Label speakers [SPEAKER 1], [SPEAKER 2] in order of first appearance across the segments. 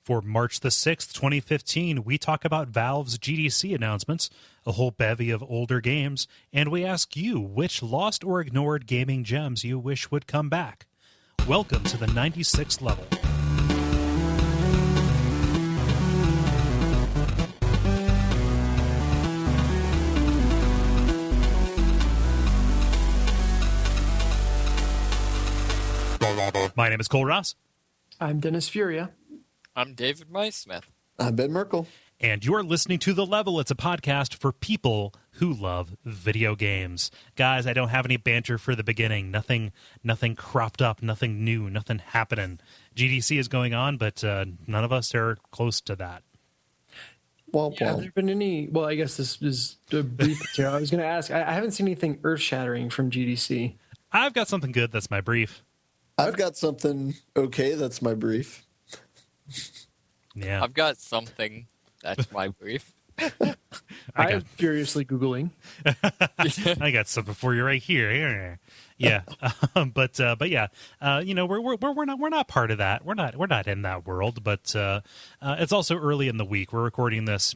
[SPEAKER 1] For March the 6th, 2015, we talk about Valve's GDC announcements, a whole bevy of older games, and we ask you which lost or ignored gaming gems you wish would come back. Welcome to the 96th level. My name is Kole Ross.
[SPEAKER 2] I'm Dennis Furia.
[SPEAKER 3] I'm David Maismith.
[SPEAKER 4] I'm Ben Merkel.
[SPEAKER 1] And you're listening to The Level. It's a podcast for people who love video games. Guys, I don't have any banter for the beginning. Nothing cropped up, nothing new, nothing happening. GDC is going on, but none of us are close to that.
[SPEAKER 2] Well, have there been any... Well, I guess this is a brief material. I was going to ask, I haven't seen anything earth-shattering from GDC.
[SPEAKER 1] I've got something good. That's my brief.
[SPEAKER 4] I've got something okay. That's my brief.
[SPEAKER 1] Yeah.
[SPEAKER 3] I've got something. That's my brief.
[SPEAKER 2] I'm furiously Googling.
[SPEAKER 1] I got something for you right here. Yeah. But yeah, we're not part of that. We're not in that world, but it's also early in the week. We're recording this,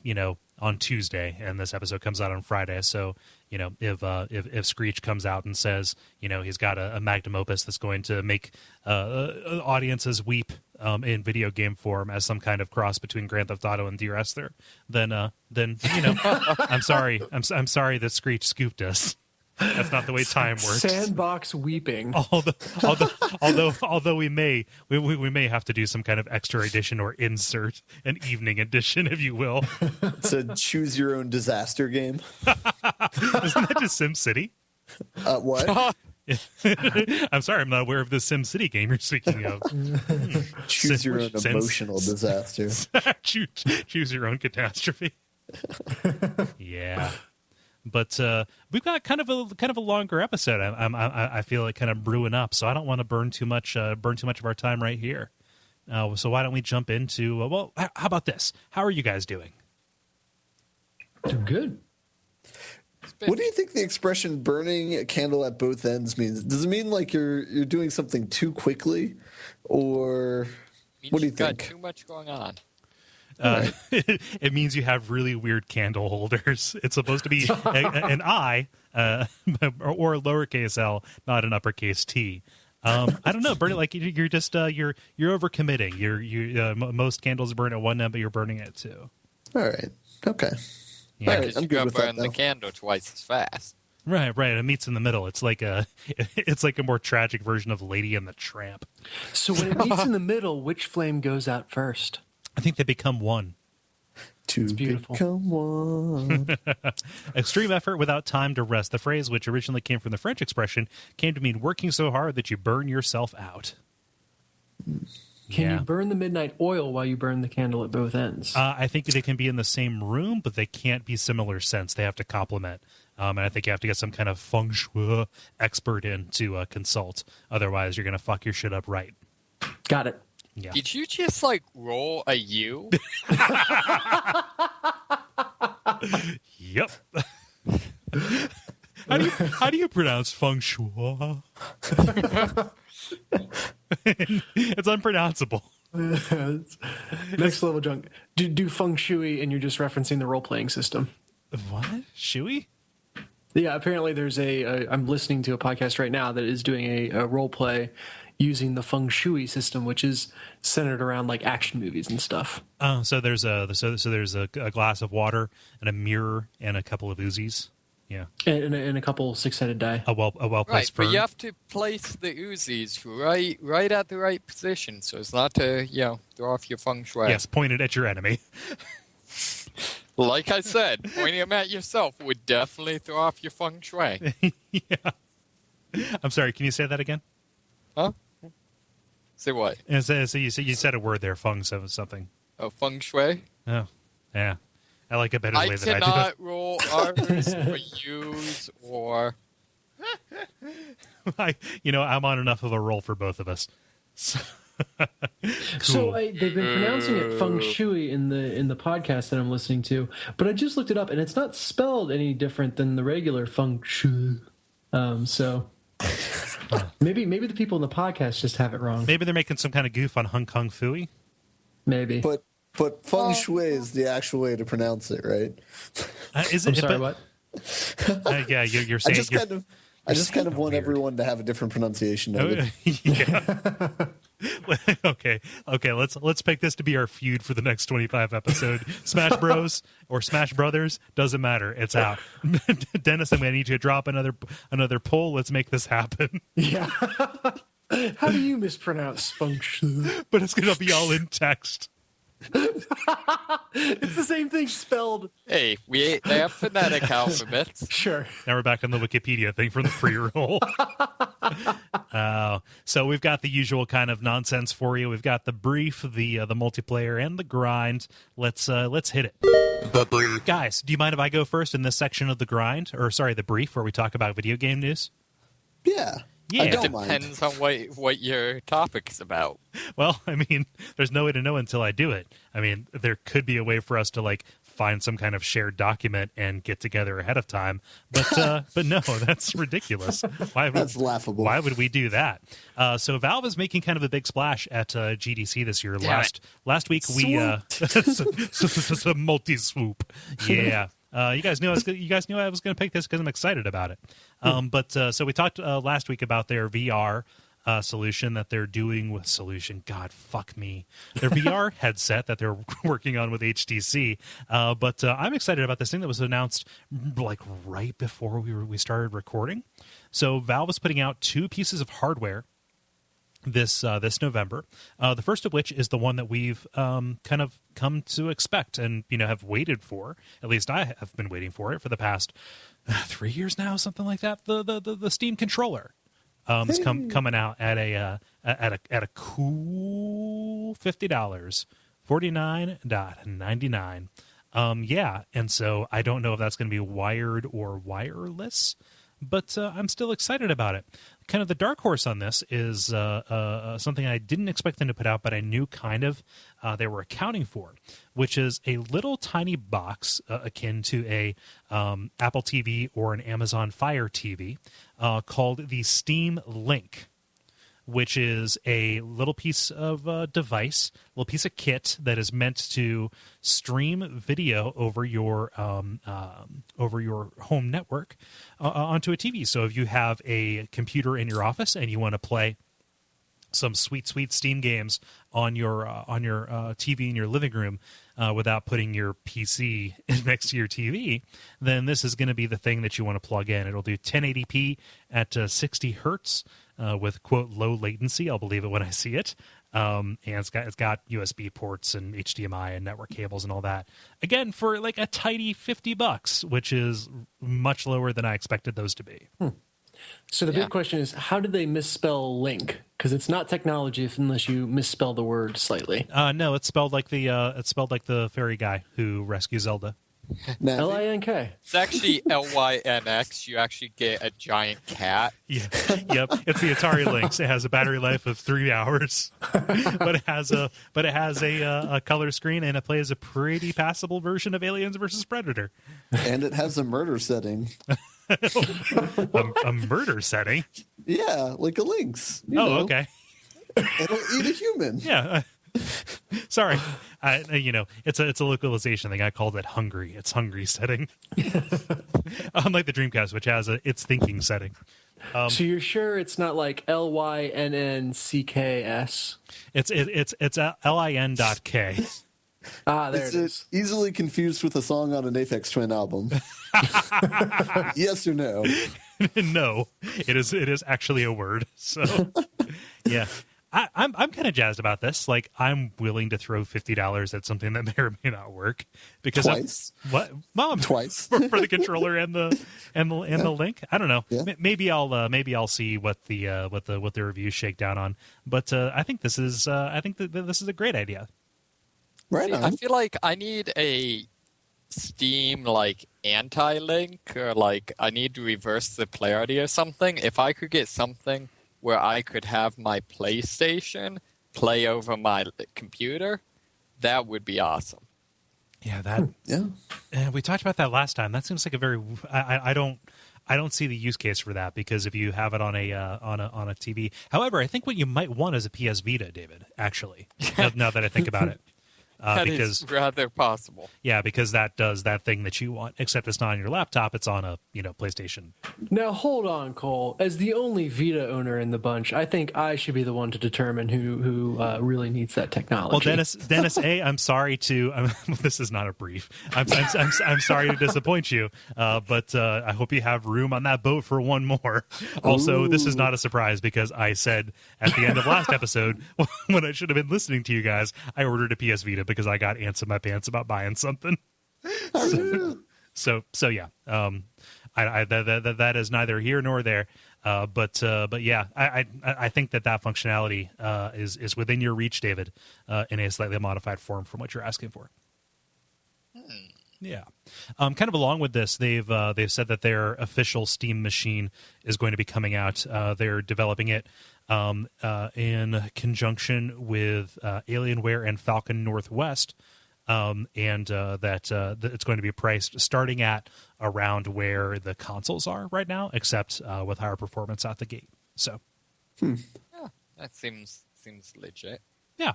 [SPEAKER 1] on Tuesday, and this episode comes out on Friday. So, if Screech comes out and says, he's got a magnum opus that's going to make audiences weep in video game form as some kind of cross between Grand Theft Auto and Dear Esther, then I'm sorry. I'm sorry that Screech scooped us. That's not the way time works.
[SPEAKER 2] Sandbox weeping.
[SPEAKER 1] Although we may have to do some kind of extra edition or insert an evening edition, if you will.
[SPEAKER 4] It's a choose your own disaster game.
[SPEAKER 1] Isn't that just SimCity?
[SPEAKER 4] What?
[SPEAKER 1] I'm sorry, I'm not aware of the SimCity game you're speaking of.
[SPEAKER 4] Choose your own emotional disaster.
[SPEAKER 1] choose your own catastrophe. Yeah. But we've got kind of a longer episode. I feel like kind of brewing up, so I don't want to burn too much of our time right here. So why don't we jump into? How about this? How are you guys doing?
[SPEAKER 2] Doing good.
[SPEAKER 4] What do you think the expression "burning a candle at both ends" means? Does it mean like you're doing something too quickly, or what do you think?
[SPEAKER 3] Got too much going on.
[SPEAKER 1] It means you have really weird candle holders. It's supposed to be an I or a lowercase L, not an uppercase T. I don't know. Burn it like you're just you're overcommitting. You most candles burn at one end, but you're burning it too.
[SPEAKER 4] All right. Okay.
[SPEAKER 1] Yeah.
[SPEAKER 4] All right. I'm good with that.
[SPEAKER 3] Burn the candle twice as fast.
[SPEAKER 1] Right. It meets in the middle. It's like a more tragic version of Lady and the Tramp.
[SPEAKER 2] So when it meets in the middle, which flame goes out first?
[SPEAKER 1] I think they become one.
[SPEAKER 4] To become one.
[SPEAKER 1] Extreme effort without time to rest. The phrase, which originally came from the French expression, came to mean working so hard that you burn yourself out.
[SPEAKER 2] Can you burn the midnight oil while you burn the candle at both ends?
[SPEAKER 1] I think they can be in the same room, but they can't be similar scents. They have to complement. And I think you have to get some kind of feng shui expert in to consult. Otherwise, you're going to fuck your shit up right.
[SPEAKER 2] Got it.
[SPEAKER 1] Yeah.
[SPEAKER 3] Did you just roll a U?
[SPEAKER 1] Yep. How do you pronounce feng shui? It's unpronounceable.
[SPEAKER 2] Next level junk. Do feng shui, and you're just referencing the role playing system.
[SPEAKER 1] What? Shui?
[SPEAKER 2] Yeah, apparently there's I'm listening to a podcast right now that is doing a role play using the feng shui system, which is centered around action movies and stuff.
[SPEAKER 1] So there's a glass of water and a mirror and a couple of Uzis. Yeah,
[SPEAKER 2] and a couple six-sided die.
[SPEAKER 1] A well placed
[SPEAKER 3] Right, but you have to place the Uzis right at the right position, so as not to throw off your feng shui.
[SPEAKER 1] Yes, pointed at your enemy.
[SPEAKER 3] Like I said, pointing them at yourself would definitely throw off your feng shui.
[SPEAKER 1] Yeah. I'm sorry. Can you say that again?
[SPEAKER 3] Huh? Say what?
[SPEAKER 1] So you said a word there, feng something.
[SPEAKER 3] Oh, feng shui?
[SPEAKER 1] Oh, yeah. I like a better way that I do it.
[SPEAKER 3] I cannot roll R's or U's or...
[SPEAKER 1] I'm on enough of a roll for both of us.
[SPEAKER 2] So they've been pronouncing it feng shui in the podcast that I'm listening to, but I just looked it up and it's not spelled any different than the regular feng shui. So maybe the people in the podcast just have it wrong.
[SPEAKER 1] Maybe they're making some kind of goof on Hong Kong Fooey.
[SPEAKER 2] Maybe.
[SPEAKER 4] But feng shui is the actual way to pronounce it, right?
[SPEAKER 1] Is
[SPEAKER 2] I'm
[SPEAKER 1] it?
[SPEAKER 2] sorry,
[SPEAKER 1] but,
[SPEAKER 2] what?
[SPEAKER 1] yeah, you're saying.
[SPEAKER 4] I just kind of want
[SPEAKER 1] weird.
[SPEAKER 4] everyone to have a different pronunciation of it.
[SPEAKER 1] Yeah. Okay. Let's pick this to be our feud for the next 25 episode. Smash Bros or Smash Brothers, doesn't matter. It's out. Dennis, I'm gonna need you to drop another poll. Let's make this happen.
[SPEAKER 2] Yeah. How do you mispronounce feng shui?
[SPEAKER 1] But it's gonna be all in text.
[SPEAKER 2] It's the same thing spelled.
[SPEAKER 3] Hey, they have phonetic alphabets.
[SPEAKER 2] Sure.
[SPEAKER 1] Now we're back on the Wikipedia thing from the pre-roll. So we've got the usual kind of nonsense for you. We've got the brief, the multiplayer, and the grind. Let's hit it. Guys, do you mind if I go first in this section of the grind? Or sorry, the brief where we talk about video game news?
[SPEAKER 4] Yeah.
[SPEAKER 1] Yeah.
[SPEAKER 4] I don't
[SPEAKER 3] Depends
[SPEAKER 4] mind.
[SPEAKER 3] on what your topic is about.
[SPEAKER 1] Well, I mean, there's no way to know until I do it. I mean, there could be a way for us to like find some kind of shared document and get together ahead of time, but no, that's ridiculous.
[SPEAKER 4] That's laughable.
[SPEAKER 1] Why would we do that? So Valve is making kind of a big splash at GDC this year. Last week we multi swoop. Yeah. You guys knew I was going to pick this because I'm excited about it. So we talked last week about their VR solution that they're doing with God, fuck me. Their VR headset that they're working on with HTC. But I'm excited about this thing that was announced like right before we started recording. So Valve is putting out 2 pieces of hardware this November. The first of which is the one that we've kind of come to expect and have waited for. At least I have been waiting for it for the past 3 years now, something like that. The Steam controller is coming out at a cool $50, $49.99. Yeah, and so I don't know if that's going to be wired or wireless, but I'm still excited about it. Kind of the dark horse on this is something I didn't expect them to put out, but I knew kind of they were accounting for, which is a little tiny box akin to a Apple TV or an Amazon Fire TV called the Steam Link, which is a little piece of device, a little piece of kit that is meant to stream video over your home network onto a TV. So if you have a computer in your office and you want to play some sweet Steam games on your TV in your living room without putting your PC next to your TV, then this is going to be the thing that you want to plug in. It'll do 1080p at 60 hertz with quote low latency. I'll believe it when I see it. And it's got USB ports and HDMI and network cables and all that. Again, for like a tidy $50, which is much lower than I expected those to be.
[SPEAKER 2] So the big question is, how did they misspell link? Because it's not technology unless you misspell the word slightly.
[SPEAKER 1] No, it's spelled like the fairy guy who rescues Zelda.
[SPEAKER 2] L-I-N-K.
[SPEAKER 3] It's actually Lynx. You actually get a giant cat.
[SPEAKER 1] Yeah, yep. It's the Atari Lynx. It has a battery life of 3 hours, but it has a color screen and it plays a pretty passable version of Aliens versus Predator.
[SPEAKER 4] And it has a murder setting.
[SPEAKER 1] a murder setting.
[SPEAKER 4] Yeah, like a lynx.
[SPEAKER 1] Okay.
[SPEAKER 4] It'll eat a human.
[SPEAKER 1] Yeah. Sorry, it's a localization thing. I called it hungry. It's hungry setting, unlike the Dreamcast, which has its thinking setting.
[SPEAKER 2] So you're sure it's not like LYNNCKS? It's
[SPEAKER 1] LIN.K.
[SPEAKER 2] There it is.
[SPEAKER 4] Easily confused with a song on an Aphex Twin album. Yes or no?
[SPEAKER 1] No, it is actually a word. So yeah. I'm kind of jazzed about this. Like, I'm willing to throw $50 at something that may or may not work because
[SPEAKER 4] Twice.
[SPEAKER 1] What, Mom?
[SPEAKER 4] Twice
[SPEAKER 1] for the controller and the link. I don't know.
[SPEAKER 4] Yeah.
[SPEAKER 1] Maybe I'll see what the reviews shake down on. But I think this is this is a great idea.
[SPEAKER 4] Right on.
[SPEAKER 3] I feel like I need a Steam like anti-link, or like I need to reverse the polarity or something. If I could get something where I could have my PlayStation play over my computer, that would be awesome.
[SPEAKER 1] Yeah, that.
[SPEAKER 4] Yeah.
[SPEAKER 1] And we talked about that last time. That seems like a very. I don't see the use case for that, because if you have it on a TV. However, I think what you might want is a PS Vita, David. Actually, now that I think about it.
[SPEAKER 3] That
[SPEAKER 1] because
[SPEAKER 3] is rather possible.
[SPEAKER 1] yeah, because that does that thing that you want, except it's not on your laptop, it's on a PlayStation.
[SPEAKER 2] Now hold on, Cole. As the only Vita owner in the bunch, I think I should be the one to determine who really needs that technology.
[SPEAKER 1] Well, Dennis A, I'm sorry to this is not a brief. I'm sorry to disappoint you, but I hope you have room on that boat for one more. Also, this is not a surprise because I said at the end of last episode when I should have been listening to you guys, I ordered a PS Vita because I got ants in my pants about buying something. So yeah, that is neither here nor there. But yeah, I think that functionality is within your reach, David, in a slightly modified form from what you're asking for. Yeah, kind of along with this, they've said that their official Steam machine is going to be coming out. They're developing it in conjunction with Alienware and Falcon Northwest, and that it's going to be priced starting at around where the consoles are right now, except with higher performance out the gate. So,
[SPEAKER 3] yeah, that seems legit.
[SPEAKER 1] Yeah.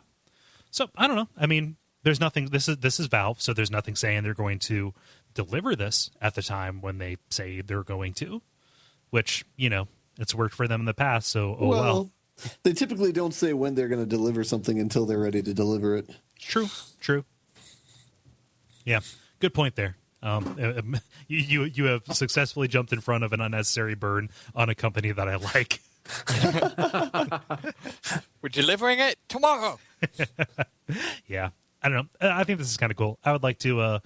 [SPEAKER 1] So I don't know. I mean, there's nothing. This is Valve, so there's nothing saying they're going to deliver this at the time when they say they're going to, which it's worked for them in the past. So well.
[SPEAKER 4] They typically don't say when they're going to deliver something until they're ready to deliver it.
[SPEAKER 1] True. Yeah, good point there. You have successfully jumped in front of an unnecessary burn on a company that I like.
[SPEAKER 3] We're delivering it tomorrow.
[SPEAKER 1] Yeah, I don't know. I think this is kind of cool. I would like to,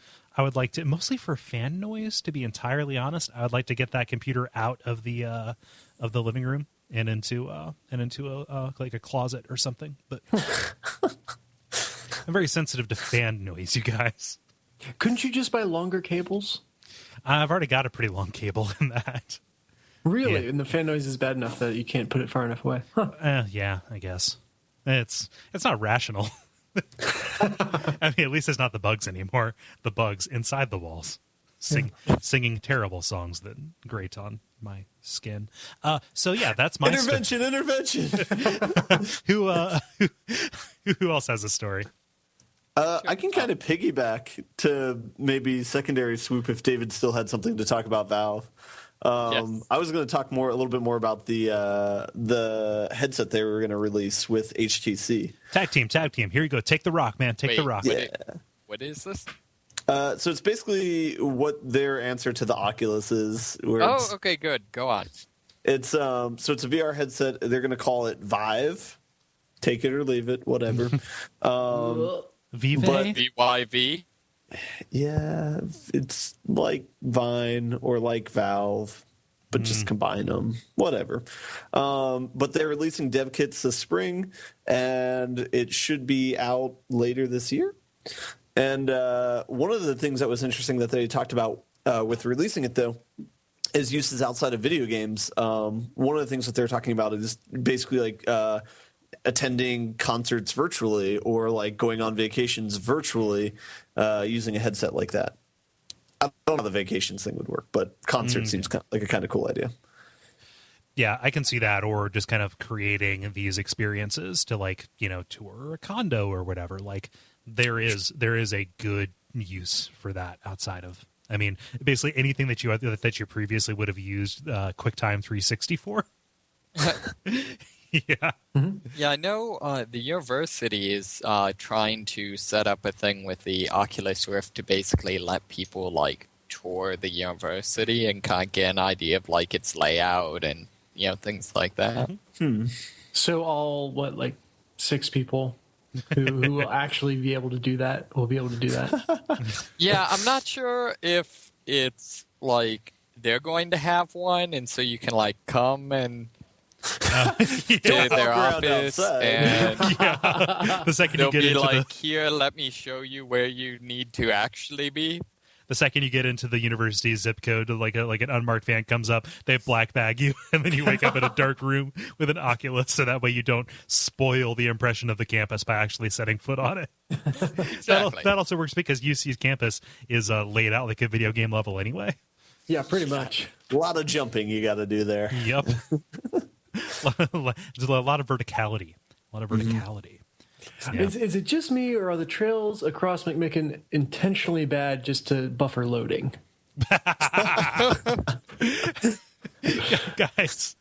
[SPEAKER 1] mostly for fan noise, to be entirely honest. I would like to get that computer out of the living room and into like a closet or something. But I'm very sensitive to fan noise, you guys.
[SPEAKER 2] Couldn't you just buy longer cables?
[SPEAKER 1] I've already got a pretty long cable in that.
[SPEAKER 2] Really?
[SPEAKER 1] Yeah.
[SPEAKER 2] And the fan noise is bad enough that you can't put it far enough away? Huh.
[SPEAKER 1] Yeah, I guess. It's not rational. I mean, at least it's not the bugs anymore. The bugs inside the walls singing terrible songs that grate on my skin. So yeah, that's my
[SPEAKER 4] intervention.
[SPEAKER 1] Who else has a story?
[SPEAKER 4] I can kind of piggyback to maybe secondary swoop if David still had something to talk about Valve.
[SPEAKER 3] Yes.
[SPEAKER 4] I was going to talk a little bit more about the headset they were going to release with HTC.
[SPEAKER 1] Tag team. Here you go. Take the rock, man. Take the rock.
[SPEAKER 4] Yeah.
[SPEAKER 3] What is this?
[SPEAKER 4] So it's basically what their answer to the Oculus is.
[SPEAKER 3] Okay, good. Go on.
[SPEAKER 4] It's it's a VR headset. They're going to call it Vive. Take it or leave it, whatever.
[SPEAKER 1] Vive?
[SPEAKER 3] VYV?
[SPEAKER 4] Yeah, it's like Vine or like Valve, but just combine them. Whatever. But they're releasing dev kits this spring, and it should be out later this year. And one of the things that was interesting that they talked about with releasing it, though, is uses outside of video games. One of the things that they're talking about is basically like attending concerts virtually or like going on vacations virtually using a headset like that. I don't know how the vacations thing would work, but concert seems like a kind of cool idea.
[SPEAKER 1] Yeah, I can see that, or just kind of creating these experiences to like, tour a condo or whatever. Like there is a good use for that outside of, I mean, basically anything that you previously would have used QuickTime 360 for. Yeah.
[SPEAKER 2] Mm-hmm.
[SPEAKER 3] Yeah, I know the university is trying to set up a thing with the Oculus Rift to basically let people like tour the university and kind of get an idea of like its layout and things like that.
[SPEAKER 2] So all, like 6 people who will actually be able to do that will be able to do that?
[SPEAKER 3] Yeah, I'm not sure if it's like they're going to have one and so you can like come and to their office and
[SPEAKER 1] The second
[SPEAKER 3] they'll
[SPEAKER 1] you get
[SPEAKER 3] be
[SPEAKER 1] into
[SPEAKER 3] like, here, let me show you where you need to actually be.
[SPEAKER 1] the second you get into the university zip code, like an unmarked van comes up, they black bag you, and then you wake up in a dark room with an Oculus, so that way you don't spoil the impression of the campus by actually setting foot on it.
[SPEAKER 3] Exactly.
[SPEAKER 1] That also works because UC's campus is laid out like a video game level anyway.
[SPEAKER 2] Yeah, pretty much.
[SPEAKER 4] A lot of jumping you got to do there.
[SPEAKER 1] Yep. There's a lot of verticality. Yeah.
[SPEAKER 2] Is it just me, or are the trails across McMicken intentionally bad just to buffer loading?
[SPEAKER 1] Guys,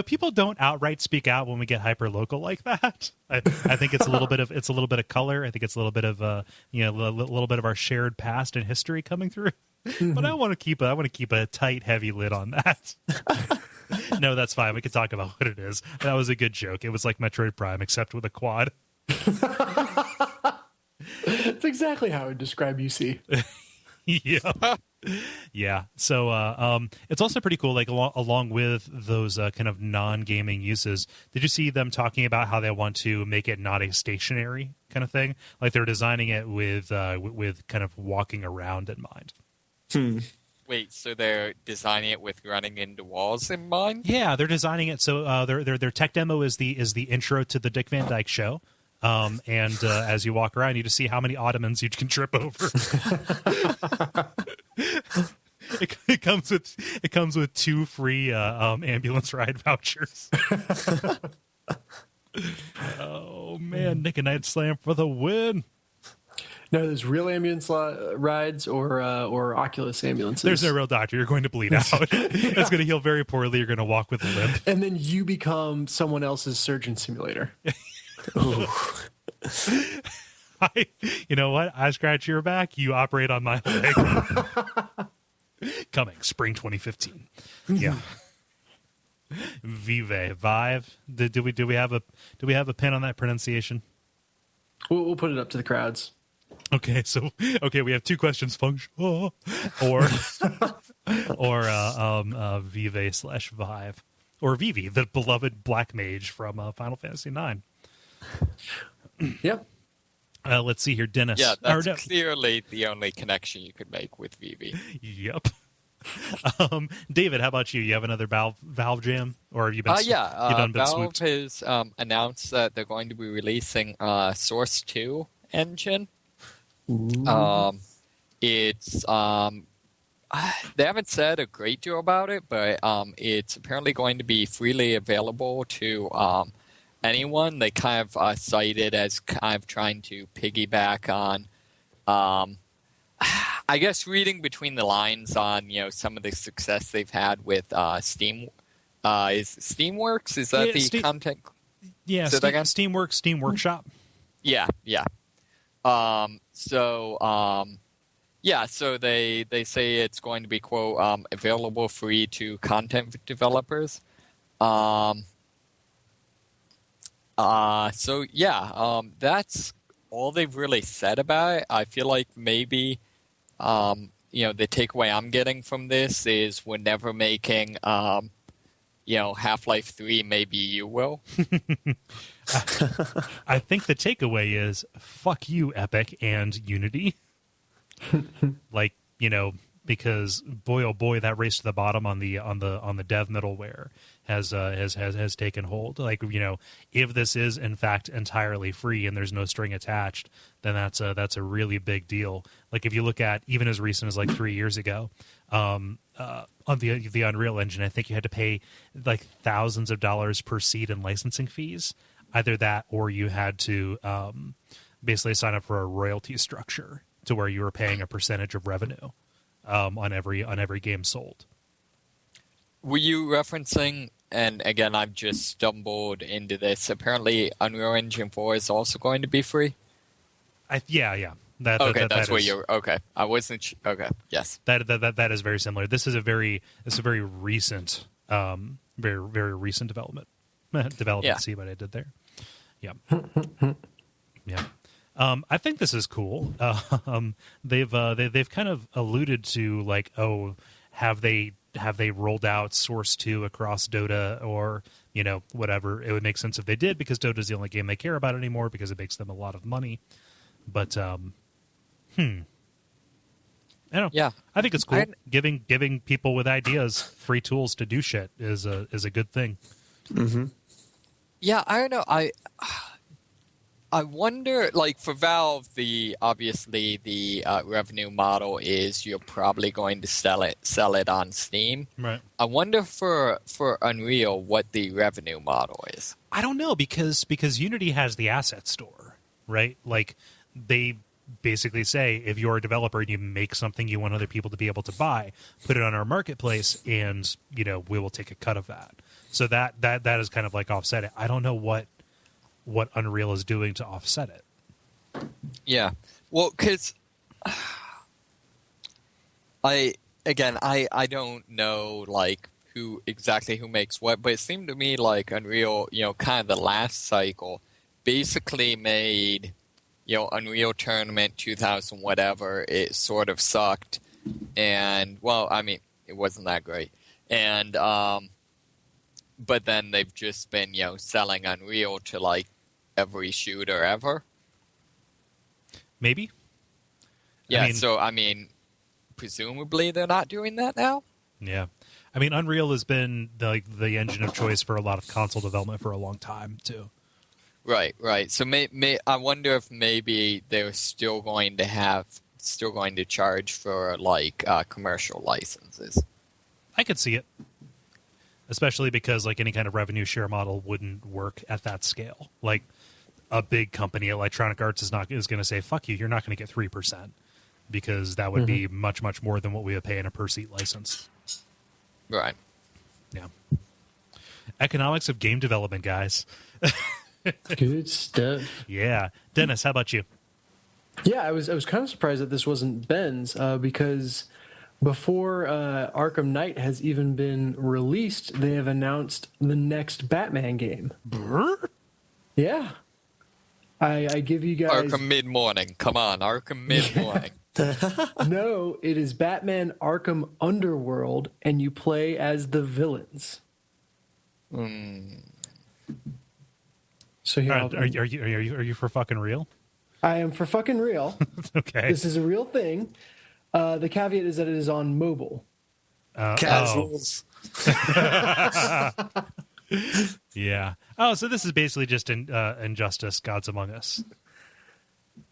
[SPEAKER 1] people don't outright speak out when we get hyper local like that. I think it's a little bit of color. I think it's a little bit of a little bit of our shared past and history coming through. But I want to keep a tight, heavy lid on that. No, that's fine. We can talk about what it is. That was a good joke. It was like Metroid Prime, except with a quad.
[SPEAKER 2] That's exactly how I would describe UC.
[SPEAKER 1] Yeah. So it's also pretty cool. Like along with those kind of non-gaming uses, did you see them talking about how they want to make it not a stationary kind of thing? Like they're designing it with kind of walking around in mind.
[SPEAKER 3] Wait, so they're designing it with running into walls in mind?
[SPEAKER 1] Yeah, they're designing it so their tech demo is the intro to the Dick Van Dyke Show. And as you walk around, you just see how many ottomans you can trip over. It comes with 2 free ambulance ride vouchers. Oh man, Nick and Night Slam for the win.
[SPEAKER 2] No, there's real ambulance rides or Oculus ambulances.
[SPEAKER 1] There's no real doctor. You're going to bleed out. It's going to heal very poorly. You're going to walk with a limp.
[SPEAKER 2] And then you become someone else's surgeon simulator.
[SPEAKER 1] You know what? I scratch your back. You operate on my leg. Coming spring 2015. Yeah. Vive. Do we have a pin on that pronunciation?
[SPEAKER 2] We'll put it up to the crowds.
[SPEAKER 1] Okay, we have 2 questions: function or Vive/Vive, or Vivi, the beloved black mage from Final Fantasy IX.
[SPEAKER 2] Yep.
[SPEAKER 1] Let's see here, Dennis.
[SPEAKER 3] Yeah, that's clearly the only connection you could make with Vivi.
[SPEAKER 1] Yep. David, how about you? You have another Valve jam, or have you been?
[SPEAKER 3] You done
[SPEAKER 1] been
[SPEAKER 3] Valve
[SPEAKER 1] swooped?
[SPEAKER 3] has announced that they're going to be releasing Source 2 engine. It's they haven't said a great deal about it, but it's apparently going to be freely available to anyone. They kind of cite it as kind of trying to piggyback on, I guess, reading between the lines on some of the success they've had with Steam. Is Steamworks? Is that content?
[SPEAKER 1] Yeah, Steamworks, Steam Workshop.
[SPEAKER 3] Yeah. So they say it's going to be, quote, available free to content developers. That's all they've really said about it. I feel like maybe, the takeaway I'm getting from this is we're never making, Half-Life 3, maybe you will.
[SPEAKER 1] I think the takeaway is fuck you, Epic and Unity. Because boy oh boy, that race to the bottom on the dev middleware has taken hold. If this is in fact entirely free and there's no string attached, then that's a really big deal. Like if you look at even as recent as 3 years ago, on the Unreal Engine, I think you had to pay thousands of dollars per seat in licensing fees. Either that, or you had to basically sign up for a royalty structure to where you were paying a percentage of revenue on every game sold.
[SPEAKER 3] Were you referencing? And again, I've just stumbled into this. Apparently, Unreal Engine 4 is also going to be free.
[SPEAKER 1] Yeah.
[SPEAKER 3] That's what you're. Okay, I wasn't. Okay, yes.
[SPEAKER 1] That is very similar. This is a very recent, very recent development.
[SPEAKER 3] Yeah.
[SPEAKER 1] See what I did there? Yeah. Yeah. I think this is cool. They've kind of alluded to have they rolled out Source 2 across Dota or whatever. It would make sense if they did, because Dota is the only game they care about anymore because it makes them a lot of money. But I don't know.
[SPEAKER 3] Yeah,
[SPEAKER 1] I think it's cool. Giving people with ideas free tools to do shit is a good thing.
[SPEAKER 4] Mm-hmm.
[SPEAKER 3] Yeah, I don't know. I wonder, for Valve, obviously the revenue model is you're probably going to sell it on Steam.
[SPEAKER 1] Right.
[SPEAKER 3] I wonder for Unreal what the revenue model is.
[SPEAKER 1] I don't know, because Unity has the asset store. right? Like, they basically say, if you're a developer and you make something you want other people to be able to buy, put it on our marketplace, and we will take a cut of that. So that is kind of like offset it. I don't know what Unreal is doing to offset it.
[SPEAKER 3] Yeah, well, because I don't know like who makes what, but it seemed to me like Unreal, kind of the last cycle, basically made Unreal Tournament 2000 whatever. It sort of sucked, and well, I mean, it wasn't that great, and but then they've just been selling Unreal to like every shooter ever.
[SPEAKER 1] Maybe.
[SPEAKER 3] Yeah. So I mean, presumably they're not doing that now.
[SPEAKER 1] Yeah. I mean, Unreal has been the engine of choice for a lot of console development for a long time too.
[SPEAKER 3] Right. So I wonder if maybe they're still going to charge for like commercial licenses.
[SPEAKER 1] I could see it, especially because like any kind of revenue share model wouldn't work at that scale. Like a big company, Electronic Arts, is going to say, "Fuck you, you're not going to get 3%," because that would be much more than what we would pay in a per seat license.
[SPEAKER 3] Right.
[SPEAKER 1] Yeah. Economics of game development, guys.
[SPEAKER 2] Good stuff.
[SPEAKER 1] Yeah. Dennis, how about you?
[SPEAKER 2] Yeah, I was kind of surprised that this wasn't Ben's because before Arkham Knight has even been released, they have announced the next Batman game.
[SPEAKER 1] Brr?
[SPEAKER 2] Yeah. I give you guys...
[SPEAKER 3] Arkham Mid-Morning. Come on, Arkham Mid-Morning.
[SPEAKER 2] No, it is Batman Arkham Underworld, and you play as the villains. So here,
[SPEAKER 1] Are you for fucking real?
[SPEAKER 2] I am for fucking real.
[SPEAKER 1] Okay.
[SPEAKER 2] This is a real thing. The caveat is that it is on mobile.
[SPEAKER 4] Casuals.
[SPEAKER 1] Yeah. Oh, so this is basically just Injustice: Gods Among Us.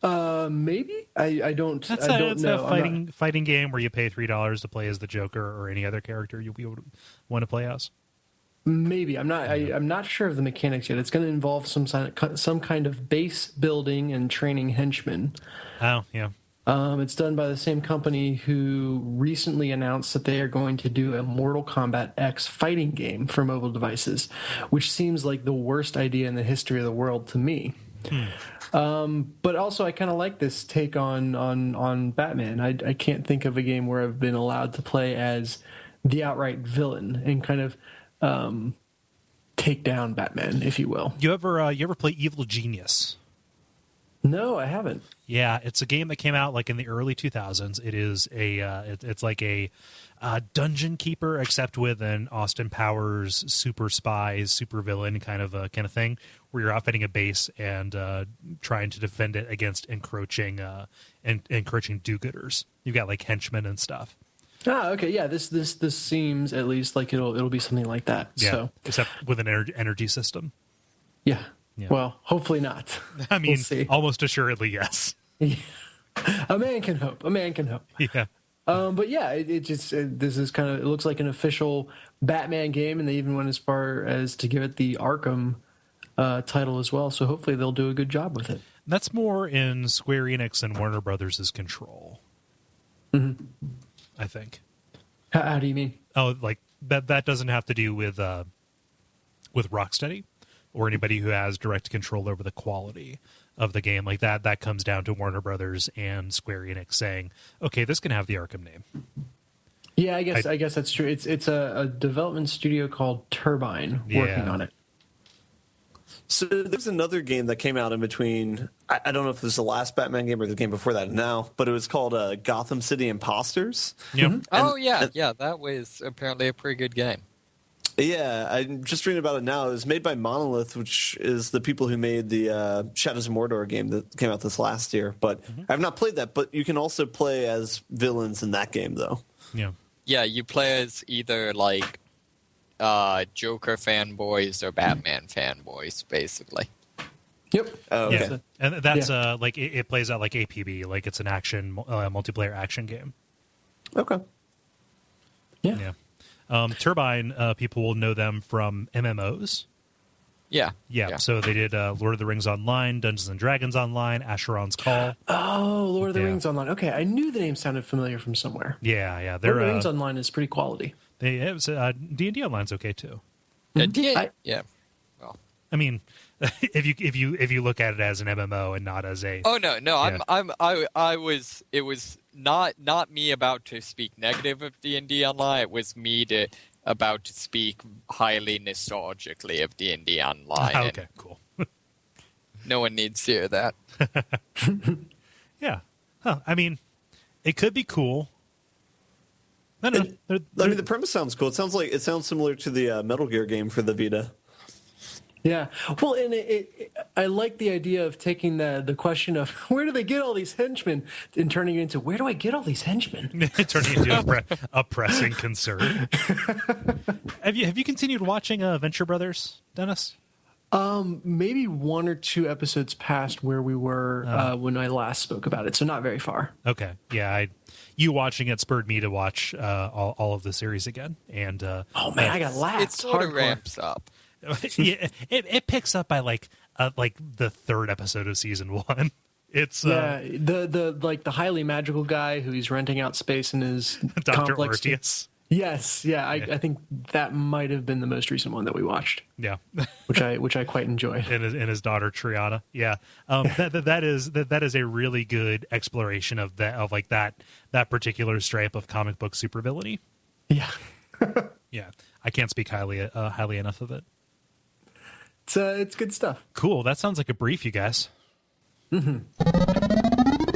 [SPEAKER 2] Maybe I don't.
[SPEAKER 1] That's
[SPEAKER 2] I don't know.
[SPEAKER 1] that fighting game where you pay $3 to play as the Joker or any other character you would want to play as.
[SPEAKER 2] Maybe I'm not. I'm not sure of the mechanics yet. It's going to involve some kind of base building and training henchmen.
[SPEAKER 1] Oh yeah.
[SPEAKER 2] It's done by the same company who recently announced that they are going to do a Mortal Kombat X fighting game for mobile devices, which seems like the worst idea in the history of the world to me. But also, I kind of like this take on Batman. I can't think of a game where I've been allowed to play as the outright villain and kind of take down Batman, if you will.
[SPEAKER 1] You ever play Evil Genius?
[SPEAKER 2] No, I haven't.
[SPEAKER 1] Yeah, it's a game that came out like in the early 2000s. It is it's like a dungeon keeper, except with an Austin Powers super spies, super villain kind of thing, where you're outfitting a base and trying to defend it against encroaching do-gooders. You've got like henchmen and stuff.
[SPEAKER 2] Ah, okay, yeah. This seems at least like it'll be something like that.
[SPEAKER 1] Yeah,
[SPEAKER 2] so.
[SPEAKER 1] Except with an energy system.
[SPEAKER 2] Yeah.
[SPEAKER 1] Yeah.
[SPEAKER 2] Well, hopefully not.
[SPEAKER 1] I mean,
[SPEAKER 2] we'll see.
[SPEAKER 1] Almost assuredly, yes.
[SPEAKER 2] Yeah. A man can hope.
[SPEAKER 1] Yeah.
[SPEAKER 2] But yeah, this is kind of, it looks like an official Batman game, and they even went as far as to give it the Arkham title as well. So hopefully they'll do a good job with it.
[SPEAKER 1] That's more in Square Enix and Warner Brothers' control.
[SPEAKER 2] Mm-hmm.
[SPEAKER 1] I think.
[SPEAKER 2] How do you mean?
[SPEAKER 1] Oh, like that doesn't have to do with Rocksteady or anybody who has direct control over the quality of the game. Like that comes down to Warner Brothers and Square Enix saying, okay, this can have the Arkham name.
[SPEAKER 2] Yeah, I guess that's true. It's a development studio called Turbine working on it.
[SPEAKER 4] So there's another game that came out in between. I don't know if it was the last Batman game or the game before that now, but it was called Gotham City Imposters.
[SPEAKER 1] Yep.
[SPEAKER 3] Mm-hmm. That was apparently a pretty good game.
[SPEAKER 4] Yeah, I'm just reading about it now. It was made by Monolith, which is the people who made the Shadows of Mordor game that came out this last year. But I've not played that. But you can also play as villains in that game, though.
[SPEAKER 1] Yeah.
[SPEAKER 3] Yeah, you play as either like Joker fanboys or Batman fanboys, basically.
[SPEAKER 2] Yep.
[SPEAKER 4] Oh, okay.
[SPEAKER 1] Yeah. And that's like it plays out like APB, like it's an action multiplayer action game.
[SPEAKER 4] Okay.
[SPEAKER 2] Yeah.
[SPEAKER 1] Turbine, people will know them from MMOs. Yeah. So they did Lord of the Rings Online, Dungeons and Dragons Online, Asheron's Call.
[SPEAKER 2] Oh, Lord of the Rings Online. Okay, I knew the name sounded familiar from somewhere.
[SPEAKER 1] Yeah.
[SPEAKER 2] Lord of the Rings Online is pretty quality.
[SPEAKER 1] D&D Online's okay too.
[SPEAKER 3] Yeah. Well,
[SPEAKER 1] I mean, if you look at it as an MMO and not as a
[SPEAKER 3] it was not me about to speak negative of D&D Online. It was me about to speak highly nostalgically of D&D Online.
[SPEAKER 1] Okay, cool.
[SPEAKER 3] No one needs to hear that.
[SPEAKER 1] Yeah. Huh. I mean, it could be cool.
[SPEAKER 4] The premise sounds cool. It sounds similar to the Metal Gear game for the Vita.
[SPEAKER 2] Yeah. Well, and I like the idea of taking the question of where do they get all these henchmen and turning it into where do I get all these henchmen?
[SPEAKER 1] Turning into a pressing concern. Have you continued watching Venture Brothers, Dennis?
[SPEAKER 2] Maybe 1 or 2 episodes past where we were when I last spoke about it, so not very far.
[SPEAKER 1] Okay. Yeah, you watching it spurred me to watch all of the series again. And
[SPEAKER 2] oh man, I got laughed.
[SPEAKER 3] It sort of ramps up.
[SPEAKER 1] Yeah, it picks up by like the 3rd episode of season 1. It's
[SPEAKER 2] the highly magical guy who he's renting out space in his
[SPEAKER 1] Dr.
[SPEAKER 2] complex.
[SPEAKER 1] Ortius.
[SPEAKER 2] Yes, I think that might have been the most recent one that we watched.
[SPEAKER 1] Yeah,
[SPEAKER 2] which I quite enjoyed.
[SPEAKER 1] And his daughter Triana. Yeah, that is a really good exploration of that particular stripe of comic book supervillainy.
[SPEAKER 2] Yeah,
[SPEAKER 1] yeah. I can't speak highly enough of it.
[SPEAKER 2] It's good stuff.
[SPEAKER 1] Cool. That sounds like a brief, you guys.
[SPEAKER 2] Mm-hmm.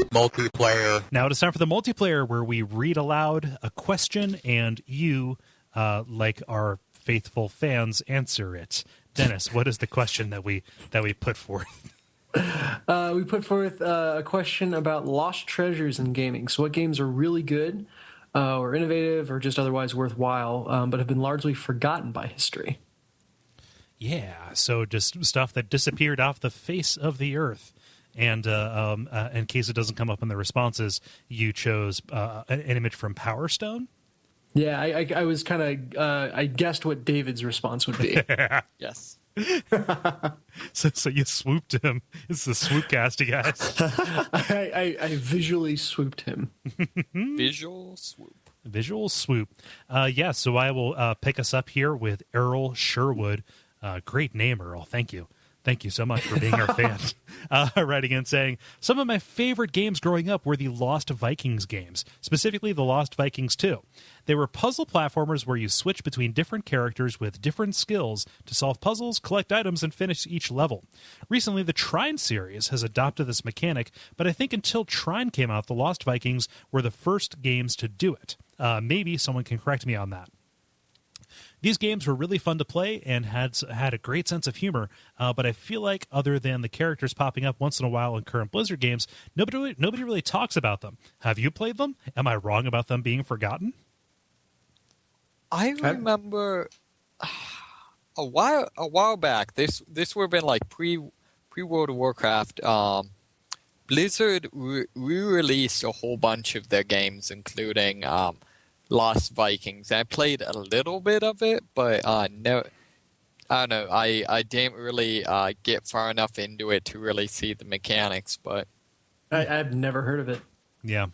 [SPEAKER 5] Multiplayer.
[SPEAKER 1] Now it is time for the multiplayer, where we read aloud a question and you, like our faithful fans, answer it. Dennis, what is the question that we put forth?
[SPEAKER 2] We put forth a question about lost treasures in gaming. So what games are really good or innovative or just otherwise worthwhile, but have been largely forgotten by history?
[SPEAKER 1] Yeah, so just stuff that disappeared off the face of the earth. And in case it doesn't come up in the responses, you chose an image from Power Stone.
[SPEAKER 2] Yeah, I was kind of I guessed what David's response would be.
[SPEAKER 3] Yes.
[SPEAKER 1] So you swooped him. It's the Swoopcast, you guys.
[SPEAKER 2] I visually swooped him.
[SPEAKER 3] Visual swoop.
[SPEAKER 1] Yeah, so I will pick us up here with Earl Sherwood. Great name, Earl. Thank you. Thank you so much for being our fan. Writing in saying, some of my favorite games growing up were the Lost Vikings games, specifically the Lost Vikings 2. They were puzzle platformers where you switch between different characters with different skills to solve puzzles, collect items, and finish each level. Recently, the Trine series has adopted this mechanic, but I think until Trine came out, the Lost Vikings were the first games to do it. Maybe someone can correct me on that. These games were really fun to play and had a great sense of humor, but I feel like other than the characters popping up once in a while in current Blizzard games, nobody really talks about them. Have you played them? Am I wrong about them being forgotten?
[SPEAKER 3] I remember a while back. This would have been like pre World of Warcraft. Blizzard re-released a whole bunch of their games, including Lost Vikings. I played a little bit of it, but no, I don't know. I didn't really get far enough into it to really see the mechanics. But
[SPEAKER 2] I've never heard of it.
[SPEAKER 1] Yeah,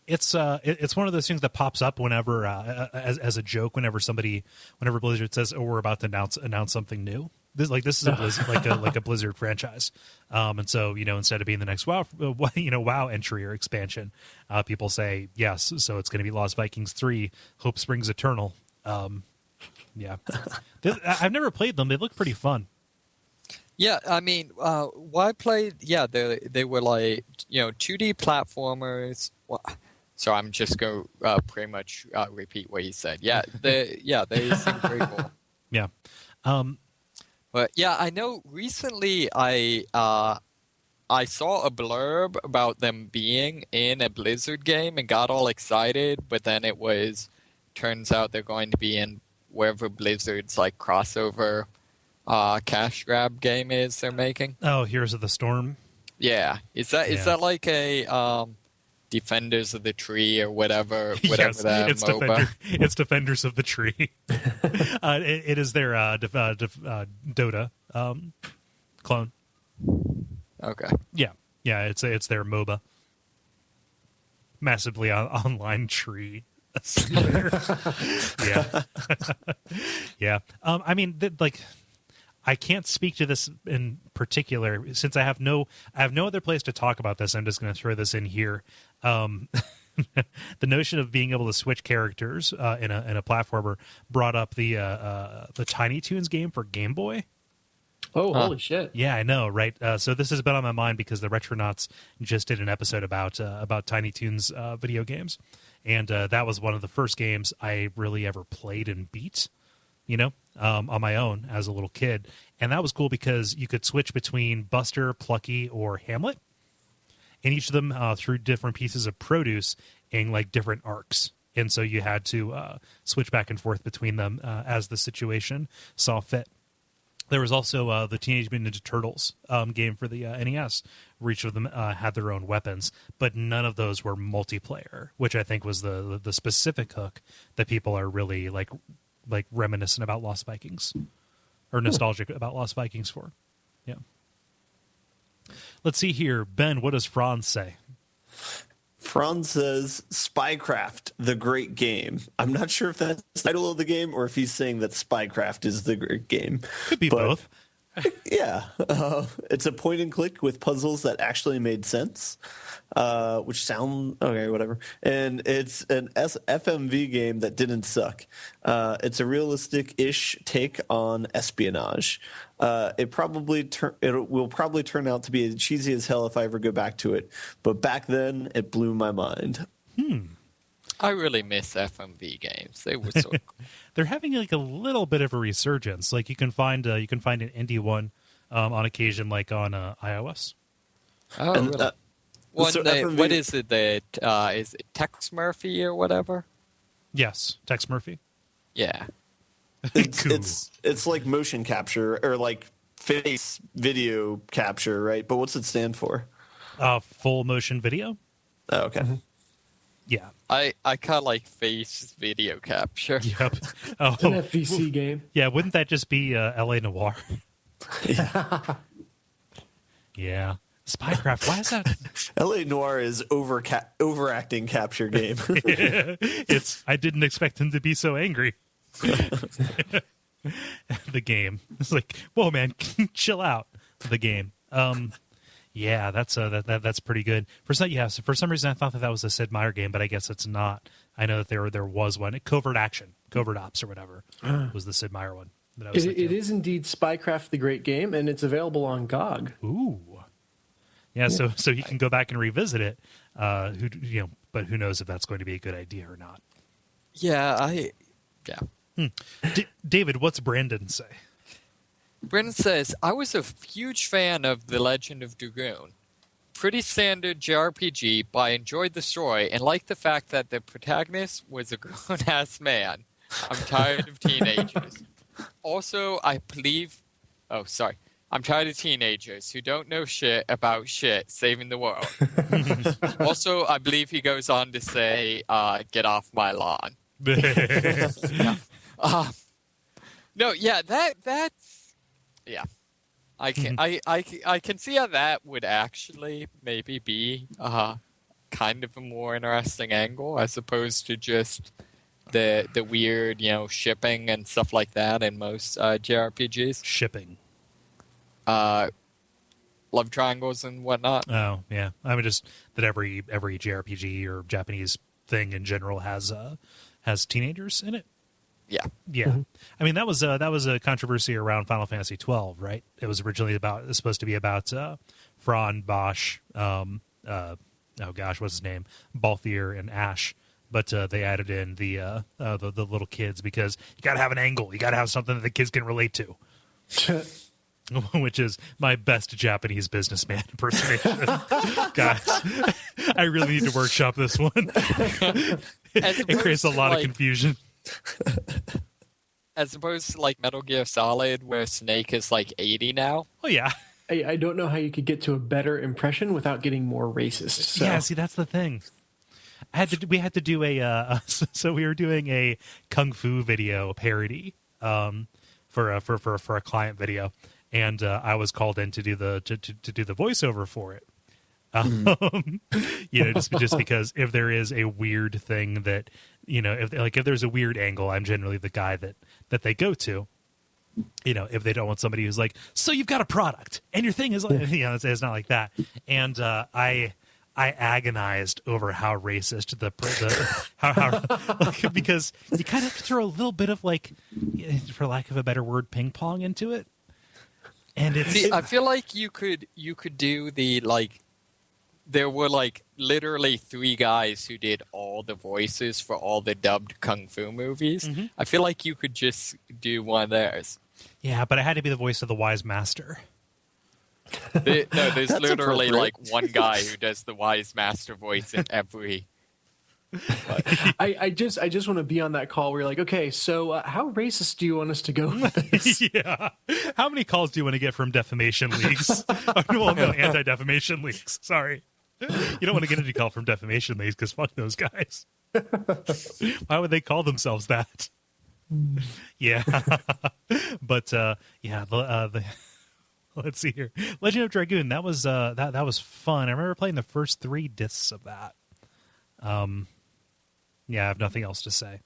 [SPEAKER 1] it's one of those things that pops up whenever as a joke whenever Blizzard says, "Oh, we're about to announce something new." This is a Blizzard, like a Blizzard franchise, and so instead of being the next WoW entry or expansion, people say yes. So it's going to be Lost Vikings 3, Hope Springs Eternal. Yeah, I've never played them. They look pretty fun.
[SPEAKER 3] Yeah, I mean, I played. Yeah, they were like 2D platformers. So I'm just going to pretty much repeat what he said. Yeah, they seem pretty cool.
[SPEAKER 1] Yeah.
[SPEAKER 3] But yeah, I know recently I saw a blurb about them being in a Blizzard game and got all excited, but then turns out they're going to be in wherever Blizzard's like crossover cash grab game is they're making.
[SPEAKER 1] Oh, Heroes of the Storm.
[SPEAKER 3] Yeah. Is that like a Defenders of the Tree or whatever
[SPEAKER 1] Yes,
[SPEAKER 3] that
[SPEAKER 1] it's
[SPEAKER 3] MOBA.
[SPEAKER 1] It's Defenders of the Tree. It is their Dota clone.
[SPEAKER 3] Okay.
[SPEAKER 1] Yeah, it's their MOBA, massively online tree. Yeah, yeah. I mean, I can't speak to this in particular since I have no other place to talk about this. I'm just going to throw this in here. The notion of being able to switch characters in a platformer brought up the Tiny Toons game for Game Boy.
[SPEAKER 2] Oh, holy shit!
[SPEAKER 1] Yeah, I know, right? So this has been on my mind because the Retronauts just did an episode about Tiny Toons video games, and that was one of the first games I really ever played and beat. On my own as a little kid, and that was cool because you could switch between Buster, Plucky, or Hamlet, and each of them threw different pieces of produce in like different arcs, and so you had to switch back and forth between them as the situation saw fit. There was also the Teenage Mutant Ninja Turtles game for the NES, where each of them had their own weapons, but none of those were multiplayer, which I think was the specific hook that people are really like reminiscent about Lost Vikings, or nostalgic about Lost Vikings for. Yeah. Let's see here. Ben, what does Franz say?
[SPEAKER 4] Franz says, Spycraft, the great game. I'm not sure if that's the title of the game or if he's saying that Spycraft is the great game.
[SPEAKER 1] Could be both.
[SPEAKER 4] Yeah. It's a point and click with puzzles that actually made sense, which sound okay, whatever. And it's an FMV game that didn't suck. It's a realistic-ish take on espionage. It will probably turn out to be cheesy as hell if I ever go back to it. But back then, it blew my mind.
[SPEAKER 3] I really miss FMV games. They were so cool.
[SPEAKER 1] They're having like a little bit of a resurgence. Like you can find an indie one on occasion, like on iOS.
[SPEAKER 3] Oh, really? What is it that is it Tex Murphy or whatever?
[SPEAKER 1] Yes, Tex Murphy.
[SPEAKER 3] Yeah.
[SPEAKER 4] It's like motion capture or like face video capture, right? But what's it stand for?
[SPEAKER 1] Full motion video.
[SPEAKER 4] Oh, okay. Mm-hmm.
[SPEAKER 1] Yeah.
[SPEAKER 3] I kind of like face video capture.
[SPEAKER 1] Yep. Oh,
[SPEAKER 2] it's an FVC game.
[SPEAKER 1] Yeah, wouldn't that just be LA Noire? Yeah. Spycraft, why is that?
[SPEAKER 4] LA Noire is overacting capture game.
[SPEAKER 1] I didn't expect him to be so angry. The game. It's like, whoa, man, chill out. The game. Yeah, that's pretty good. For some reason I thought that was a Sid Meier game, but I guess it's not. I know that there was one. Covert Ops or whatever was the Sid Meier one. That I was
[SPEAKER 2] it is indeed Spycraft the Great Game, and it's available on GOG.
[SPEAKER 1] Ooh. Yeah, so you can go back and revisit it. But who knows if that's going to be a good idea or not.
[SPEAKER 3] Yeah,
[SPEAKER 1] David, what's Brandon say?
[SPEAKER 3] Brandon says, I was a huge fan of The Legend of Dragoon. Pretty standard JRPG, but I enjoyed the story and liked the fact that the protagonist was a grown-ass man. I'm tired of teenagers. Also, I'm tired of teenagers who don't know shit about shit saving the world. Also, I believe he goes on to say, get off my lawn. That's... Yeah. I can see how that would actually maybe be kind of a more interesting angle as opposed to just the weird, shipping and stuff like that in most JRPGs.
[SPEAKER 1] Shipping.
[SPEAKER 3] Love triangles and whatnot.
[SPEAKER 1] Oh, yeah. I mean, just that every JRPG or Japanese thing in general has teenagers in it.
[SPEAKER 3] Yeah.
[SPEAKER 1] Yeah. Mm-hmm. I mean, that was a controversy around Final Fantasy 12, right? It was originally supposed to be about Fran, Bosch, what's his name? Balthier and Ash. But they added in the little kids because you got to have an angle. You got to have something that the kids can relate to. Which is my best Japanese businessman impersonation. Guys, I really need to workshop this one. It creates a lot of confusion.
[SPEAKER 3] As opposed to like Metal Gear Solid, where Snake is like 80 now.
[SPEAKER 1] Oh yeah.
[SPEAKER 2] I don't know how you could get to a better impression without getting more racist. So.
[SPEAKER 1] Yeah, see, that's the thing. We had to do so we were doing a kung fu video parody for a client video, and I was called in to do the to do the voiceover for it. Just because if there is a weird thing that, if there's a weird angle, I'm generally the guy that they go to. If they don't want somebody who's like, so you've got a product and your thing is like, it's not like that. And I agonized over how racist how because you kind of have to throw a little bit of, like, for lack of a better word, ping pong into it. And
[SPEAKER 3] I feel like you could do the, like, there were, like, literally 3 guys who did all the voices for all the dubbed kung fu movies. Mm-hmm. I feel like you could just do one of theirs.
[SPEAKER 1] Yeah, but I had to be the voice of the wise master.
[SPEAKER 3] There's literally like one guy who does the wise master voice in every.
[SPEAKER 2] I just want to be on that call where you're like, okay, so how racist do you want us to go with this?
[SPEAKER 1] Yeah. How many calls do you want to get from defamation leagues? Well, no, anti-defamation leagues. Sorry. You don't want to get any call from defamation leagues because fuck those guys. Why would they call themselves that? Yeah. But let's see here. Legend of Dragoon, that was that was fun. I remember playing the first 3 discs of that. Yeah, I have nothing else to say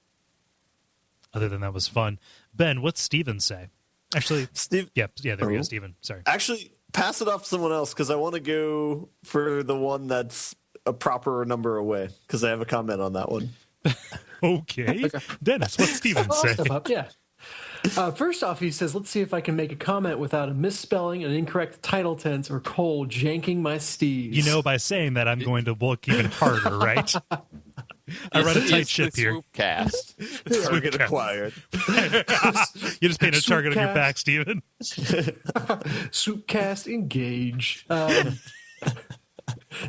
[SPEAKER 1] other than that was fun. Ben, what's Steven say? Actually,
[SPEAKER 4] Steve.
[SPEAKER 1] Yeah, there we go, Steven. Sorry.
[SPEAKER 4] Actually, pass it off to someone else because I want to go for the one that's a proper number away because I have a comment on that one.
[SPEAKER 1] Okay. Dennis, what's Steven say?
[SPEAKER 2] Step up, yeah. First off, he says, let's see if I can make a comment without a misspelling, an incorrect title tense, or Kole janking my steeds.
[SPEAKER 1] By saying that, I'm going to look even harder, right? I run a tight ship here.
[SPEAKER 3] Swoopcast.
[SPEAKER 4] Target acquired.
[SPEAKER 1] You just painted a target on your back, Steven.
[SPEAKER 2] Swoopcast Engage.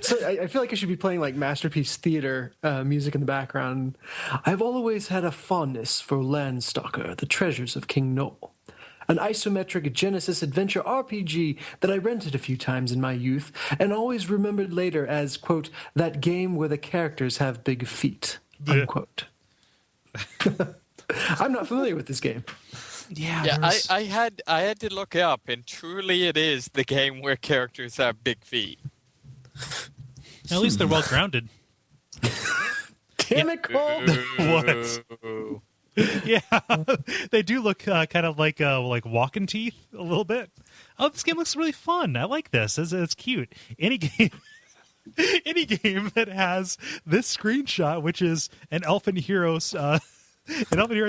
[SPEAKER 2] So I feel like I should be playing like Masterpiece Theater music in the background. I've always had a fondness for Landstalker, The Treasures of King Noel, an isometric Genesis adventure RPG that I rented a few times in my youth and always remembered later as, quote, that game where the characters have big feet, unquote. I'm not familiar with this game.
[SPEAKER 1] Yeah,
[SPEAKER 3] I had to look it up, and truly it is the game where characters have big feet.
[SPEAKER 1] At least they're well grounded.
[SPEAKER 2] Damn it, Kole!
[SPEAKER 1] What? Yeah, they do look kind of like walking teeth a little bit. Oh, this game looks really fun. I like this. It's cute. Any game that has this screenshot, which is an elfin hero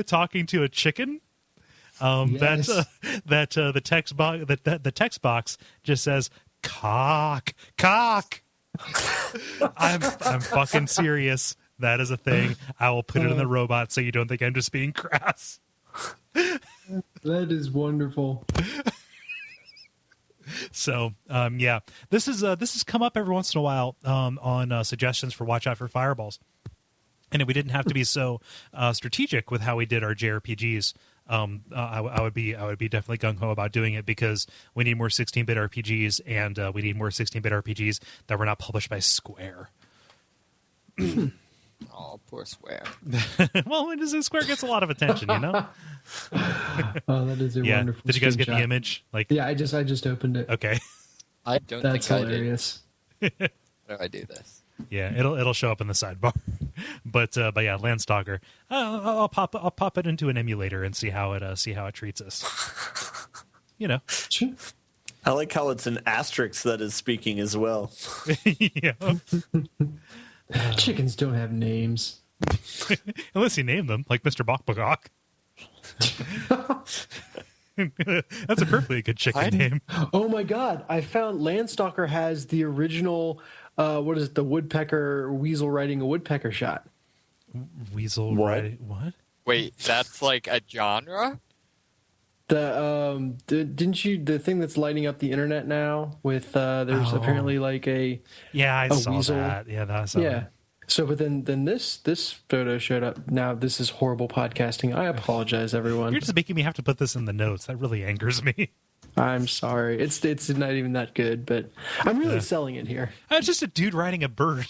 [SPEAKER 1] talking to a chicken.
[SPEAKER 2] Yes.
[SPEAKER 1] The text box just says cock. I'm fucking serious. That is a thing. I will put it in the robot so you don't think I'm just being crass.
[SPEAKER 2] That is wonderful.
[SPEAKER 1] So, yeah, this has come up every once in a while on suggestions for Watch Out for Fireballs. And if we didn't have to be so strategic with how we did our JRPGs, I would be definitely gung-ho about doing it because we need more 16-bit RPGs, and we need more 16-bit RPGs that were not published by Square.
[SPEAKER 3] Oh, poor Square.
[SPEAKER 1] Well, Square gets a lot of attention, you know?
[SPEAKER 2] Oh, that is a wonderful
[SPEAKER 1] Did you guys get
[SPEAKER 2] screenshot.
[SPEAKER 1] the image?
[SPEAKER 2] Yeah, I just opened it.
[SPEAKER 1] Okay.
[SPEAKER 3] I don't
[SPEAKER 2] That's
[SPEAKER 3] think
[SPEAKER 2] hilarious.
[SPEAKER 3] I did. How do I do this?
[SPEAKER 1] Yeah, it'll show up in the sidebar. But yeah, Landstalker. I'll pop it into an emulator and see how it treats us. You know.
[SPEAKER 2] Sure.
[SPEAKER 4] I like how it's an asterisk that is speaking as well.
[SPEAKER 1] Yeah.
[SPEAKER 2] Chickens don't have names.
[SPEAKER 1] Unless you name them, like Mr. Bokbokok. That's a perfectly good chicken name.
[SPEAKER 2] Oh my god, I found Landstalker has the original, what is it, the woodpecker, weasel riding a woodpecker shot.
[SPEAKER 1] Weasel
[SPEAKER 4] What?
[SPEAKER 1] riding what?
[SPEAKER 3] Wait, that's like a genre?
[SPEAKER 2] Didn't you, the thing that's lighting up the internet now with, there's apparently like a
[SPEAKER 1] Yeah, I saw
[SPEAKER 2] weasel.
[SPEAKER 1] that. Yeah, that's
[SPEAKER 2] Yeah. So, but then this photo showed up. Now, this is horrible podcasting. I apologize, everyone.
[SPEAKER 1] You're just making me have to put this in the notes. That really angers me.
[SPEAKER 2] I'm sorry. It's not even that good, but I'm really selling it here.
[SPEAKER 1] It's just a dude riding a bird.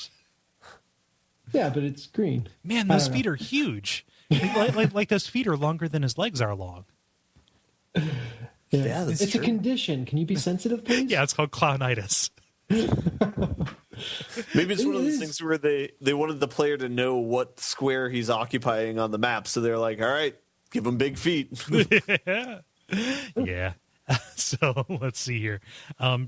[SPEAKER 2] Yeah, but it's green.
[SPEAKER 1] Man, those feet are huge. Like those feet are longer than his legs are long.
[SPEAKER 4] Yeah, that's
[SPEAKER 2] it's
[SPEAKER 4] true.
[SPEAKER 2] a condition. Can you be sensitive, please?
[SPEAKER 1] Yeah, it's called clownitis.
[SPEAKER 4] Maybe it's one of those things where they wanted the player to know what square he's occupying on the map, so they're like, all right, give him big feet.
[SPEAKER 1] Yeah. So let's see here.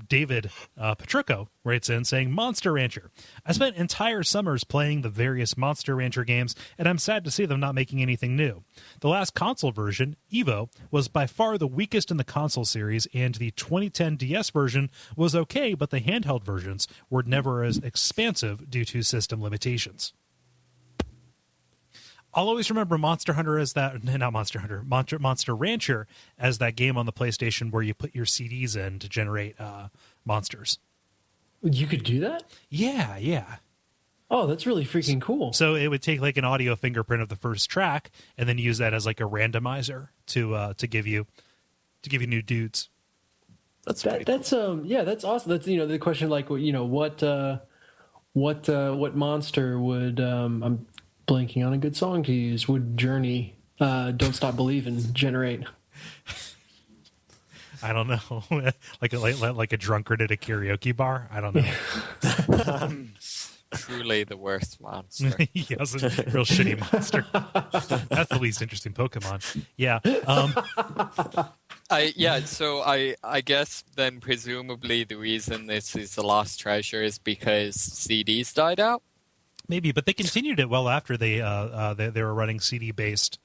[SPEAKER 1] David Patrico writes in saying, Monster Rancher. I spent entire summers playing the various Monster Rancher games, and I'm sad to see them not making anything new. The last console version, Evo, was by far the weakest in the console series, and the 2010 DS version was okay, but the handheld versions were never as expansive due to system limitations. I'll always remember Monster Hunter as that, not Monster Hunter, Monster Rancher as that game on the PlayStation where you put your CDs in to generate monsters.
[SPEAKER 2] You could do that?
[SPEAKER 1] Yeah.
[SPEAKER 2] Oh, that's really freaking cool.
[SPEAKER 1] So it would take like an audio fingerprint of the first track and then use that as like a randomizer to give you new dudes.
[SPEAKER 2] That's awesome. That's the question, like, what monster would I'm blanking on a good song to use, would Journey Don't Stop Believin' generate?
[SPEAKER 1] I don't know. like a drunkard at a karaoke bar. I don't know.
[SPEAKER 3] Truly the worst monster.
[SPEAKER 1] Yes, a real shitty monster. That's the least interesting Pokemon. Yeah.
[SPEAKER 3] So I guess then presumably the reason this is the lost treasure is because CDs died out.
[SPEAKER 1] Maybe, but they continued it well after they were running CD-based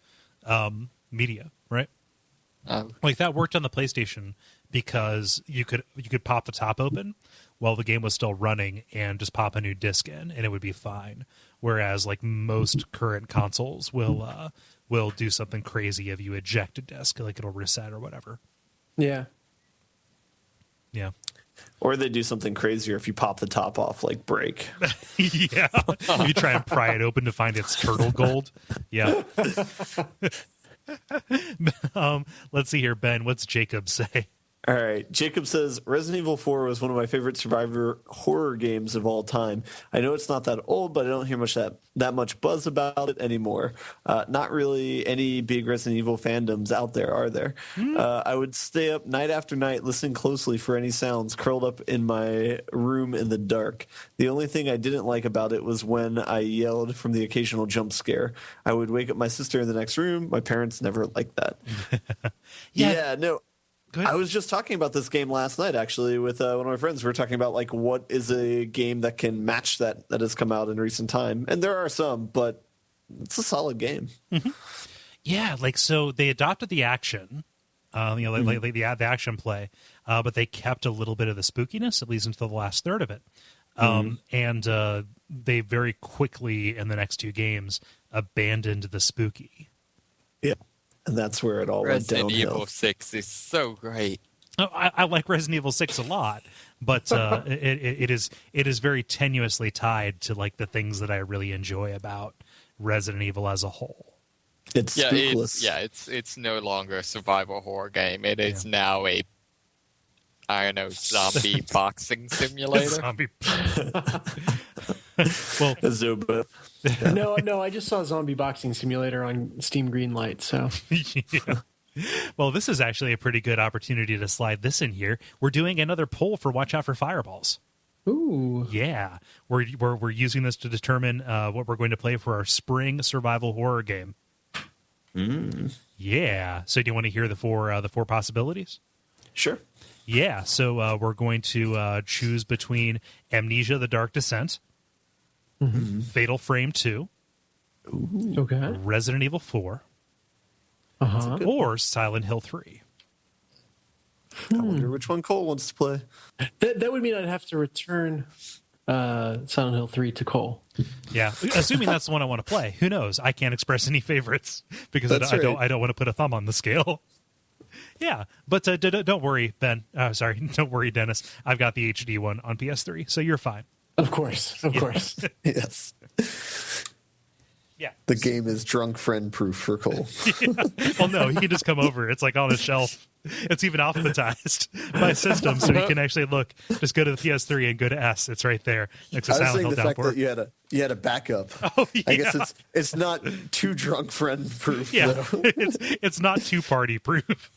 [SPEAKER 1] media, right? Like that worked on the PlayStation because you could pop the top open while the game was still running and just pop a new disc in, and it would be fine. Whereas like most current consoles will do something crazy if you eject a disc, like it'll reset or whatever.
[SPEAKER 2] Yeah.
[SPEAKER 1] Yeah.
[SPEAKER 4] Or they do something crazier if you pop the top off, like break.
[SPEAKER 1] Yeah. You try and pry it open to find its turtle gold. Yeah. Let's see here, Ben. What's Jacob say?
[SPEAKER 4] All right. Jacob says, Resident Evil 4 was one of my favorite survivor horror games of all time. I know it's not that old, but I don't hear that much buzz about it anymore. Not really any big Resident Evil fandoms out there, are there? I would stay up night after night, listening closely for any sounds, curled up in my room in the dark. The only thing I didn't like about it was when I yelled from the occasional jump scare. I would wake up my sister in the next room. My parents never liked that. Yeah, no. I was just talking about this game last night, actually, with one of my friends. We were talking about, like, what is a game that can match that has come out in recent time. And there are some, but it's a solid game.
[SPEAKER 1] Mm-hmm. Yeah, like, so they adopted the action, like the action play, but they kept a little bit of the spookiness, at least until the last third of it. And they very quickly, in the next two games, abandoned the spooky.
[SPEAKER 4] Yeah. And that's where it all went downhill.
[SPEAKER 3] Resident Evil 6 is so great.
[SPEAKER 1] Oh, I like Resident Evil 6 a lot, but it is very tenuously tied to like the things that I really enjoy about Resident Evil as a whole.
[SPEAKER 4] It's spookless.
[SPEAKER 3] It's no longer a survival horror game. It is now a, I don't know, zombie boxing simulator.
[SPEAKER 1] Well,
[SPEAKER 4] Azuba.
[SPEAKER 2] No, I just saw Zombie Boxing Simulator on Steam Greenlight, so.
[SPEAKER 1] Yeah. Well, this is actually a pretty good opportunity to slide this in here. We're doing another poll for Watch Out for Fireballs.
[SPEAKER 2] Ooh.
[SPEAKER 1] Yeah. We're using this to determine what we're going to play for our spring survival horror game. Yeah. So do you want to hear the four possibilities?
[SPEAKER 4] Sure.
[SPEAKER 1] Yeah. So we're going to choose between Amnesia: The Dark Descent, Fatal Frame 2,
[SPEAKER 2] Okay.
[SPEAKER 1] Resident Evil 4, or Silent Hill 3.
[SPEAKER 4] I wonder which one Kole wants to play.
[SPEAKER 2] That would mean I'd have to return Silent Hill 3 to Kole.
[SPEAKER 1] Yeah, assuming that's the one I want to play. Who knows? I can't express any favorites because I don't want to put a thumb on the scale. Yeah, but don't worry, Ben. Don't worry, Dennis. I've got the HD one on PS3, so you're fine.
[SPEAKER 2] Of course.
[SPEAKER 4] Yes.
[SPEAKER 1] Yeah.
[SPEAKER 4] The game is drunk friend proof for Kole.
[SPEAKER 1] Yeah. Well, no, he can just come over. It's like on a shelf. It's even alphabetized by system, so you can actually just go to the PS3 and go to S. It's right there next to
[SPEAKER 4] I was
[SPEAKER 1] Silent
[SPEAKER 4] saying
[SPEAKER 1] Hill
[SPEAKER 4] the fact
[SPEAKER 1] Downpour.
[SPEAKER 4] that you had a backup.
[SPEAKER 1] Oh, yeah.
[SPEAKER 4] I guess it's not too drunk friend proof.
[SPEAKER 1] Yeah,
[SPEAKER 4] though.
[SPEAKER 1] it's not too party proof.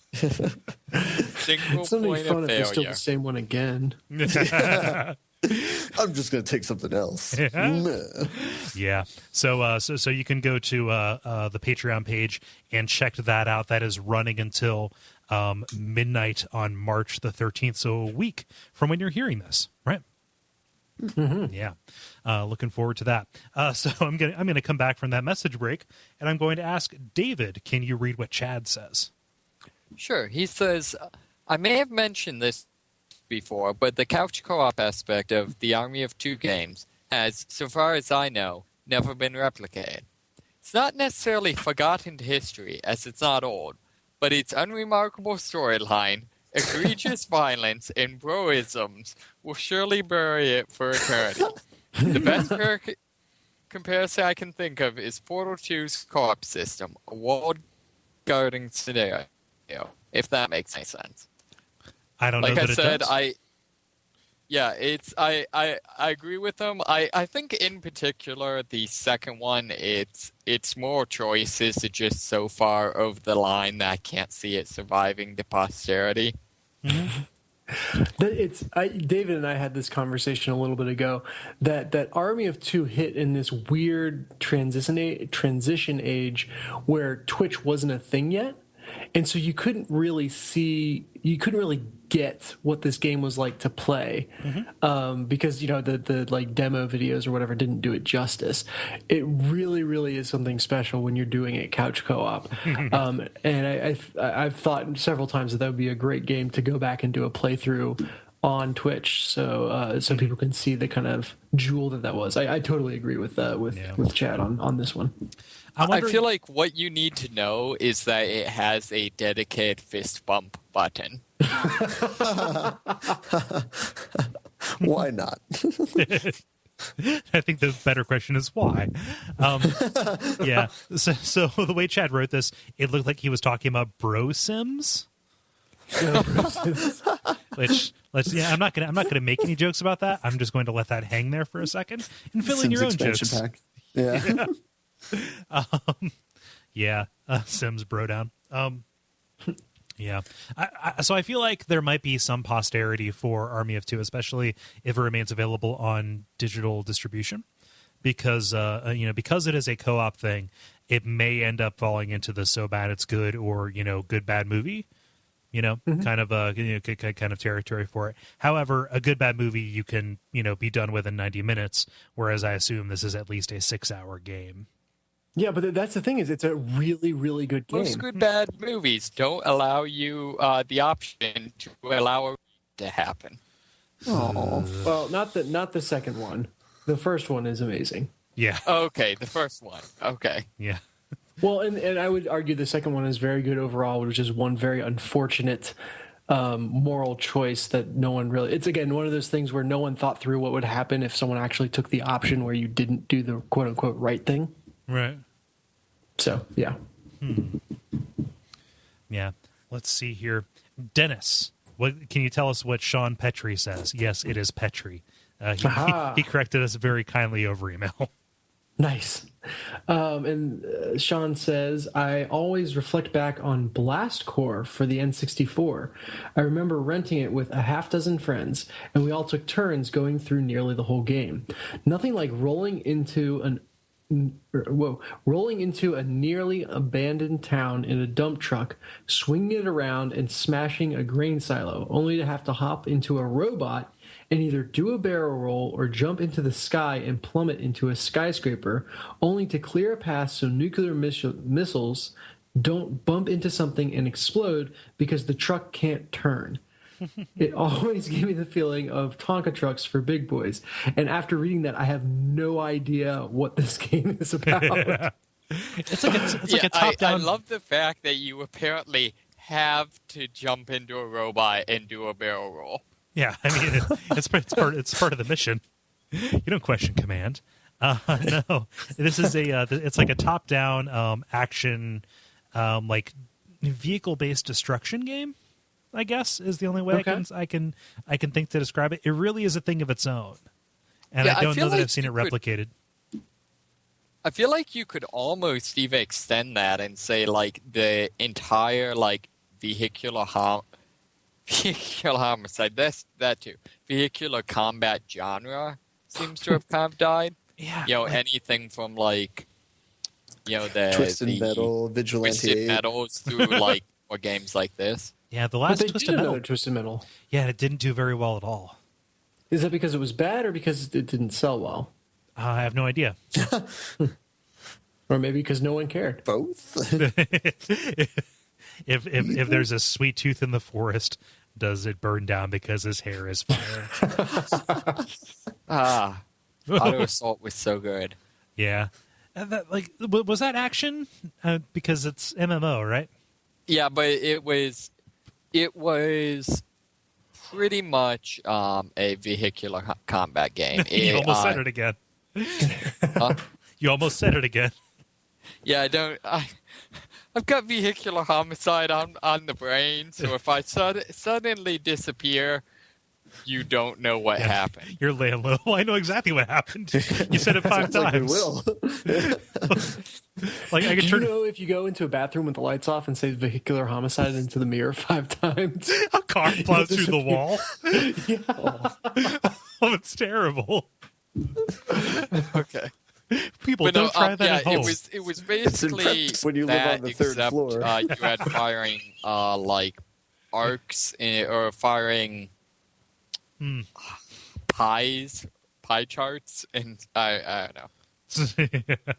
[SPEAKER 3] Single
[SPEAKER 2] It's only
[SPEAKER 3] point
[SPEAKER 2] fun
[SPEAKER 3] of
[SPEAKER 2] if they steal
[SPEAKER 3] failure.
[SPEAKER 2] the same one again.
[SPEAKER 4] I'm just going to take something else.
[SPEAKER 1] Yeah. So you can go to the Patreon page and check that out. That is running until midnight on March the 13th. So a week from when you're hearing this, right? Mm-hmm. Yeah. Looking forward to that. So I'm gonna come back from that message break, and I'm going to ask David, can you read what Chad says?
[SPEAKER 3] Sure. He says, I may have mentioned this before, but the couch co-op aspect of the Army of Two games has, so far as I know, never been replicated. It's not necessarily forgotten to history, as it's not old, but its unremarkable storyline, egregious violence, and broisms will surely bury it for eternity. The best comparison I can think of is Portal 2's co-op system, a walled garden scenario, if that makes any sense.
[SPEAKER 1] I don't know
[SPEAKER 3] like
[SPEAKER 1] that
[SPEAKER 3] I said,
[SPEAKER 1] it does.
[SPEAKER 3] I agree with them. I think in particular the second one, it's more choices are just so far over the line that I can't see it surviving to posterity.
[SPEAKER 2] David and I had this conversation a little bit ago that Army of Two hit in this weird transition age where Twitch wasn't a thing yet, and so you couldn't really get what this game was like to play, because the like demo videos or whatever didn't do it justice. It really is something special when you're doing it couch co-op, and I've thought several times that would be a great game to go back and do a playthrough on Twitch, so people can see the kind of jewel that was. I totally agree with Chad on this one.
[SPEAKER 3] I feel like what you need to know is that it has a dedicated fist bump button.
[SPEAKER 4] Why not?
[SPEAKER 1] I think the better question is why. Yeah. So the way Chad wrote this, it looked like he was talking about bro sims. Which I'm not gonna make any jokes about that. I'm just going to let that hang there for a second and fill in your own jokes.
[SPEAKER 4] Pack. Yeah.
[SPEAKER 1] Sims bro down. Yeah. So I feel like there might be some posterity for Army of Two, especially if it remains available on digital distribution, because because it is a co-op thing, it may end up falling into the so bad it's good or good bad movie, kind of territory for it. However, a good bad movie you can be done with in 90 minutes, whereas I assume this is at least a 6-hour game.
[SPEAKER 2] Yeah, but that's the thing is it's a really, really good game.
[SPEAKER 3] Most good bad movies don't allow you the option to allow it to happen.
[SPEAKER 2] Oh, well, not the second one. The first one is amazing.
[SPEAKER 1] Yeah.
[SPEAKER 3] Okay, the first one. Okay.
[SPEAKER 1] Yeah.
[SPEAKER 2] Well, and I would argue the second one is very good overall, which is one very unfortunate moral choice that no one really... It's, again, one of those things where no one thought through what would happen if someone actually took the option where you didn't do the quote-unquote right thing.
[SPEAKER 1] Right.
[SPEAKER 2] So, yeah.
[SPEAKER 1] Yeah. Let's see here. Dennis, can you tell us what Sean Petrie says? Yes, it is Petrie. He corrected us very kindly over email.
[SPEAKER 2] Nice. And Sean says, I always reflect back on Blast Corps for the N64. I remember renting it with a half dozen friends, and we all took turns going through nearly the whole game. Nothing like rolling into a nearly abandoned town in a dump truck, swinging it around and smashing a grain silo, only to have to hop into a robot and either do a barrel roll or jump into the sky and plummet into a skyscraper, only to clear a path so nuclear missiles don't bump into something and explode because the truck can't turn. It always gave me the feeling of Tonka trucks for big boys. And after reading that, I have no idea what this game is about.
[SPEAKER 1] It's like a top-down...
[SPEAKER 3] I love the fact that you apparently have to jump into a robot and do a barrel roll.
[SPEAKER 1] Yeah, I mean, it's part of the mission. You don't question command. No, this is it's like a top-down action, like vehicle-based destruction game, I guess, is the only way I can think to describe it. It really is a thing of its own, and I don't know that I've seen it replicated.
[SPEAKER 3] I feel like you could almost even extend that and say like the entire like vehicular vehicular homicide. That too. Vehicular combat genre seems to have kind of died.
[SPEAKER 1] Yeah.
[SPEAKER 3] Anything from like, the
[SPEAKER 4] Twisted Metal, Vigilante
[SPEAKER 3] Twisted
[SPEAKER 4] 8.
[SPEAKER 3] Metals through like or games like this.
[SPEAKER 1] Yeah, the
[SPEAKER 2] But
[SPEAKER 1] last
[SPEAKER 2] they
[SPEAKER 1] Twisted
[SPEAKER 2] did
[SPEAKER 1] Metal.
[SPEAKER 2] another Twisted Metal.
[SPEAKER 1] Yeah, it didn't do very well at all.
[SPEAKER 2] Is that because it was bad or because it didn't sell well?
[SPEAKER 1] I have no idea.
[SPEAKER 2] Or maybe because no one cared.
[SPEAKER 4] Both?
[SPEAKER 1] if there's a sweet tooth in the forest, does it burn down because his hair is fire?
[SPEAKER 3] Auto Assault was so good.
[SPEAKER 1] Yeah. Was that action? Because it's MMO, right?
[SPEAKER 3] Yeah, but it was pretty much a vehicular combat game.
[SPEAKER 1] You almost said it again. You almost said it again.
[SPEAKER 3] Yeah, I've got vehicular homicide on the brain, so if I suddenly disappear, you don't know what happened.
[SPEAKER 1] You're laying low. I know exactly what happened. You said it 5 times.
[SPEAKER 4] Like we will.
[SPEAKER 1] Like I could turn
[SPEAKER 2] if you go into a bathroom with the lights off and say vehicular homicide into the mirror 5 times,
[SPEAKER 1] a car plows through the wall.
[SPEAKER 2] yeah.
[SPEAKER 1] Oh, it's terrible.
[SPEAKER 3] Okay.
[SPEAKER 1] People
[SPEAKER 3] But
[SPEAKER 1] don't try that at home.
[SPEAKER 3] It was basically
[SPEAKER 4] when you live
[SPEAKER 3] that,
[SPEAKER 4] on the third
[SPEAKER 3] except,
[SPEAKER 4] floor.
[SPEAKER 3] You had firing like arcs or firing pie charts, and I don't know.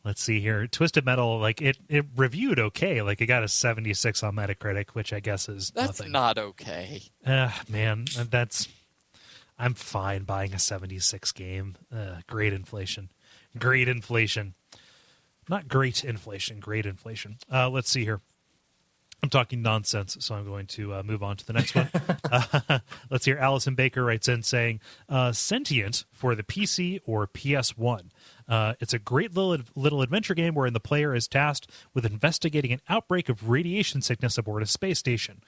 [SPEAKER 1] Let's see here. Twisted Metal, like it reviewed okay. Like it got a 76 on Metacritic, which I guess is
[SPEAKER 3] That's
[SPEAKER 1] nothing.
[SPEAKER 3] not okay.
[SPEAKER 1] Man, I'm fine buying a 76 game. Great inflation. Not great inflation, great inflation. Let's see here. I'm talking nonsense, so I'm going to move on to the next one. Let's hear. Allison Baker writes in saying, Sentient for the PC or PS1. It's a great little adventure game wherein the player is tasked with investigating an outbreak of radiation sickness aboard a space station.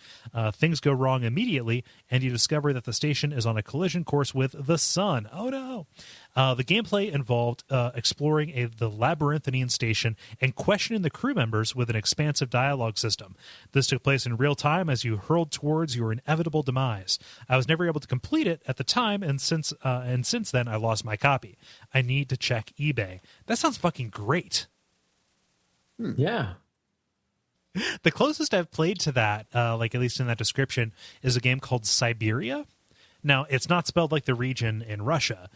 [SPEAKER 1] Things go wrong immediately, and you discover that the station is on a collision course with the sun. Oh no! The gameplay involved exploring the labyrinthine station and questioning the crew members with an expansive dialogue system. This took place in real time as you hurled towards your inevitable demise. I was never able to complete it at the time, and since then I lost my copy. I need to check eBay. That sounds fucking great.
[SPEAKER 2] Yeah.
[SPEAKER 1] The closest I've played to that, like at least in that description, is a game called Siberia. Now, it's not spelled like the region in Russia,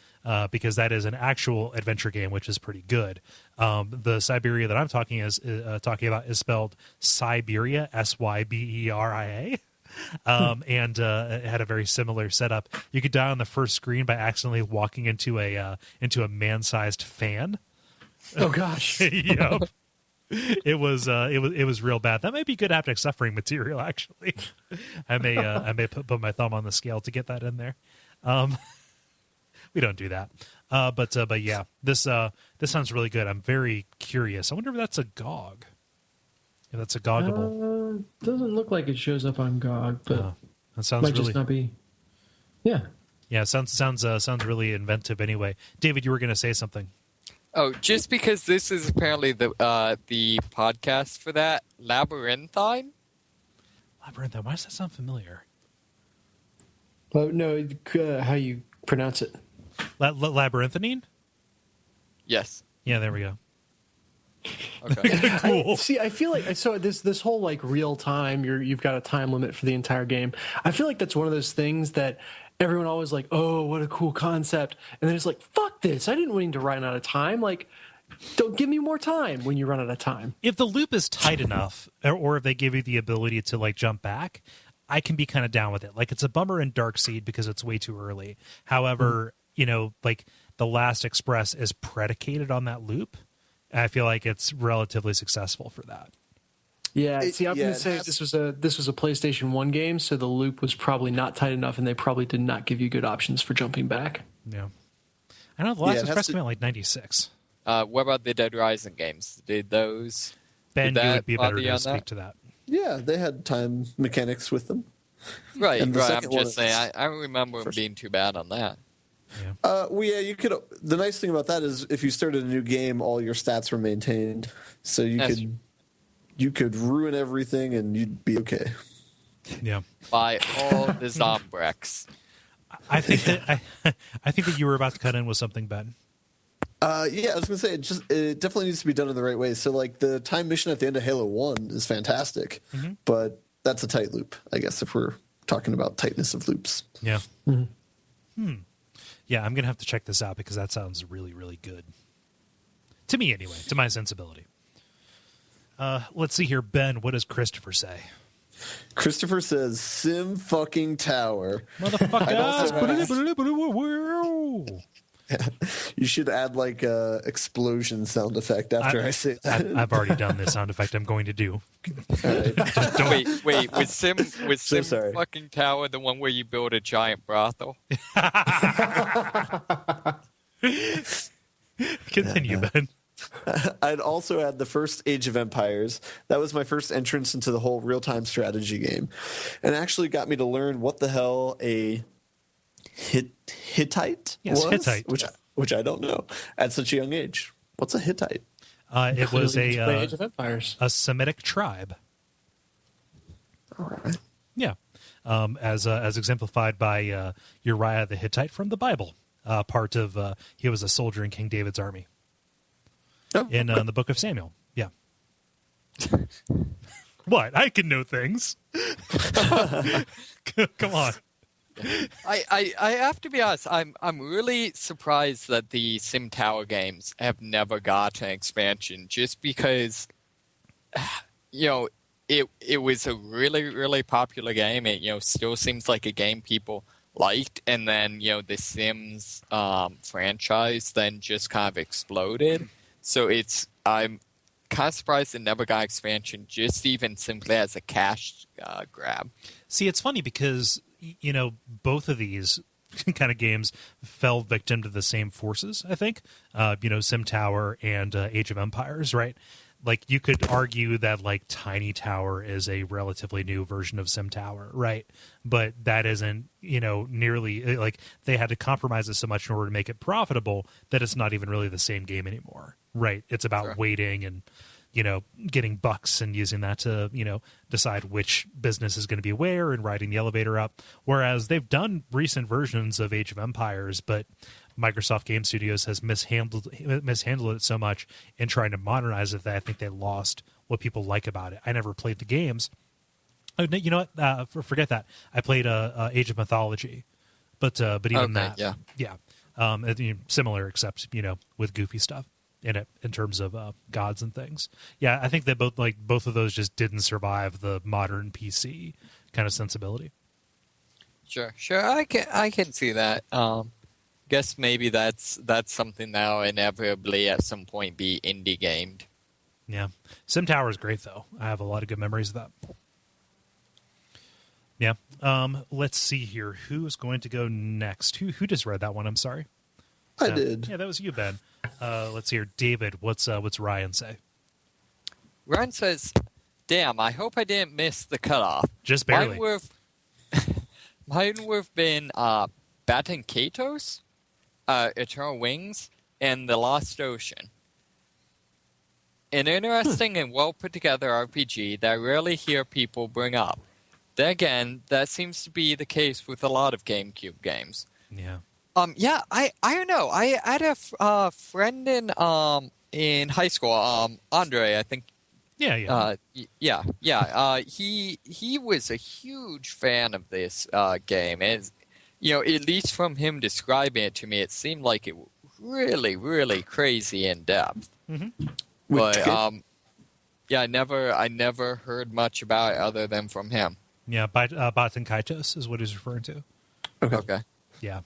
[SPEAKER 1] because that is an actual adventure game, which is pretty good. The Siberia that I'm talking about is spelled Syberia, Syberia. And it had a very similar setup. You could die on the first screen by accidentally walking into a man-sized fan.
[SPEAKER 2] Oh gosh.
[SPEAKER 1] Yep. It was real bad. That might be good haptic suffering material, actually. I may put my thumb on the scale to get that in there. We don't do that. But yeah, this sounds really good. I'm very curious. I wonder if that's a GOG. If that's a goggable.
[SPEAKER 2] Doesn't look like it shows up on GOG, but
[SPEAKER 1] that sounds
[SPEAKER 2] might
[SPEAKER 1] really
[SPEAKER 2] just not be. Yeah.
[SPEAKER 1] Yeah, sounds really inventive. Anyway, David, you were going to say something.
[SPEAKER 3] Oh, just because this is apparently the podcast for that Labyrinthine.
[SPEAKER 1] Labyrinthine. Why does that sound familiar?
[SPEAKER 2] Well, no, how you pronounce it?
[SPEAKER 1] Labyrinthine.
[SPEAKER 3] Yes.
[SPEAKER 1] Yeah, there we go.
[SPEAKER 3] Okay.
[SPEAKER 1] Cool.
[SPEAKER 2] I feel like this whole like real time. You've got a time limit for the entire game. I feel like that's one of those things that everyone always like, oh, what a cool concept, and then it's like, fuck this. I didn't mean to run out of time. Like, don't give me more time when you run out of time.
[SPEAKER 1] If the loop is tight enough, or if they give you the ability to like jump back, I can be kind of down with it. Like, it's a bummer in Darkseid because it's way too early. However, like the Last Express is predicated on that loop. I feel like it's relatively successful for that.
[SPEAKER 2] Yeah, see, I'm going to say this was a PlayStation 1 game, so the loop was probably not tight enough, and they probably did not give you good options for jumping back.
[SPEAKER 1] Yeah. I know the Last Express came out like 96.
[SPEAKER 3] What about the Dead Rising games? Did those...
[SPEAKER 1] Ben, you would be better
[SPEAKER 3] bother you
[SPEAKER 1] to
[SPEAKER 3] on
[SPEAKER 1] speak
[SPEAKER 3] that?
[SPEAKER 1] to that.
[SPEAKER 4] Yeah, they had time mechanics with them.
[SPEAKER 3] Right,
[SPEAKER 4] And the
[SPEAKER 3] right. I'm
[SPEAKER 4] second one
[SPEAKER 3] just saying,
[SPEAKER 4] is-
[SPEAKER 3] I don't remember them being too bad on that.
[SPEAKER 4] Well, yeah, you could. The nice thing about that is if you started a new game, all your stats were maintained, so you could ruin everything and you'd be okay.
[SPEAKER 1] Yeah.
[SPEAKER 3] by all the Zombrex.
[SPEAKER 1] I think that you were about to cut in with something, Ben.
[SPEAKER 4] Yeah, I was gonna say it definitely needs to be done in the right way. So like the time mission at the end of Halo 1 is fantastic, but that's a tight loop, I guess, if we're talking about tightness of loops.
[SPEAKER 1] Yeah. Yeah, I'm gonna have to check this out because that sounds really, really good. To me, anyway, to my sensibility. Let's see here, Ben. What does Christopher say?
[SPEAKER 4] Christopher says Sim fucking Tower.
[SPEAKER 1] Motherfuckers!
[SPEAKER 4] You should add like a explosion sound effect after I say that.
[SPEAKER 1] I've already done this sound effect I'm going to do.
[SPEAKER 3] Wait, was Sim
[SPEAKER 4] sorry.
[SPEAKER 3] fucking Tower the one where you build a giant brothel?
[SPEAKER 1] Continue, Ben.
[SPEAKER 4] I'd also add the first Age of Empires. That was my first entrance into the whole real-time strategy game, and actually got me to learn what the hell a Hittite
[SPEAKER 1] Yes,
[SPEAKER 4] was,
[SPEAKER 1] Hittite.
[SPEAKER 4] which I don't know at such a young age. What's a Hittite?
[SPEAKER 1] It was
[SPEAKER 2] Age of Empires.
[SPEAKER 1] a Semitic tribe.
[SPEAKER 4] All right.
[SPEAKER 1] Yeah, as exemplified by Uriah the Hittite from the Bible. Part of he was a soldier in King David's army in the Book of Samuel. Yeah. What? I can know things. Come on.
[SPEAKER 3] I have to be honest. I'm really surprised that the Sim Tower games have never got an expansion, just because it was a really, really popular game. It still seems like a game people liked, and then the Sims franchise then just kind of exploded. So I'm kind of surprised it never got expansion, just even simply as a cash grab.
[SPEAKER 1] See, it's funny because both of these kind of games fell victim to the same forces. I think Sim Tower and Age of Empires, right? Like you could argue that like Tiny Tower is a relatively new version of Sim Tower, right? But that isn't, nearly like they had to compromise it so much in order to make it profitable that it's not even really the same game anymore, right? It's about waiting and, getting bucks and using that to, decide which business is going to be where and riding the elevator up. Whereas they've done recent versions of Age of Empires, but Microsoft Game Studios has mishandled it so much in trying to modernize it that I think they lost what people like about it. I never played the games. Oh, you know what? Forget that. I played Age of Mythology, but even that, similar except with goofy stuff in it in terms of gods and things. Yeah, I think that both of those just didn't survive the modern PC kind of sensibility.
[SPEAKER 3] Sure, I can see that. Guess maybe that's something that'll inevitably at some point be indie gamed.
[SPEAKER 1] Yeah, Sim Tower is great though. I have a lot of good memories of that. Yeah. Let's see here. Who's going to go next? Who just read that one? I'm sorry.
[SPEAKER 4] I did.
[SPEAKER 1] Yeah, that was you, Ben. Let's hear. David, what's Ryan say?
[SPEAKER 3] Ryan says, "Damn, I hope I didn't miss the cutoff.
[SPEAKER 1] Just barely.
[SPEAKER 3] Mine would have been Baton Kaitos, Eternal Wings, and The Lost Ocean. An interesting and well put together RPG that I rarely hear people bring up. Then again, that seems to be the case with a lot of GameCube games.
[SPEAKER 1] Yeah.
[SPEAKER 3] I don't know. I had a friend in high school, Andre, I think.
[SPEAKER 1] Yeah.
[SPEAKER 3] He was a huge fan of this game. And, at least from him describing it to me, it seemed like it was really, really crazy in depth.
[SPEAKER 1] Mm-hmm.
[SPEAKER 3] But I never heard much about it other than from him.
[SPEAKER 1] Yeah, Baton Kaitos is what he's referring to.
[SPEAKER 3] Okay.
[SPEAKER 1] Yeah.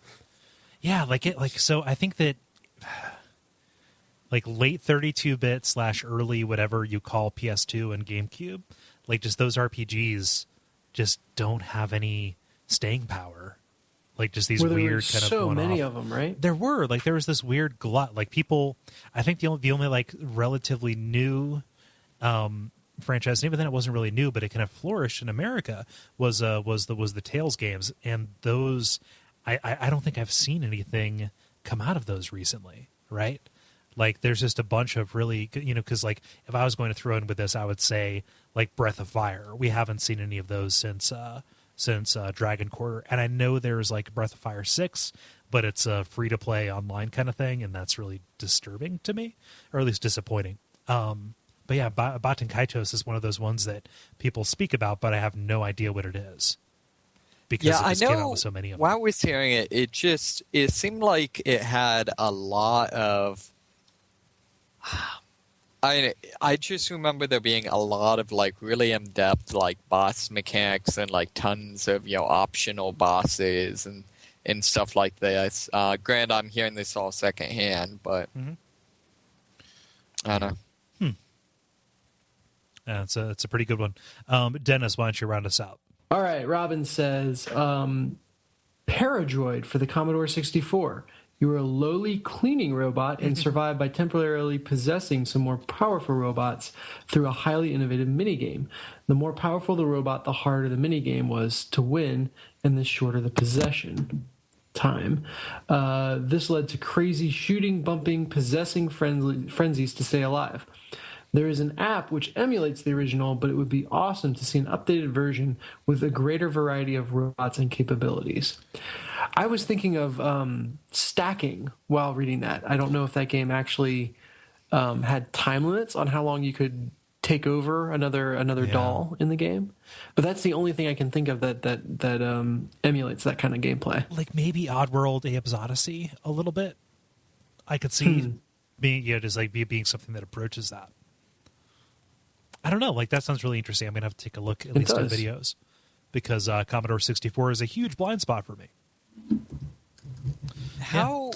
[SPEAKER 1] Yeah, so I think that like late 32-bit / early whatever you call PS2 and GameCube, like just those RPGs just don't have any staying power. Like just these weird kind of
[SPEAKER 2] so
[SPEAKER 1] one-off.
[SPEAKER 2] many of them, right?
[SPEAKER 1] There was this weird glut. Like people, I think the only like relatively new franchise, and even then it wasn't really new, but it kind of flourished in America was the Tales games, and those I don't think I've seen anything come out of those recently, right? Like, there's just a bunch of really, because like if I was going to throw in with this, I would say like Breath of Fire. We haven't seen any of those since Dragon Quarter, and I know there's like Breath of Fire 6, but it's a free to play online kind of thing, and that's really disturbing to me, or at least disappointing. But yeah, Baten Kaitos is one of those ones that people speak about, but I have no idea what it is. Because it just came out with so many of them.
[SPEAKER 3] While I was hearing it, it seemed like it had a lot of. I just remember there being a lot of like really in-depth like boss mechanics and like tons of optional bosses and stuff like this. Granted, I'm hearing this all secondhand, but I don't know.
[SPEAKER 1] Yeah, it's a pretty good one. Dennis, why don't you round us out?
[SPEAKER 2] All right, Robin says, Paradroid for the Commodore 64. You were a lowly cleaning robot and survived by temporarily possessing some more powerful robots through a highly innovative minigame. The more powerful the robot, the harder the minigame was to win, and the shorter the possession time. This led to crazy shooting, bumping, possessing frenzies to stay alive. There is an app which emulates the original, but it would be awesome to see an updated version with a greater variety of robots and capabilities. I was thinking of stacking while reading that. I don't know if that game actually had time limits on how long you could take over another doll in the game, but that's the only thing I can think of that emulates that kind of gameplay.
[SPEAKER 1] Like maybe Oddworld Abe's Odyssey a little bit. I could see being just like being something that approaches that. I don't know. Like, that sounds really interesting. I'm going to have to take a look at least at videos, because Commodore 64 is a huge blind spot for me.
[SPEAKER 3] How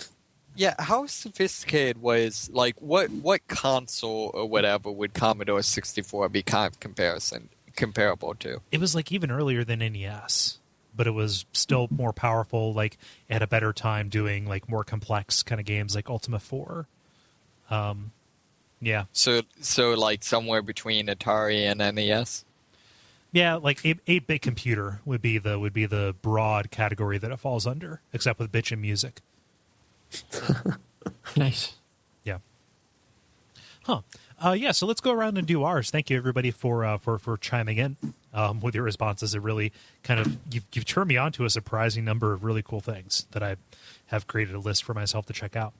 [SPEAKER 3] sophisticated was, like, what console or whatever would Commodore 64 be kind of comparable to?
[SPEAKER 1] It was like even earlier than NES, but it was still more powerful. Like, it had a better time doing like more complex kind of games like Ultima 4. Yeah.
[SPEAKER 3] So like somewhere between Atari and NES?
[SPEAKER 1] Yeah, like 8-bit computer would be the broad category that it falls under, except with bitchin' music.
[SPEAKER 2] Nice.
[SPEAKER 1] Yeah. Huh. Yeah, so let's go around and do ours. Thank you everybody for chiming in with your responses. It really kind of you've turned me on to a surprising number of really cool things that I have created a list for myself to check out.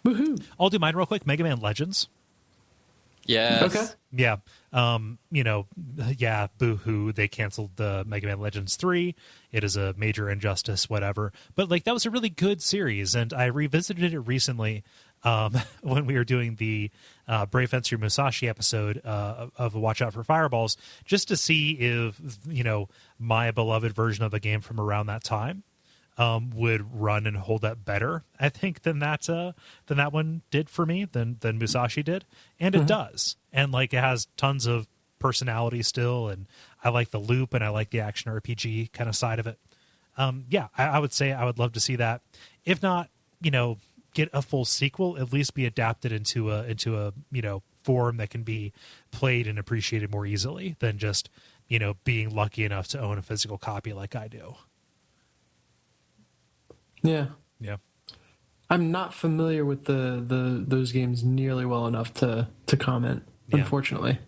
[SPEAKER 2] Woohoo.
[SPEAKER 1] I'll do mine real quick. Mega Man Legends.
[SPEAKER 3] Yes.
[SPEAKER 2] Okay.
[SPEAKER 1] Yeah. Boo-hoo. They canceled the Mega Man Legends 3. It is a major injustice, whatever. But like that was a really good series, and I revisited it recently when we were doing the Brave Fencer Musashi episode of Watch Out for Fireballs, just to see if, my beloved version of the game from around that time would run and hold up better, I think, than that one did for me, than Musashi did, and it does. And like it has tons of personality still, and I like the loop, and I like the action RPG kind of side of it. I would say I would love to see that. If not, get a full sequel, at least be adapted into a form that can be played and appreciated more easily than just being lucky enough to own a physical copy like I do.
[SPEAKER 2] Yeah.
[SPEAKER 1] Yeah.
[SPEAKER 2] I'm not familiar with those games nearly well enough to comment, unfortunately.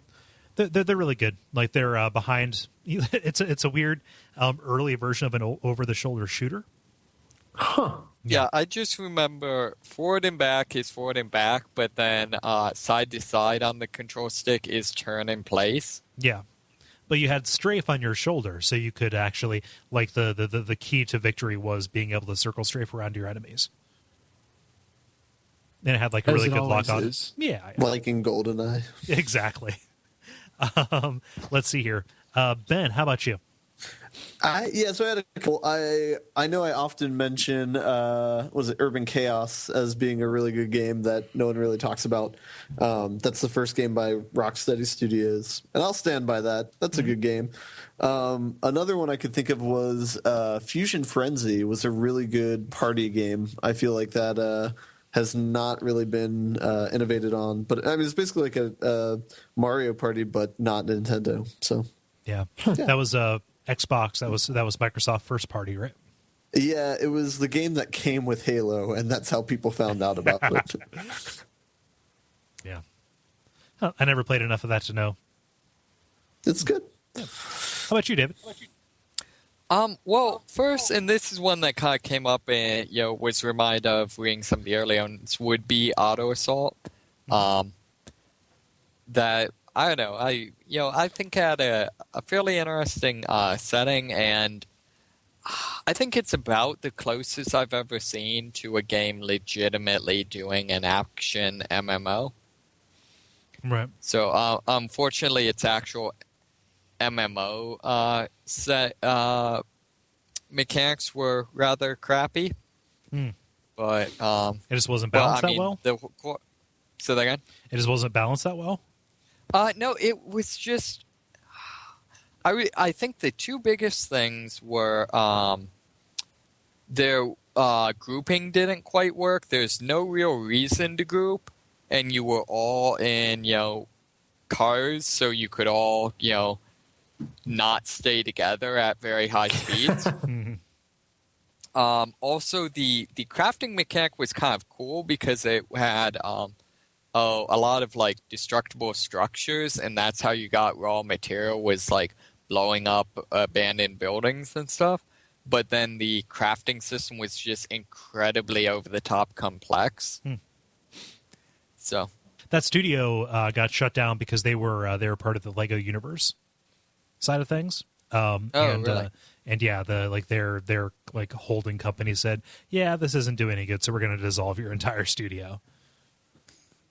[SPEAKER 1] They're really good. Like they're behind. It's a weird early version of an over-the-shoulder shooter.
[SPEAKER 2] Huh.
[SPEAKER 3] Yeah, I just remember forward and back is forward and back, but then side to side on the control stick is turn in place.
[SPEAKER 1] Yeah. But you had strafe on your shoulder, so you could actually, like, the key to victory was being able to circle strafe around your enemies. And it had like a really good lock on. Yeah,
[SPEAKER 4] like in GoldenEye.
[SPEAKER 1] Exactly. Let's see here, Ben. How about you?
[SPEAKER 4] So I had a couple. I know I often mention Urban Chaos as being a really good game that no one really talks about. That's the first game by Rocksteady Studios, and I'll stand by that. That's a good game. Another one I could think of was Fusion Frenzy was a really good party game. I feel like that has not really been innovated on, but I mean it's basically like a Mario Party, but not Nintendo. So
[SPEAKER 1] yeah. That was Xbox. That was Microsoft first party, right?
[SPEAKER 4] Yeah, it was the game that came with Halo, and that's how people found out about it.
[SPEAKER 1] Yeah. Huh, I never played enough of that to know.
[SPEAKER 4] It's good.
[SPEAKER 1] How about you, David?
[SPEAKER 3] Well, first, and this is one that kind of came up and was reminded of reading some of the early ones, would be Auto Assault. That I don't know, I think had a fairly interesting setting, and I think it's about the closest I've ever seen to a game legitimately doing an action MMO.
[SPEAKER 1] Right.
[SPEAKER 3] So, unfortunately, its actual MMO set mechanics were rather crappy. But
[SPEAKER 1] it just wasn't balanced that well.
[SPEAKER 3] So that again?
[SPEAKER 1] It just wasn't balanced that well.
[SPEAKER 3] No, it was just. I think the two biggest things were their grouping didn't quite work. There's no real reason to group, and you were all in cars, so you could all not stay together at very high speeds. Also, the crafting mechanic was kind of cool because it had a lot of like destructible structures, and that's how you got raw material, was like blowing up abandoned buildings and stuff. But then the crafting system was just incredibly over the top complex. So
[SPEAKER 1] that studio got shut down because they were part of the Lego universe side of things.
[SPEAKER 3] Really?
[SPEAKER 1] And yeah, their like holding company said, yeah, this isn't doing any good, so we're going to dissolve your entire studio.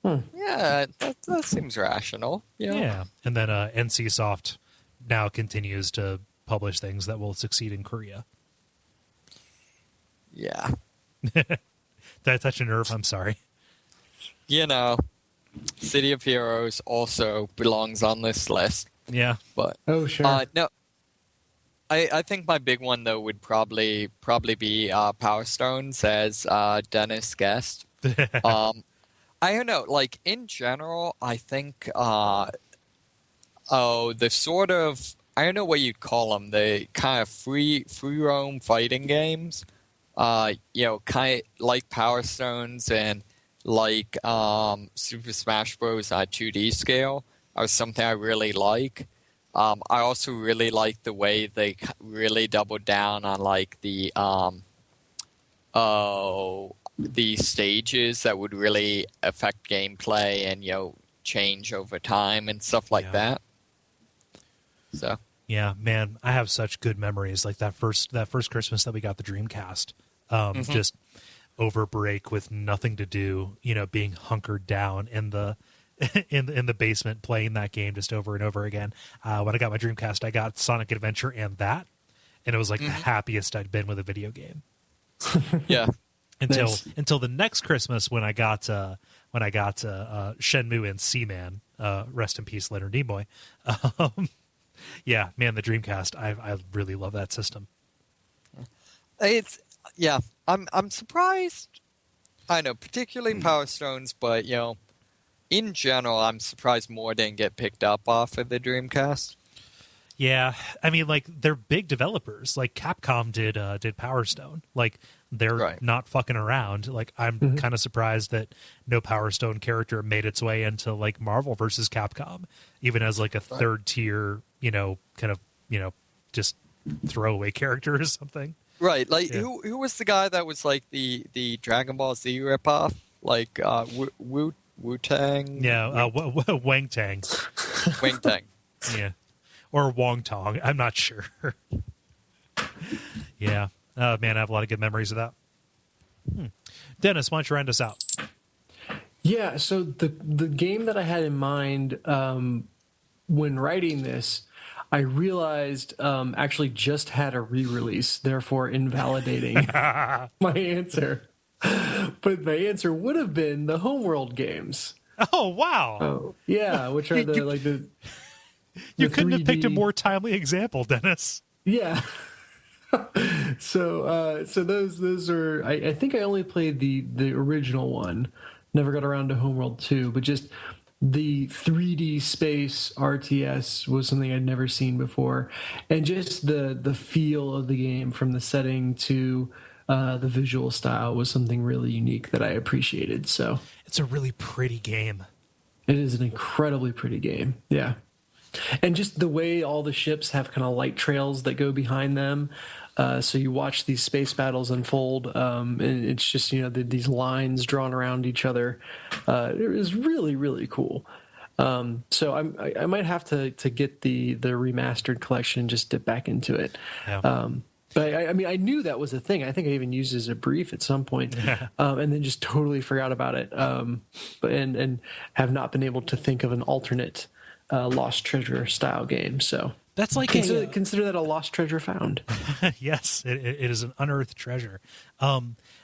[SPEAKER 3] Yeah, that seems rational.
[SPEAKER 1] Yeah. And then NCSoft now continues to publish things that will succeed in Korea.
[SPEAKER 3] Yeah.
[SPEAKER 1] Did I touch a nerve? I'm sorry.
[SPEAKER 3] City of Heroes also belongs on this list.
[SPEAKER 1] Yeah.
[SPEAKER 3] But
[SPEAKER 2] oh, sure.
[SPEAKER 3] No, I think my big one though would probably be Power Stones, as Dennis guessed. I don't know. Like in general, I think the sort of, I don't know what you'd call them, the kind of free roam fighting games. Kind of like Power Stones and like Super Smash Bros. 2D scale are something I really like. I also really like the way they really doubled down on like the stages that would really affect gameplay and change over time and stuff like that. So
[SPEAKER 1] yeah, man, I have such good memories. Like that first Christmas that we got the Dreamcast, just over break with nothing to do, being hunkered down in the in the basement playing that game just over and over again. When I got my Dreamcast, I got Sonic Adventure and it was like the happiest I'd been with a video game.
[SPEAKER 3] Yeah.
[SPEAKER 1] Until the next Christmas when I got Shenmue and Seaman, rest in peace, Leonard Nimoy. Yeah, man, the Dreamcast, I really love that system.
[SPEAKER 3] I'm surprised. I know, particularly Power Stones, but in general, I'm surprised more didn't get picked up off of the Dreamcast.
[SPEAKER 1] Yeah, I mean, like they're big developers. Like Capcom did Power Stone. Like they're not fucking around. Like I'm kind of surprised that no Power Stone character made its way into like Marvel versus Capcom, even as like a third tier, kind of, just throwaway character or something.
[SPEAKER 3] Right, like who was the guy that was like the Dragon Ball Z ripoff? Like Wu-Tang?
[SPEAKER 1] Yeah, Wang Tang.
[SPEAKER 3] Wang Tang.
[SPEAKER 1] Yeah. Or Wong Tong. I'm not sure. Yeah. Oh, man, I have a lot of good memories of that. Dennis, why don't you round us out?
[SPEAKER 2] Yeah, so the game that I had in mind when writing this, I realized actually just had a re-release, therefore invalidating my answer. But my answer would have been the Homeworld games.
[SPEAKER 1] Oh, wow.
[SPEAKER 2] Oh, yeah, which are the
[SPEAKER 1] You couldn't
[SPEAKER 2] 3D...
[SPEAKER 1] have picked a more timely example, Dennis.
[SPEAKER 2] Yeah. So those are. I think I only played the original one. Never got around to Homeworld 2, but just the 3D space RTS was something I'd never seen before, and just the feel of the game, from the setting to the visual style, was something really unique that I appreciated. So
[SPEAKER 1] it's a really pretty game.
[SPEAKER 2] It is an incredibly pretty game. Yeah. And just the way all the ships have kind of light trails that go behind them. So you watch these space battles unfold, and it's just, these lines drawn around each other. It is really, really cool. So I might have to get the remastered collection and just dip back into it.
[SPEAKER 1] Yeah.
[SPEAKER 2] But I knew that was a thing. I think I even used it as a brief at some point, and then just totally forgot about it. And have not been able to think of an alternate Lost Treasure style game. So
[SPEAKER 1] that's like
[SPEAKER 2] consider that a lost treasure found.
[SPEAKER 1] Yes, it is an unearthed treasure.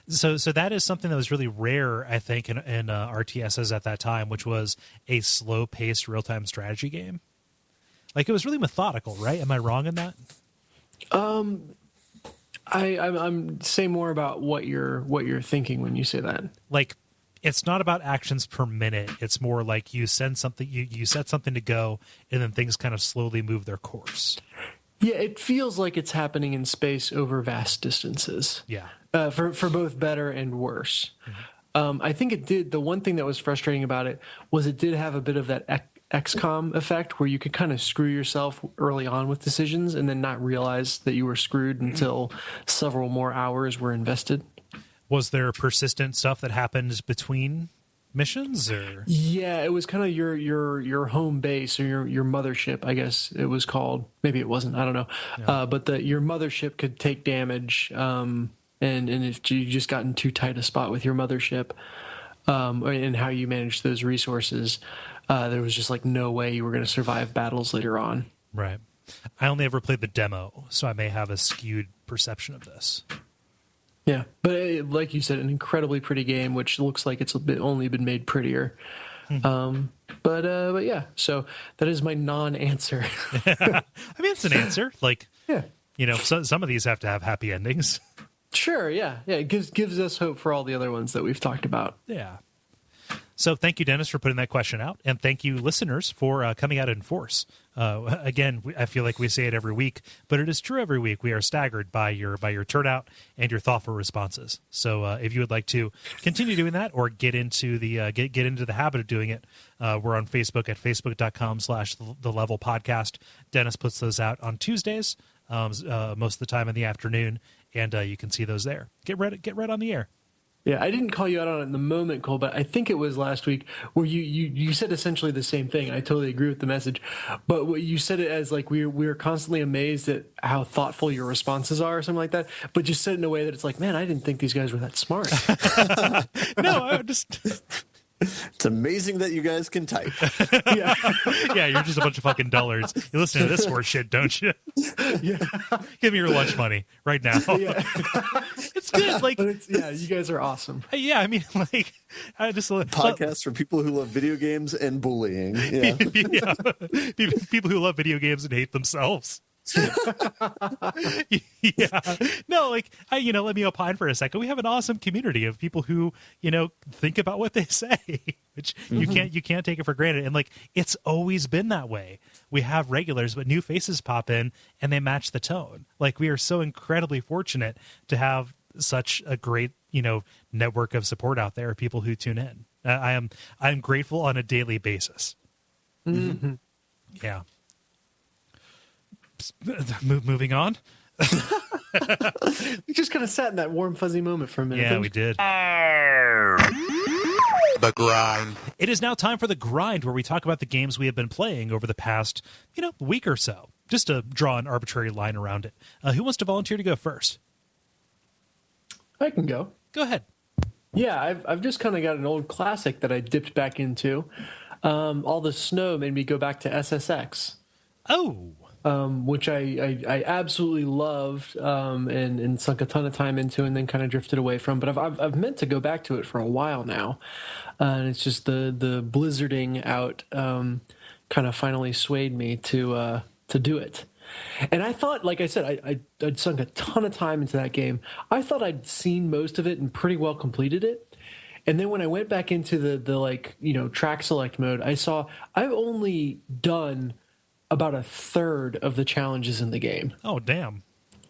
[SPEAKER 1] So that is something that was really rare, I think, in RTSs at that time, which was a slow-paced real-time strategy game. Like, it was really methodical, right? Am I wrong in that?
[SPEAKER 2] I'm say more about what you're thinking when you say that.
[SPEAKER 1] Like, it's not about actions per minute. It's more like you send something, you set something to go, and then things kind of slowly move their course.
[SPEAKER 2] Yeah, it feels like it's happening in space over vast distances.
[SPEAKER 1] Yeah,
[SPEAKER 2] for both better and worse. Mm-hmm. I think it did. The one thing that was frustrating about it was it did have a bit of that XCOM effect where you could kind of screw yourself early on with decisions and then not realize that you were screwed until several more hours were invested.
[SPEAKER 1] Was there persistent stuff that happened between missions, or?
[SPEAKER 2] Yeah, it was kind of your home base or your mothership, I guess it was called. Maybe it wasn't. I don't know. Yeah. But your mothership could take damage, and if you just got in too tight a spot with your mothership, and how you managed those resources, there was just like no way you were going to survive battles later on.
[SPEAKER 1] Right. I only ever played the demo, so I may have a skewed perception of this.
[SPEAKER 2] Yeah, but like you said, an incredibly pretty game, which looks like it's only been made prettier. Mm-hmm. But yeah, so that is my non-answer.
[SPEAKER 1] I mean, it's an answer. Like,
[SPEAKER 2] yeah,
[SPEAKER 1] some of these have to have happy endings.
[SPEAKER 2] Sure, yeah. It gives us hope for all the other ones that we've talked about.
[SPEAKER 1] Yeah. So thank you, Dennis, for putting that question out, and thank you, listeners, for coming out in force. Again, I feel like we say it every week, but it is true every week. We are staggered by your turnout and your thoughtful responses. So if you would like to continue doing that or get into the get into the habit of doing it, we're on Facebook at facebook.com/The Level Podcast. Dennis puts those out on Tuesdays, most of the time in the afternoon, and you can see those there. Get right on the air.
[SPEAKER 2] Yeah, I didn't call you out on it in the moment, Cole, but I think it was last week where you said essentially the same thing. I totally agree with the message, but what you said it as like we're constantly amazed at how thoughtful your responses are or something like that, but just said it in a way that it's like, man, I didn't think these guys were that smart.
[SPEAKER 1] No, I just...
[SPEAKER 4] It's amazing that you guys can type.
[SPEAKER 2] Yeah.
[SPEAKER 1] Yeah, you're just a bunch of fucking dullards. You listen to this horse shit, don't you?
[SPEAKER 2] Yeah.
[SPEAKER 1] Give me your lunch money right now.
[SPEAKER 2] Yeah.
[SPEAKER 1] It's good. Like,
[SPEAKER 2] but you guys are awesome.
[SPEAKER 1] Yeah, I mean, like, I just
[SPEAKER 4] podcast for people who love video games and bullying. Yeah.
[SPEAKER 1] Yeah. People who love video games and hate themselves. Yeah, no, like let me opine for a second. We have an awesome community of people who think about what they say, which you can't take it for granted. And like, it's always been that way. We have regulars, but new faces pop in and they match the tone. Like, we are so incredibly fortunate to have such a great network of support out there, people who tune in. I'm grateful on a daily basis.
[SPEAKER 2] Mm-hmm.
[SPEAKER 1] Yeah. Moving on.
[SPEAKER 2] We just kind of sat in that warm fuzzy moment for a minute.
[SPEAKER 1] Yeah, we did.
[SPEAKER 5] The grind.
[SPEAKER 1] It is now time for the grind, where we talk about the games we have been playing over the past week or so, just to draw an arbitrary line around it. Who wants to volunteer to go first?
[SPEAKER 2] I can go.
[SPEAKER 1] Go ahead.
[SPEAKER 2] Yeah, I've just kind of got an old classic that I dipped back into. All the snow made me go back to SSX.
[SPEAKER 1] Oh.
[SPEAKER 2] Which I absolutely loved and sunk a ton of time into, and then kind of drifted away from. But I've meant to go back to it for a while now, and it's just the blizzarding out kind of finally swayed me to do it. And I thought, like I said, I'd sunk a ton of time into that game. I thought I'd seen most of it and pretty well completed it. And then when I went back into the track select mode, I saw I've only done about a third of the challenges in the game.
[SPEAKER 1] Oh, damn.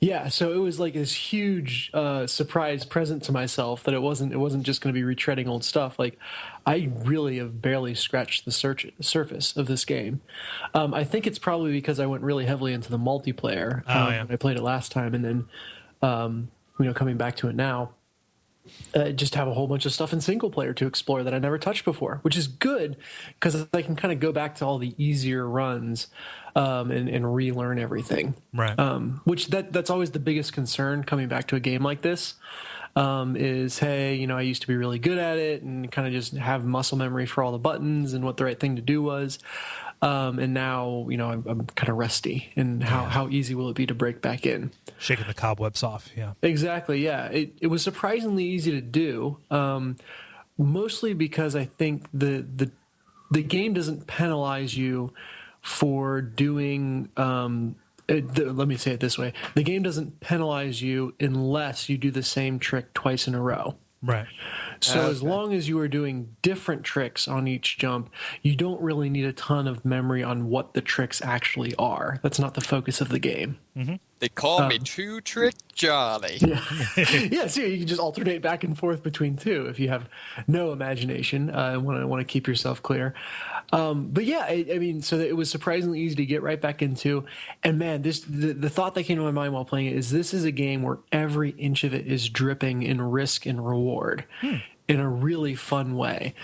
[SPEAKER 2] Yeah, so it was like this huge surprise present to myself that it wasn't just going to be retreading old stuff. Like, I really have barely scratched the surface of this game. I think it's probably because I went really heavily into the multiplayer when I played it last time, and then coming back to it now. Just have a whole bunch of stuff in single player to explore that I never touched before, which is good because I can kind of go back to all the easier runs and relearn everything.
[SPEAKER 1] Right.
[SPEAKER 2] Which that's always the biggest concern coming back to a game like this. Is, hey, I used to be really good at it and kind of just have muscle memory for all the buttons and what the right thing to do was. And now, I'm kind of rusty. And how easy will it be to break back in?
[SPEAKER 1] Shaking the cobwebs off, yeah.
[SPEAKER 2] Exactly, yeah. It was surprisingly easy to do, mostly because I think the game doesn't penalize you for doing... let me say it this way. The game doesn't penalize you unless you do the same trick twice in a row.
[SPEAKER 1] Right.
[SPEAKER 2] So as long as you are doing different tricks on each jump, you don't really need a ton of memory on what the tricks actually are. That's not the focus of the game.
[SPEAKER 1] Mm-hmm.
[SPEAKER 3] They call me Two Trick Johnny.
[SPEAKER 2] Yeah, yeah. So you can just alternate back and forth between two if you have no imagination and want to keep yourself clear. But yeah, I mean, so it was surprisingly easy to get right back into. And man, the thought that came to my mind while playing it is this is a game where every inch of it is dripping in risk and reward in a really fun way.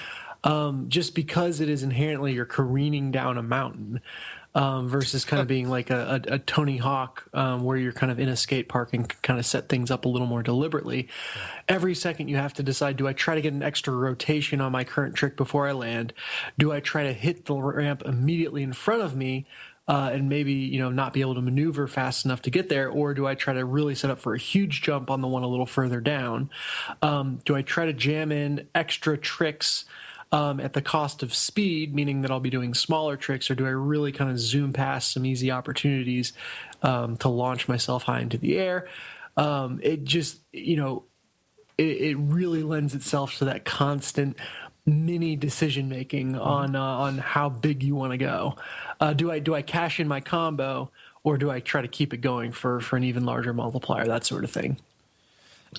[SPEAKER 2] Just because it is inherently you're careening down a mountain. Versus kind of being like a Tony Hawk where you're kind of in a skate park and kind of set things up a little more deliberately. Every second you have to decide, do I try to get an extra rotation on my current trick before I land? Do I try to hit the ramp immediately in front of me and maybe not be able to maneuver fast enough to get there? Or do I try to really set up for a huge jump on the one a little further down? Do I try to jam in extra tricks at the cost of speed, meaning that I'll be doing smaller tricks, or do I really kind of zoom past some easy opportunities to launch myself high into the air? It just, it really lends itself to that constant mini decision making on how big you want to go. Do I cash in my combo, or do I try to keep it going for an even larger multiplier? That sort of thing.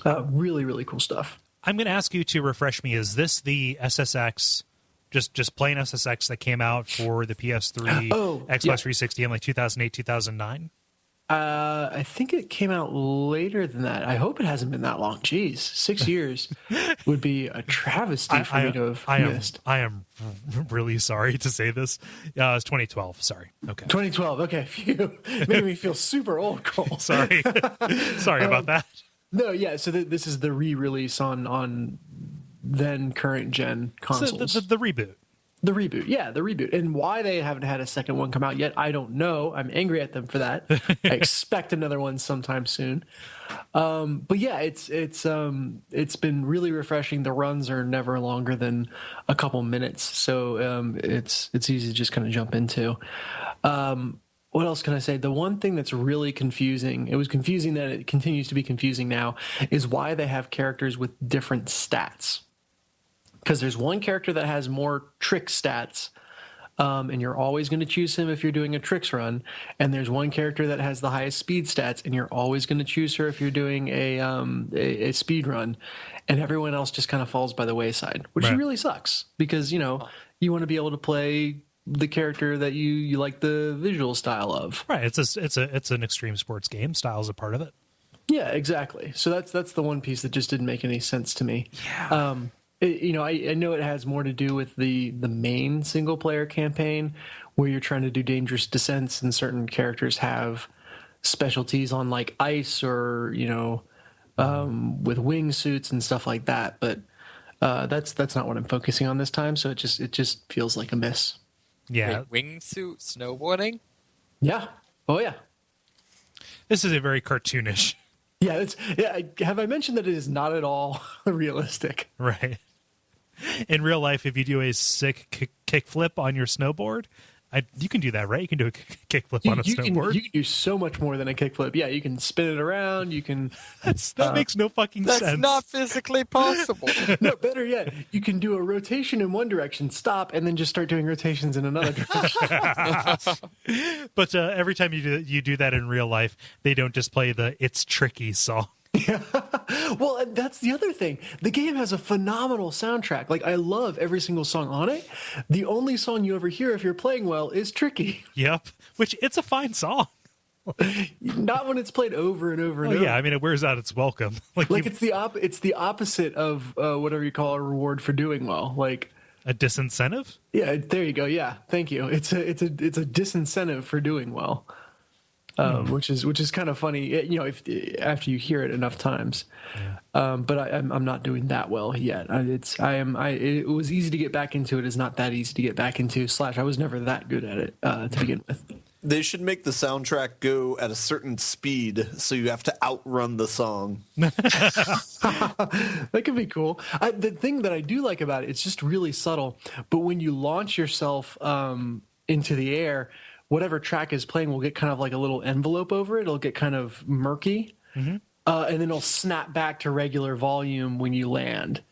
[SPEAKER 2] Really, really cool stuff.
[SPEAKER 1] I'm going to ask you to refresh me. Is this the SSX, just plain SSX that came out for the PS3, Xbox 360 in like 2008, 2009?
[SPEAKER 2] I think it came out later than that. I hope it hasn't been that long. Jeez, 6 years would be a travesty for me to have missed.
[SPEAKER 1] I am really sorry to say this. It was 2012. Sorry. Okay.
[SPEAKER 2] 2012. Okay. Phew. Made me feel super old, Cole.
[SPEAKER 1] Sorry. Sorry about that.
[SPEAKER 2] No, yeah. So this is the re-release on then current gen consoles.
[SPEAKER 1] So the reboot.
[SPEAKER 2] The reboot, yeah, the reboot. And why they haven't had a second one come out yet, I don't know. I'm angry at them for that. I expect another one sometime soon. But yeah, it's been really refreshing. The runs are never longer than a couple minutes, so it's easy to just kind of jump into. What else can I say? The one thing that's really confusing, it was confusing then, it continues to be confusing now, is why they have characters with different stats. Because there's one character that has more trick stats, and you're always going to choose him if you're doing a tricks run. And there's one character that has the highest speed stats, and you're always going to choose her if you're doing a speed run. And everyone else just kind of falls by the wayside, which really sucks. Because, you want to be able to play the character that you like the visual style of.
[SPEAKER 1] Right. It's an extreme sports game. Style is a part of it.
[SPEAKER 2] Yeah, exactly. So that's the one piece that just didn't make any sense to me.
[SPEAKER 1] Yeah.
[SPEAKER 2] I know it has more to do with the main single player campaign where you're trying to do dangerous descents and certain characters have specialties on like ice or, with wingsuits and stuff like that. But that's not what I'm focusing on this time. So it just feels like a miss.
[SPEAKER 1] Yeah.
[SPEAKER 3] Wait, wingsuit snowboarding?
[SPEAKER 2] Yeah. Oh, yeah.
[SPEAKER 1] This is a very cartoonish.
[SPEAKER 2] Yeah. Have I mentioned that it is not at all realistic?
[SPEAKER 1] Right. In real life, if you do a sick kickflip on your snowboard, You can do that, right? You can do a kickflip on a snowboard.
[SPEAKER 2] You can do so much more than a kickflip. Yeah, you can spin it around. You can.
[SPEAKER 1] That makes no fucking sense.
[SPEAKER 3] That's not physically possible.
[SPEAKER 2] No, better yet, you can do a rotation in one direction, stop, and then just start doing rotations in another direction.
[SPEAKER 1] But every time you do that in real life, they don't just play the "It's Tricky" song.
[SPEAKER 2] Yeah. Well, and that's the other thing. The game has a phenomenal soundtrack. Like, I love every single song on it. The only song you ever hear if you're playing well is Tricky.
[SPEAKER 1] Yep. Which, it's a fine song.
[SPEAKER 2] Not when it's played over and over and over.
[SPEAKER 1] Yeah, I mean, it wears out its welcome.
[SPEAKER 2] It's the opposite of whatever you call a reward for doing well. Like
[SPEAKER 1] a disincentive?
[SPEAKER 2] Yeah, there you go. Yeah, thank you. It's a disincentive for doing well. Which is kind of funny, if after you hear it enough times. Yeah. But I'm not doing that well yet. It was easy to get back into it. It's not that easy to get back into. / I was never that good at it to begin with.
[SPEAKER 4] They should make the soundtrack go at a certain speed, so you have to outrun the song.
[SPEAKER 2] That could be cool. The thing that I do like about it, it's just really subtle. But when you launch yourself into the air, whatever track is playing will get kind of like a little envelope over it. It'll get kind of murky. Mm-hmm. And then it'll snap back to regular volume when you land,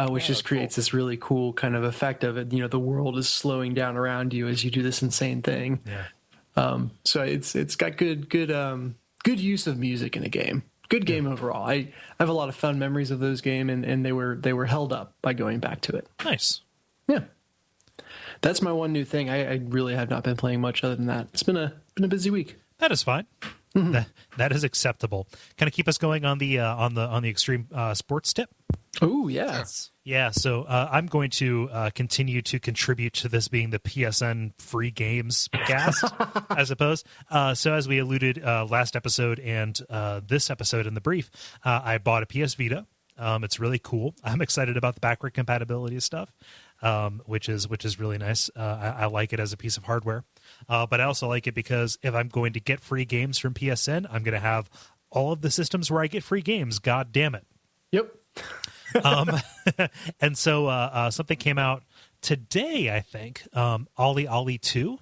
[SPEAKER 2] which just creates this really cool kind of effect of it. The world is slowing down around you as you do this insane thing. Yeah. So it's got good use of music in a game. Good game overall. I have a lot of fun memories of those games, and they were held up by going back to it.
[SPEAKER 1] Nice.
[SPEAKER 2] Yeah. That's my one new thing. I really have not been playing much other than that. It's been a busy week.
[SPEAKER 1] That is fine. Mm-hmm. That is acceptable. Kind of keep us going on the extreme sports tip.
[SPEAKER 2] Oh yeah.
[SPEAKER 1] Yeah, so I'm going to continue to contribute to this being the PSN free games cast, I suppose. So as we alluded last episode and this episode in the brief, I bought a PS Vita. It's really cool. I'm excited about the backward compatibility stuff, which is really nice. I like it as a piece of hardware, but I also like it because if I'm going to get free games from PSN, I'm going to have all of the systems where I get free games. God damn it.
[SPEAKER 2] Yep.
[SPEAKER 1] And so something came out today, I think. OlliOlli 2.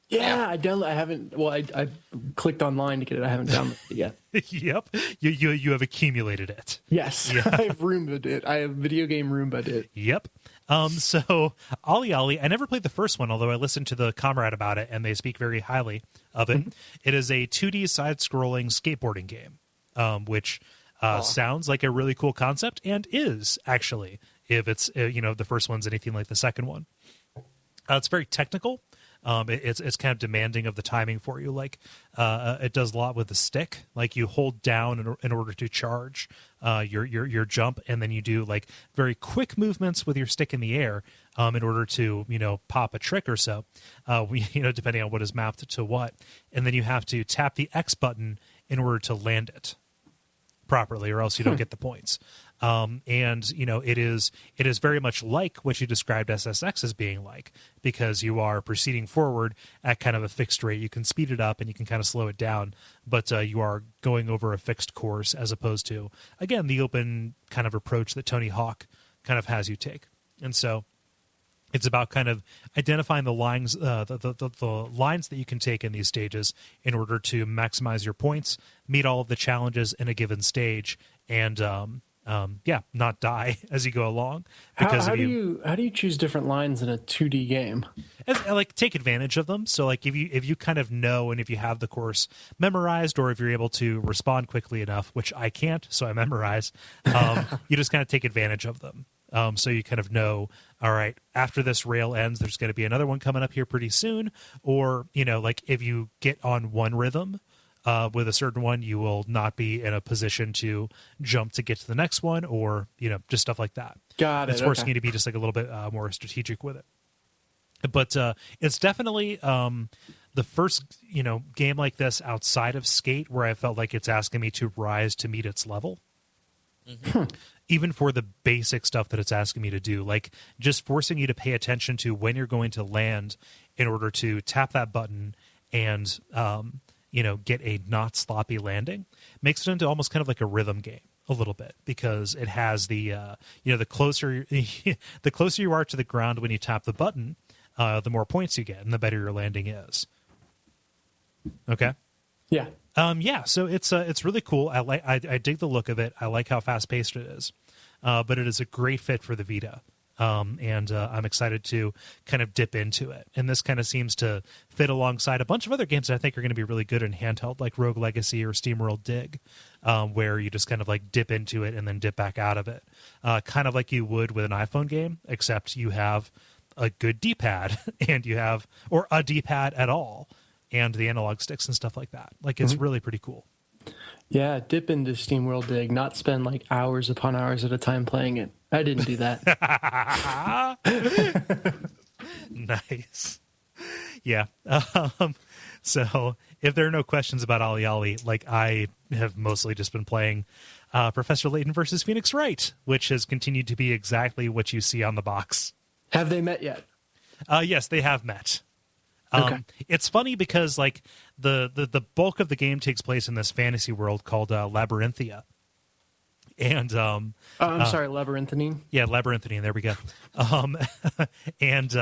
[SPEAKER 2] Yeah, I haven't. Well, I clicked online to get it. I haven't downloaded it yet.
[SPEAKER 1] Yep, you have accumulated it.
[SPEAKER 2] Yes, yeah. I have Roomba'd it. I have video game Roomba'd it.
[SPEAKER 1] Yep. So OlliOlli, I never played the first one, although I listened to the Comrade about it, and they speak very highly of it. Mm-hmm. It is a 2D side-scrolling skateboarding game, which sounds like a really cool concept, and is actually, if it's the first one's anything like the second one. It's very technical. It's kind of demanding of the timing for you. Like it does a lot with the stick. Like you hold down in order to charge your jump, and then you do like very quick movements with your stick in the air in order to pop a trick or so. Depending on what is mapped to what, and then you have to tap the X button in order to land it properly, or else you don't get the points. It is very much like what you described SSX as being like, because you are proceeding forward at kind of a fixed rate. You can speed it up and you can kind of slow it down, but you are going over a fixed course, as opposed to, again, the open kind of approach that Tony Hawk kind of has you take. And so it's about kind of identifying the lines, the lines that you can take in these stages in order to maximize your points, meet all of the challenges in a given stage, and not die as you go along. Because
[SPEAKER 2] how do you choose different lines in a 2D game?
[SPEAKER 1] Like take advantage of them. So like if you kind of know, and if you have the course memorized, or if you're able to respond quickly enough, which I can't, so I memorize. You just kind of take advantage of them. So you kind of know, all right, after this rail ends, there's going to be another one coming up here pretty soon. Or, like if you get on one rhythm with a certain one, you will not be in a position to jump to get to the next one, or, just stuff like that.
[SPEAKER 2] Got it.
[SPEAKER 1] It's forcing you to be just like a little bit more strategic with it. But it's definitely the first, game like this outside of Skate where I felt like it's asking me to rise to meet its level. Mm-hmm. Even for the basic stuff that it's asking me to do, like just forcing you to pay attention to when you're going to land in order to tap that button and, get a not sloppy landing, makes it into almost kind of like a rhythm game a little bit, because it has the, the closer you are to the ground when you tap the button, the more points you get and the better your landing is. Okay.
[SPEAKER 2] Yeah.
[SPEAKER 1] Yeah, so it's really cool. I dig the look of it. I like how fast paced it is, but it is a great fit for the Vita, and I'm excited to kind of dip into it. And this kind of seems to fit alongside a bunch of other games that I think are going to be really good in handheld, like Rogue Legacy or SteamWorld Dig, where you just kind of like dip into it and then dip back out of it, kind of like you would with an iPhone game, except you have a good D-pad and you have or a D-pad at all. And the analog sticks and stuff like that. Like, it's really pretty cool.
[SPEAKER 2] Yeah, dip into SteamWorld Dig, not spend like hours upon hours at a time playing it. I didn't do that.
[SPEAKER 1] Nice. Yeah. So if there are no questions about OlliOlli, like I have mostly just been playing Professor Layton versus Phoenix Wright, which has continued to be exactly what you see on the box.
[SPEAKER 2] Have they met yet?
[SPEAKER 1] Yes, they have met.
[SPEAKER 2] Okay.
[SPEAKER 1] It's funny because like the bulk of the game takes place in this fantasy world called Labyrinthia. And
[SPEAKER 2] I'm sorry, Labyrinthine.
[SPEAKER 1] yeah, Labyrinthine. There we go. And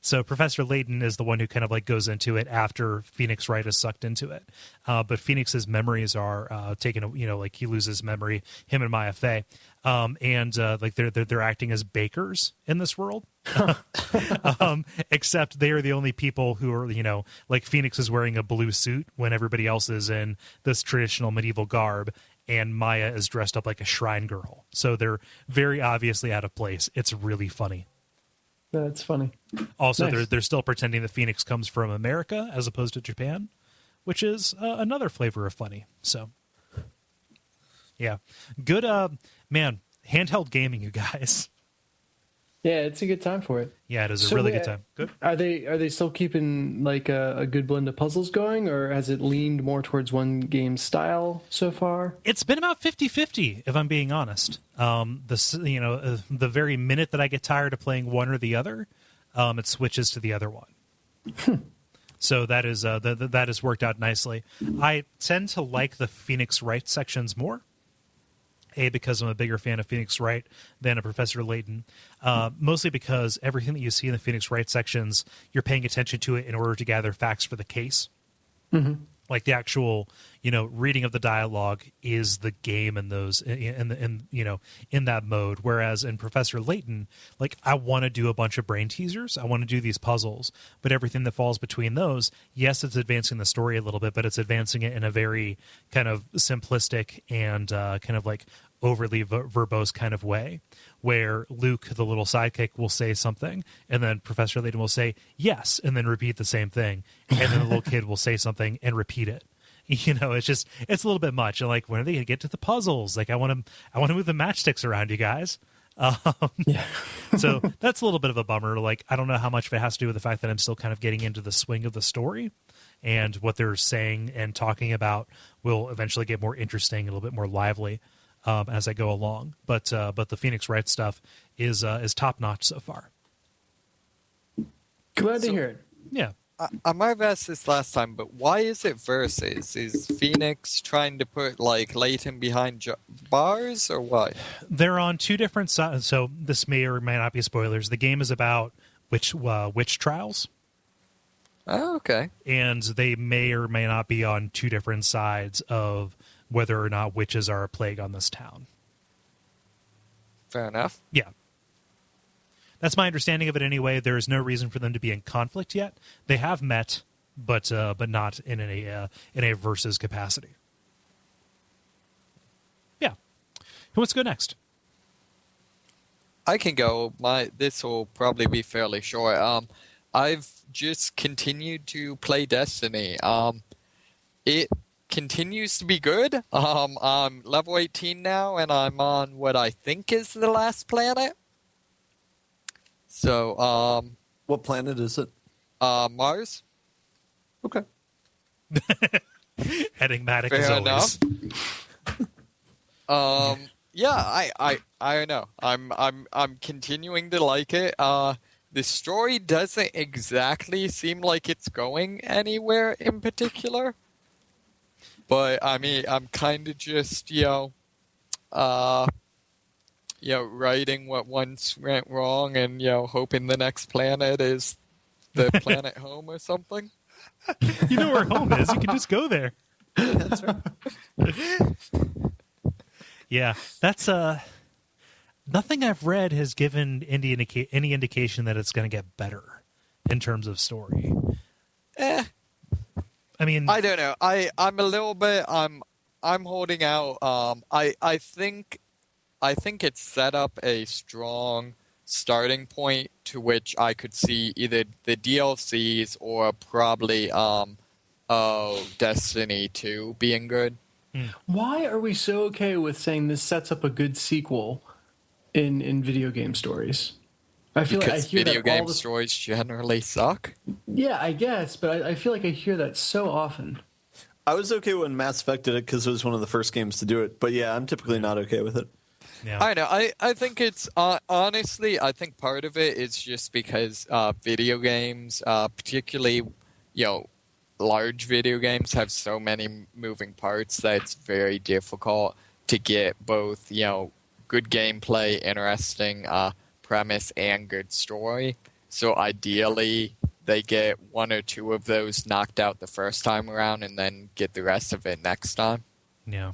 [SPEAKER 1] so Professor Layton is the one who kind of like goes into it after Phoenix Wright is sucked into it. But Phoenix's memories are taken. You know, like he loses memory. Him and Maya Fey, and like they're acting as bakers in this world. Except they are the only people who are, you know, like Phoenix is wearing a blue suit when everybody else is in this traditional medieval garb. And Maya is dressed up like a shrine girl. So they're very obviously out of place. It's really funny.
[SPEAKER 2] That's funny.
[SPEAKER 1] Also,
[SPEAKER 2] Nice.
[SPEAKER 1] they're still pretending that Phoenix comes from America as opposed to Japan, which is another flavor of funny. So, yeah. Good, man, handheld gaming, you guys.
[SPEAKER 2] Yeah, it's a good time for it.
[SPEAKER 1] Yeah, it is a really good time. Good.
[SPEAKER 2] Are they still keeping like a good blend of puzzles going, or has it leaned more towards one game style so far?
[SPEAKER 1] It's been about 50-50, if I'm being honest. The very minute that I get tired of playing one or the other, it switches to the other one. So that is that has worked out nicely. I tend to like the Phoenix Wright sections more. Because I'm a bigger fan of Phoenix Wright than a Professor Layton. Mostly because everything that you see in the Phoenix Wright sections, you're paying attention to it in order to gather facts for the case. Mm-hmm. Like the actual, reading of the dialogue is the game in those, in that mode. Whereas in Professor Layton, like I want to do a bunch of brain teasers. I want to do these puzzles, but everything that falls between those, yes, it's advancing the story a little bit, but it's advancing it in a very kind of simplistic and kind of like overly verbose kind of way, where Luke, the little sidekick, will say something, and then Professor Layton will say yes, and then repeat the same thing, and then the little kid will say something and repeat it. It's a little bit much. And like, when are they gonna get to the puzzles? Like, I want to move the matchsticks around, you guys.
[SPEAKER 2] Yeah.
[SPEAKER 1] So that's a little bit of a bummer. Like, I don't know how much of it has to do with the fact that I'm still kind of getting into the swing of the story, and what they're saying and talking about will eventually get more interesting, a little bit more lively. As I go along, but the Phoenix Wright stuff is top notch so far.
[SPEAKER 2] Glad to hear it.
[SPEAKER 1] Yeah,
[SPEAKER 3] I might have asked this last time, but why is it versus? Is Phoenix trying to put like Layton behind bars, or what?
[SPEAKER 1] they're on two different sides. So this may or may not be spoilers. The game is about witch trials,
[SPEAKER 3] Oh, okay.
[SPEAKER 1] and they may or may not be on two different sides of whether or not witches are a plague on this town.
[SPEAKER 3] Fair enough.
[SPEAKER 1] Yeah. That's my understanding of it anyway. There is no reason for them to be in conflict yet. They have met, but not in a versus capacity. Yeah. Who wants to go next?
[SPEAKER 3] I can go. This will probably be fairly short. I've just continued to play Destiny. It continues to be good. I'm level 18 now, and I'm on what I think is the last planet. So,
[SPEAKER 4] What planet is it?
[SPEAKER 3] Mars.
[SPEAKER 4] Okay.
[SPEAKER 1] Enigmatic
[SPEAKER 3] Fair
[SPEAKER 1] as always.
[SPEAKER 3] enough. Yeah, I don't know. I'm continuing to like it. The story doesn't exactly seem like it's going anywhere in particular. But I mean, I'm kind of just, writing what once went wrong and hoping the next planet is the planet home or something.
[SPEAKER 1] You know where home is. You can just go there.
[SPEAKER 4] That's right.
[SPEAKER 1] Yeah, that's nothing I've read has given any indication that it's going to get better in terms of story.
[SPEAKER 3] I mean, I don't know. I'm a little bit. I'm holding out. I think it's set up a strong starting point to which I could see either the DLCs or probably Destiny 2 being good.
[SPEAKER 2] Why are we so okay with saying this sets up a good sequel in video game stories? I feel
[SPEAKER 3] because
[SPEAKER 2] like I hear
[SPEAKER 3] video
[SPEAKER 2] that all
[SPEAKER 3] game
[SPEAKER 2] the
[SPEAKER 3] stories generally suck.
[SPEAKER 2] Yeah, I guess, but I feel like I hear that so often.
[SPEAKER 4] I was okay when Mass Effect did it because it was one of the first games to do it. But yeah, I'm typically not okay with it.
[SPEAKER 1] Yeah.
[SPEAKER 3] I know. I think it's honestly. I think part of it is just because video games, particularly large video games, have so many moving parts that it's very difficult to get both good gameplay, interesting premise, and good story. So ideally, they get one or two of those knocked out the first time around, and then get the rest of it next time.
[SPEAKER 1] Yeah.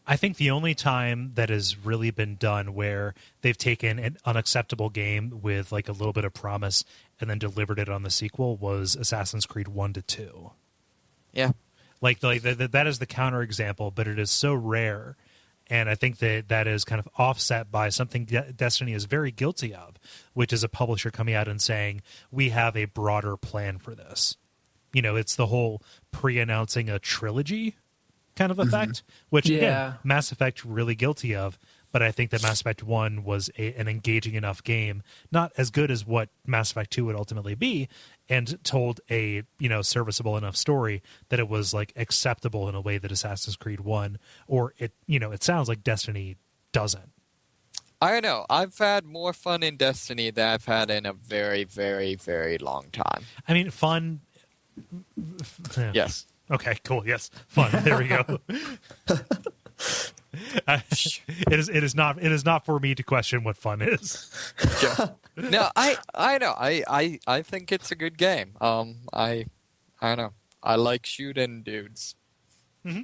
[SPEAKER 1] I think the only time that has really been done where they've taken an unacceptable game with like a little bit of promise and then delivered it on the sequel was Assassin's Creed 1 to 2.
[SPEAKER 3] Yeah.
[SPEAKER 1] Like that is the counterexample, but it is so rare. And I think that is kind of offset by something Destiny is very guilty of, which is a publisher coming out and saying, we have a broader plan for this. It's the whole pre-announcing a trilogy kind of effect, which again, Mass Effect really guilty of, but I think that Mass Effect 1 was an engaging enough game, not as good as what Mass Effect 2 would ultimately be, and told a serviceable enough story that it was like acceptable in a way that Assassin's Creed 1 or it sounds like Destiny doesn't.
[SPEAKER 3] I don't know. I've had more fun in Destiny than I've had in a very, very, very long time.
[SPEAKER 1] I mean, fun.
[SPEAKER 3] Yes.
[SPEAKER 1] Okay, cool. Yes, fun. There we go. It is not for me to question what fun is.
[SPEAKER 3] Yeah. No, I know. I think it's a good game. I don't know. I like shooting dudes.
[SPEAKER 1] Mm-hmm.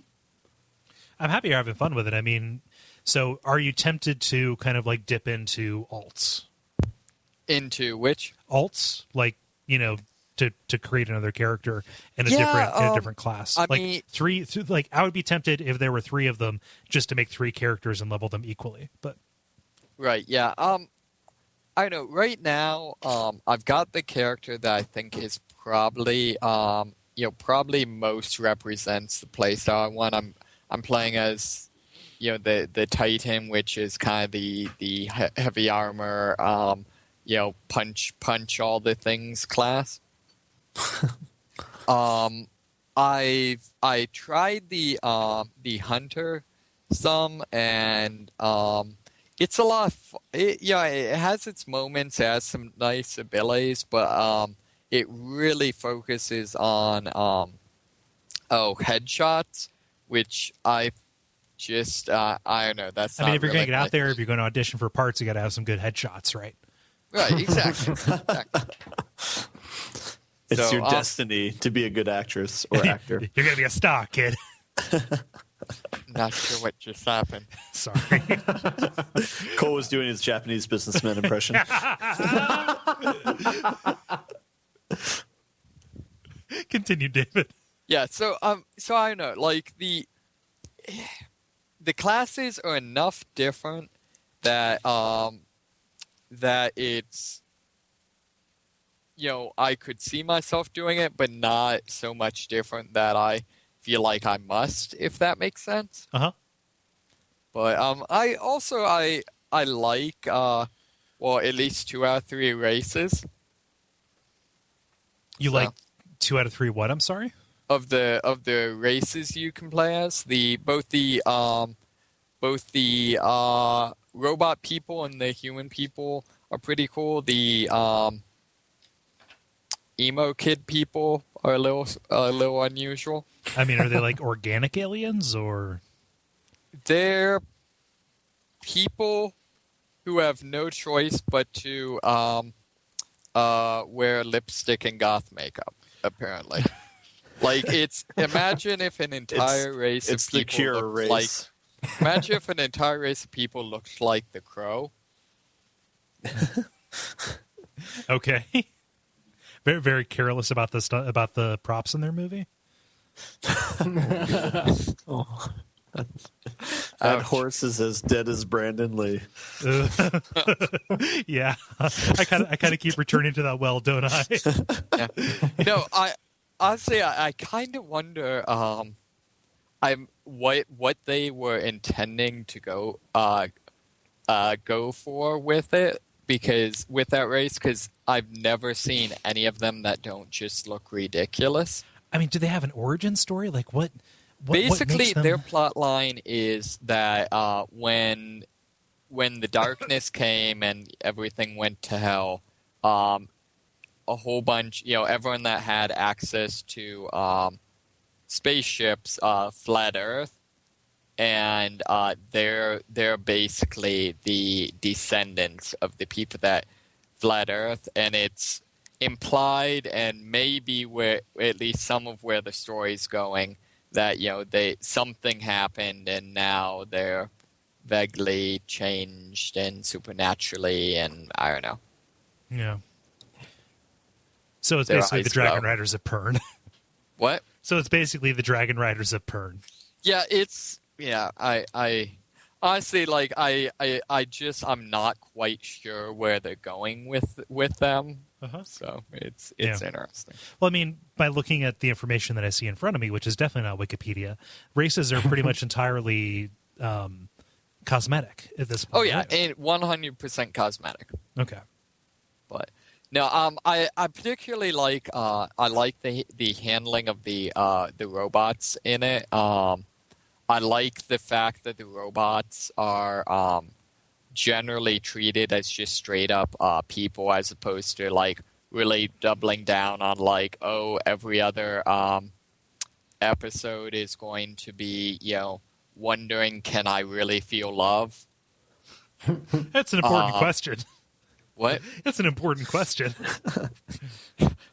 [SPEAKER 1] I'm happy you're having fun with it. I mean, so are you tempted to kind of like dip into alts?
[SPEAKER 3] Into which?
[SPEAKER 1] Alts, like, to create another character in a different class.
[SPEAKER 3] I mean,
[SPEAKER 1] I would be tempted if there were 3 of them just to make 3 characters and level them equally. But
[SPEAKER 3] right, yeah. I know. Right now, I've got the character that I think is probably probably most represents the playstyle I want. I'm playing as the Titan, which is kind of the heavy armor, punch all the things class. I tried the hunter some, and it's a lot of it has its moments, it has some nice abilities, but it really focuses on headshots, which I just I don't know. That's
[SPEAKER 1] I mean,
[SPEAKER 3] not
[SPEAKER 1] if you're
[SPEAKER 3] really
[SPEAKER 1] going to get out there, if you're going to audition for parts, you got to have some good headshots, right?
[SPEAKER 3] Right, exactly.
[SPEAKER 4] It's your destiny to be a good actress or actor.
[SPEAKER 1] You're going to be a star, kid.
[SPEAKER 3] Not sure what just happened.
[SPEAKER 1] Sorry.
[SPEAKER 4] Kole was doing his Japanese businessman impression.
[SPEAKER 1] Continue, David.
[SPEAKER 3] Yeah, so I know, like the classes are enough different that that it's I could see myself doing it, but not so much different that I feel like I must, if that makes sense.
[SPEAKER 1] Uh-huh.
[SPEAKER 3] But I also I like at least 2 out of 3 races.
[SPEAKER 1] You like 2 out of 3 what? I'm sorry?
[SPEAKER 3] Of the races you can play as, both the robot people and the human people are pretty cool. The emo kid people are a little unusual.
[SPEAKER 1] I mean, are they like organic aliens or?
[SPEAKER 3] They're people who have no choice but to wear lipstick and goth makeup, apparently. Like, imagine if an entire race of
[SPEAKER 4] the
[SPEAKER 3] people
[SPEAKER 4] Cure
[SPEAKER 3] looked
[SPEAKER 4] race.
[SPEAKER 3] like, imagine if an entire race of people looked like the Crow.
[SPEAKER 1] Okay. Very, very careless about the props in their movie.
[SPEAKER 4] That horse is as dead as Brandon Lee.
[SPEAKER 1] Yeah, I kind of keep returning to that well, don't I?
[SPEAKER 3] Yeah. You know, I kind of wonder what they were intending to go for with it, because with that race, because I've never seen any of them that don't just look ridiculous.
[SPEAKER 1] I mean, do they have an origin story? Like what
[SPEAKER 3] Basically,
[SPEAKER 1] makes them...
[SPEAKER 3] their plot line is that when the darkness came and everything went to hell, a whole bunch, everyone that had access to spaceships fled Earth, and they're basically the descendants of the people that fled Earth, and it's implied, and maybe where at least some of where the story's going, that something happened and now they're vaguely changed and supernaturally, and I don't know.
[SPEAKER 1] Yeah. So it's
[SPEAKER 3] Their
[SPEAKER 1] basically
[SPEAKER 3] eyes
[SPEAKER 1] the Dragon
[SPEAKER 3] glow.
[SPEAKER 1] Riders of Pern.
[SPEAKER 3] What?
[SPEAKER 1] So it's basically the Dragon Riders of Pern.
[SPEAKER 3] Yeah, I honestly, like, I'm not quite sure where they're going with them.
[SPEAKER 1] Uh-huh.
[SPEAKER 3] So it's
[SPEAKER 1] Yeah.
[SPEAKER 3] interesting.
[SPEAKER 1] Well, I mean, by looking at the information that I see in front of me, which is definitely not Wikipedia, races are pretty much entirely cosmetic at this point.
[SPEAKER 3] Oh yeah,
[SPEAKER 1] right?
[SPEAKER 3] and 100% cosmetic.
[SPEAKER 1] Okay.
[SPEAKER 3] But no, I particularly like I like the handling of the robots in it. I like the fact that the robots are generally treated as just straight up people, as opposed to like really doubling down on like, oh, every other episode is going to be wondering, can I really feel love?
[SPEAKER 1] That's an important question.
[SPEAKER 3] What?
[SPEAKER 1] That's an important question.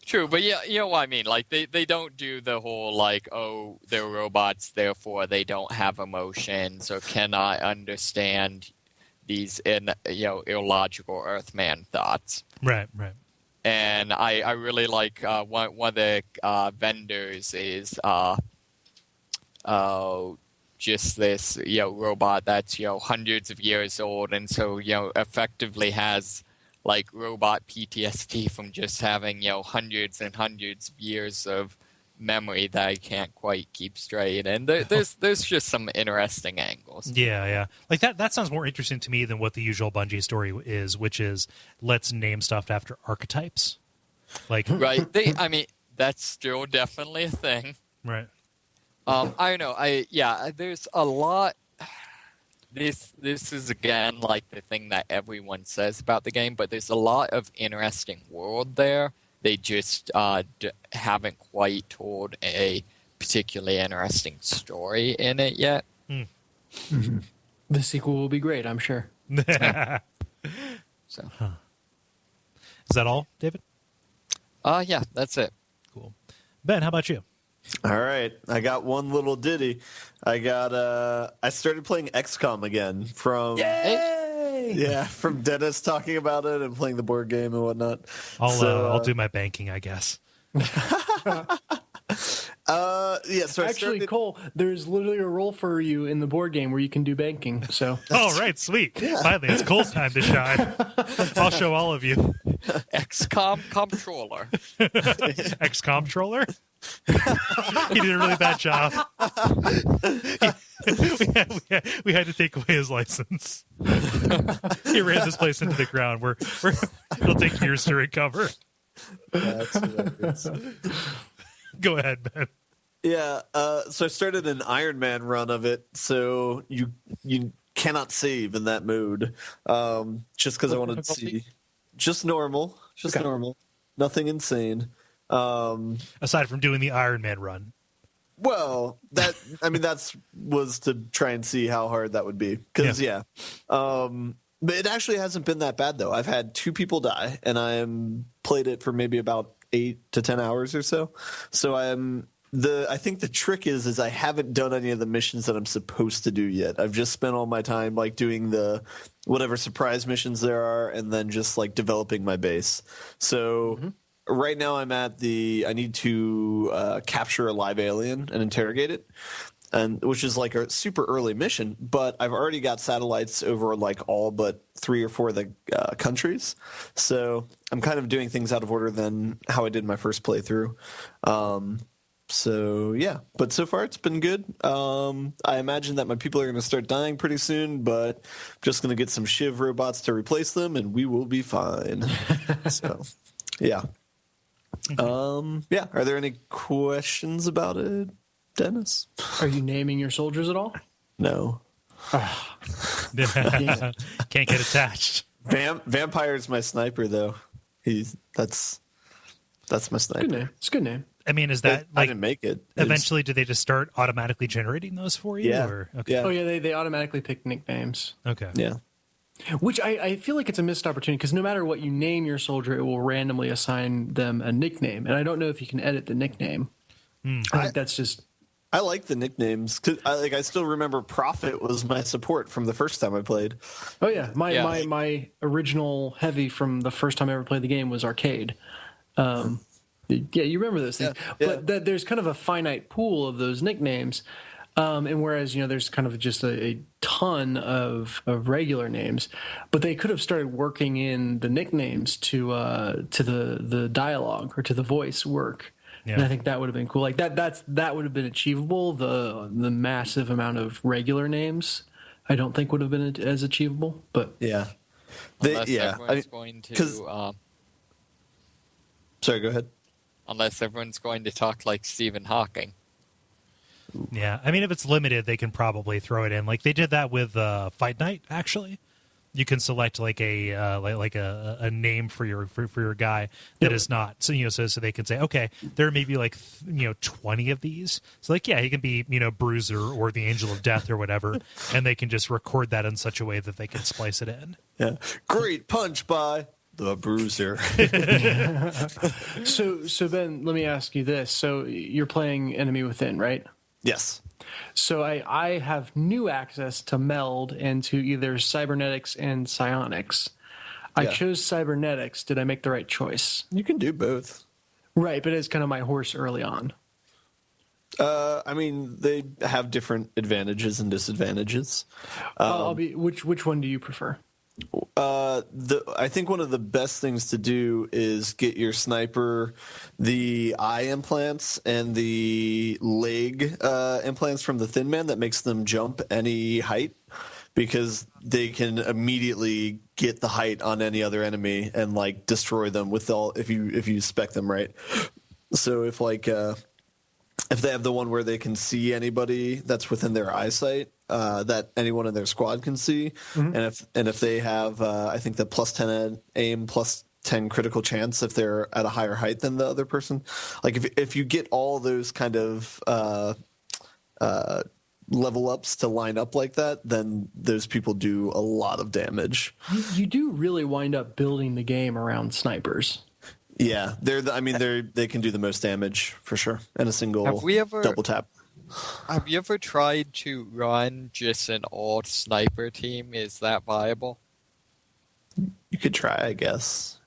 [SPEAKER 3] True, but yeah, you know what I mean. Like they don't do the whole like, oh, they're robots, therefore they don't have emotions or cannot understand these illogical Earthman thoughts.
[SPEAKER 1] Right.
[SPEAKER 3] And I really like one of the vendors is just this robot that's hundreds of years old, and so effectively has like robot PTSD from just having hundreds and hundreds of years of memory that I can't quite keep straight. And there's just some interesting angles.
[SPEAKER 1] Yeah. Like that sounds more interesting to me than what the usual Bungie story is, which is let's name stuff after archetypes. Like
[SPEAKER 3] Right. I mean, that's still definitely a thing.
[SPEAKER 1] Right.
[SPEAKER 3] I don't know. There's a lot. This is again like the thing that everyone says about the game, but there's a lot of interesting world there. They just haven't quite told a particularly interesting story in it yet.
[SPEAKER 2] Mm-hmm. The sequel will be great, I'm sure.
[SPEAKER 3] So,
[SPEAKER 1] Is that all, David?
[SPEAKER 3] yeah, that's it.
[SPEAKER 1] Cool. Ben, how about you?
[SPEAKER 4] All right, I got one little ditty. I started playing XCOM again from from Dennis talking about it and playing the board game and whatnot.
[SPEAKER 1] I'll do my banking, I guess.
[SPEAKER 4] So
[SPEAKER 2] actually, Kole, there's literally a role for you in the board game where you can do banking. So,
[SPEAKER 1] oh, right, sweet. Yeah. Finally, it's Kole's time to shine. I'll show all of you.
[SPEAKER 3] XCOM Comptroller.
[SPEAKER 1] Ex-comptroller? He did a really bad job. We had to take away his license. He ran this place into the ground. It'll take years to recover.
[SPEAKER 4] That's hilarious.
[SPEAKER 1] Go ahead, Ben.
[SPEAKER 4] Yeah, so I started an Iron Man run of it, so you cannot save in that mode. Just because I wanted to see. Just normal. Normal. Nothing insane.
[SPEAKER 1] Aside from doing the Iron Man run.
[SPEAKER 4] Well, that's was to try and see how hard that would be. Because, But it actually hasn't been that bad though. I've had 2 people die, and played it for maybe about 8 to 10 hours or so. So I think the trick is I haven't done any of the missions that I'm supposed to do yet. I've just spent all my time like doing the whatever surprise missions there are, and then just like developing my base. So right now I need to capture a live alien and interrogate it. And which is like a super early mission, but I've already got satellites over like all but 3 or 4 of the countries. So I'm kind of doing things out of order than how I did my first playthrough. So yeah, but so far it's been good. I imagine that my people are going to start dying pretty soon, but I'm just going to get some Shiv robots to replace them, and we will be fine. So yeah. Yeah. Are there any questions about it, Dennis?
[SPEAKER 2] Are you naming your soldiers at all?
[SPEAKER 4] No.
[SPEAKER 1] Can't get attached.
[SPEAKER 4] Vampire's my sniper, though. That's my sniper.
[SPEAKER 2] Good name. It's a good name.
[SPEAKER 1] I mean, is that
[SPEAKER 4] I
[SPEAKER 1] like
[SPEAKER 4] didn't make it.
[SPEAKER 1] eventually? Do they just start automatically generating those for you?
[SPEAKER 4] Yeah.
[SPEAKER 1] Or, okay.
[SPEAKER 4] Yeah.
[SPEAKER 2] Oh yeah, they automatically pick nicknames.
[SPEAKER 1] Okay.
[SPEAKER 4] Yeah.
[SPEAKER 2] Which I feel like it's a missed opportunity, because no matter what you name your soldier, it will randomly assign them a nickname, and I don't know if you can edit the nickname. I think that's just.
[SPEAKER 4] I like the nicknames. 'Cause I still remember Prophet was my support from the first time I played.
[SPEAKER 2] Oh yeah, my original heavy from the first time I ever played the game was Arcade. Yeah, you remember those things, but there's kind of a finite pool of those nicknames, and whereas there's kind of just a ton of regular names, but they could have started working in the nicknames to the dialogue or to the voice work. Yeah. And I think that would have been cool. Like that would have been achievable. The massive amount of regular names, I don't think would have been as achievable. But
[SPEAKER 4] yeah,
[SPEAKER 3] everyone's going to.
[SPEAKER 4] Sorry, go ahead.
[SPEAKER 3] Unless everyone's going to talk like Stephen Hawking.
[SPEAKER 1] Yeah, I mean, if it's limited, they can probably throw it in. Like they did that with Fight Night. Actually, you can select like a name for your guy that is not so they can say, okay, there may be like 20 of these. So like he can be Bruiser or the Angel of Death or whatever, and they can just record that in such a way that they can splice it in.
[SPEAKER 4] Yeah, great punch by the Bruiser.
[SPEAKER 2] So Ben, let me ask you this. So you're playing Enemy Within, right?
[SPEAKER 4] Yes.
[SPEAKER 2] So I have new access to meld and to either cybernetics and psionics. I chose cybernetics. Did I make the right choice?
[SPEAKER 4] You can do both.
[SPEAKER 2] Right, but it's kind of my horse early on.
[SPEAKER 4] I mean, they have different advantages and disadvantages.
[SPEAKER 2] Which one do you prefer?
[SPEAKER 4] I think one of the best things to do is get your sniper the eye implants and the leg implants from the Thin Man that makes them jump any height, because they can immediately get the height on any other enemy and like destroy them with if you spec them right. So if they have the one where they can see anybody that's within their eyesight, that anyone in their squad can see, and if they have, I think the +10 aim, +10 critical chance if they're at a higher height than the other person. Like if you get all those kind of level ups to line up like that, then those people do a lot of damage.
[SPEAKER 2] You do really wind up building the game around snipers.
[SPEAKER 4] Yeah, they can do the most damage for sure in a single double tap.
[SPEAKER 3] Have you ever tried to run just an old sniper team? Is that viable?
[SPEAKER 4] You could try, I guess.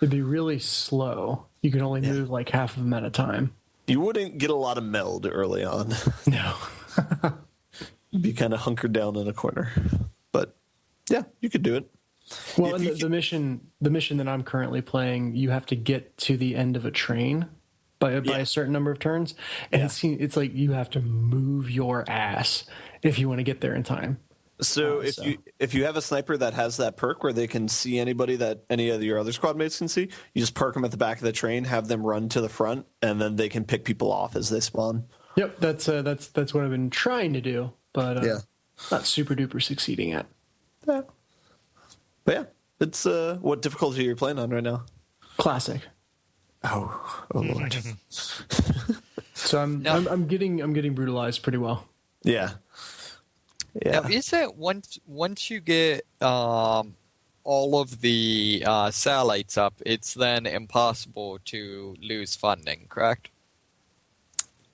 [SPEAKER 2] It'd be really slow. You could only move like half of them at a time.
[SPEAKER 4] You wouldn't get a lot of meld early on.
[SPEAKER 2] No.
[SPEAKER 4] You'd be kind of hunkered down in a corner. But yeah, you could do it.
[SPEAKER 2] Well, and the mission that I'm currently playing, you have to get to the end of a train by a certain number of turns, and it's like you have to move your ass if you want to get there in time.
[SPEAKER 4] So if you have a sniper that has that perk where they can see anybody that any of your other squad mates can see, you just park them at the back of the train, have them run to the front, and then they can pick people off as they spawn.
[SPEAKER 2] Yep, that's what I've been trying to do, but not super duper succeeding at.
[SPEAKER 4] Yeah. But yeah, it's what difficulty you're playing on right now?
[SPEAKER 2] Classic.
[SPEAKER 4] Oh Lord.
[SPEAKER 2] So I'm getting brutalized pretty well.
[SPEAKER 4] Yeah.
[SPEAKER 3] Now, is it once you get all of the satellites up, it's then impossible to lose funding, correct?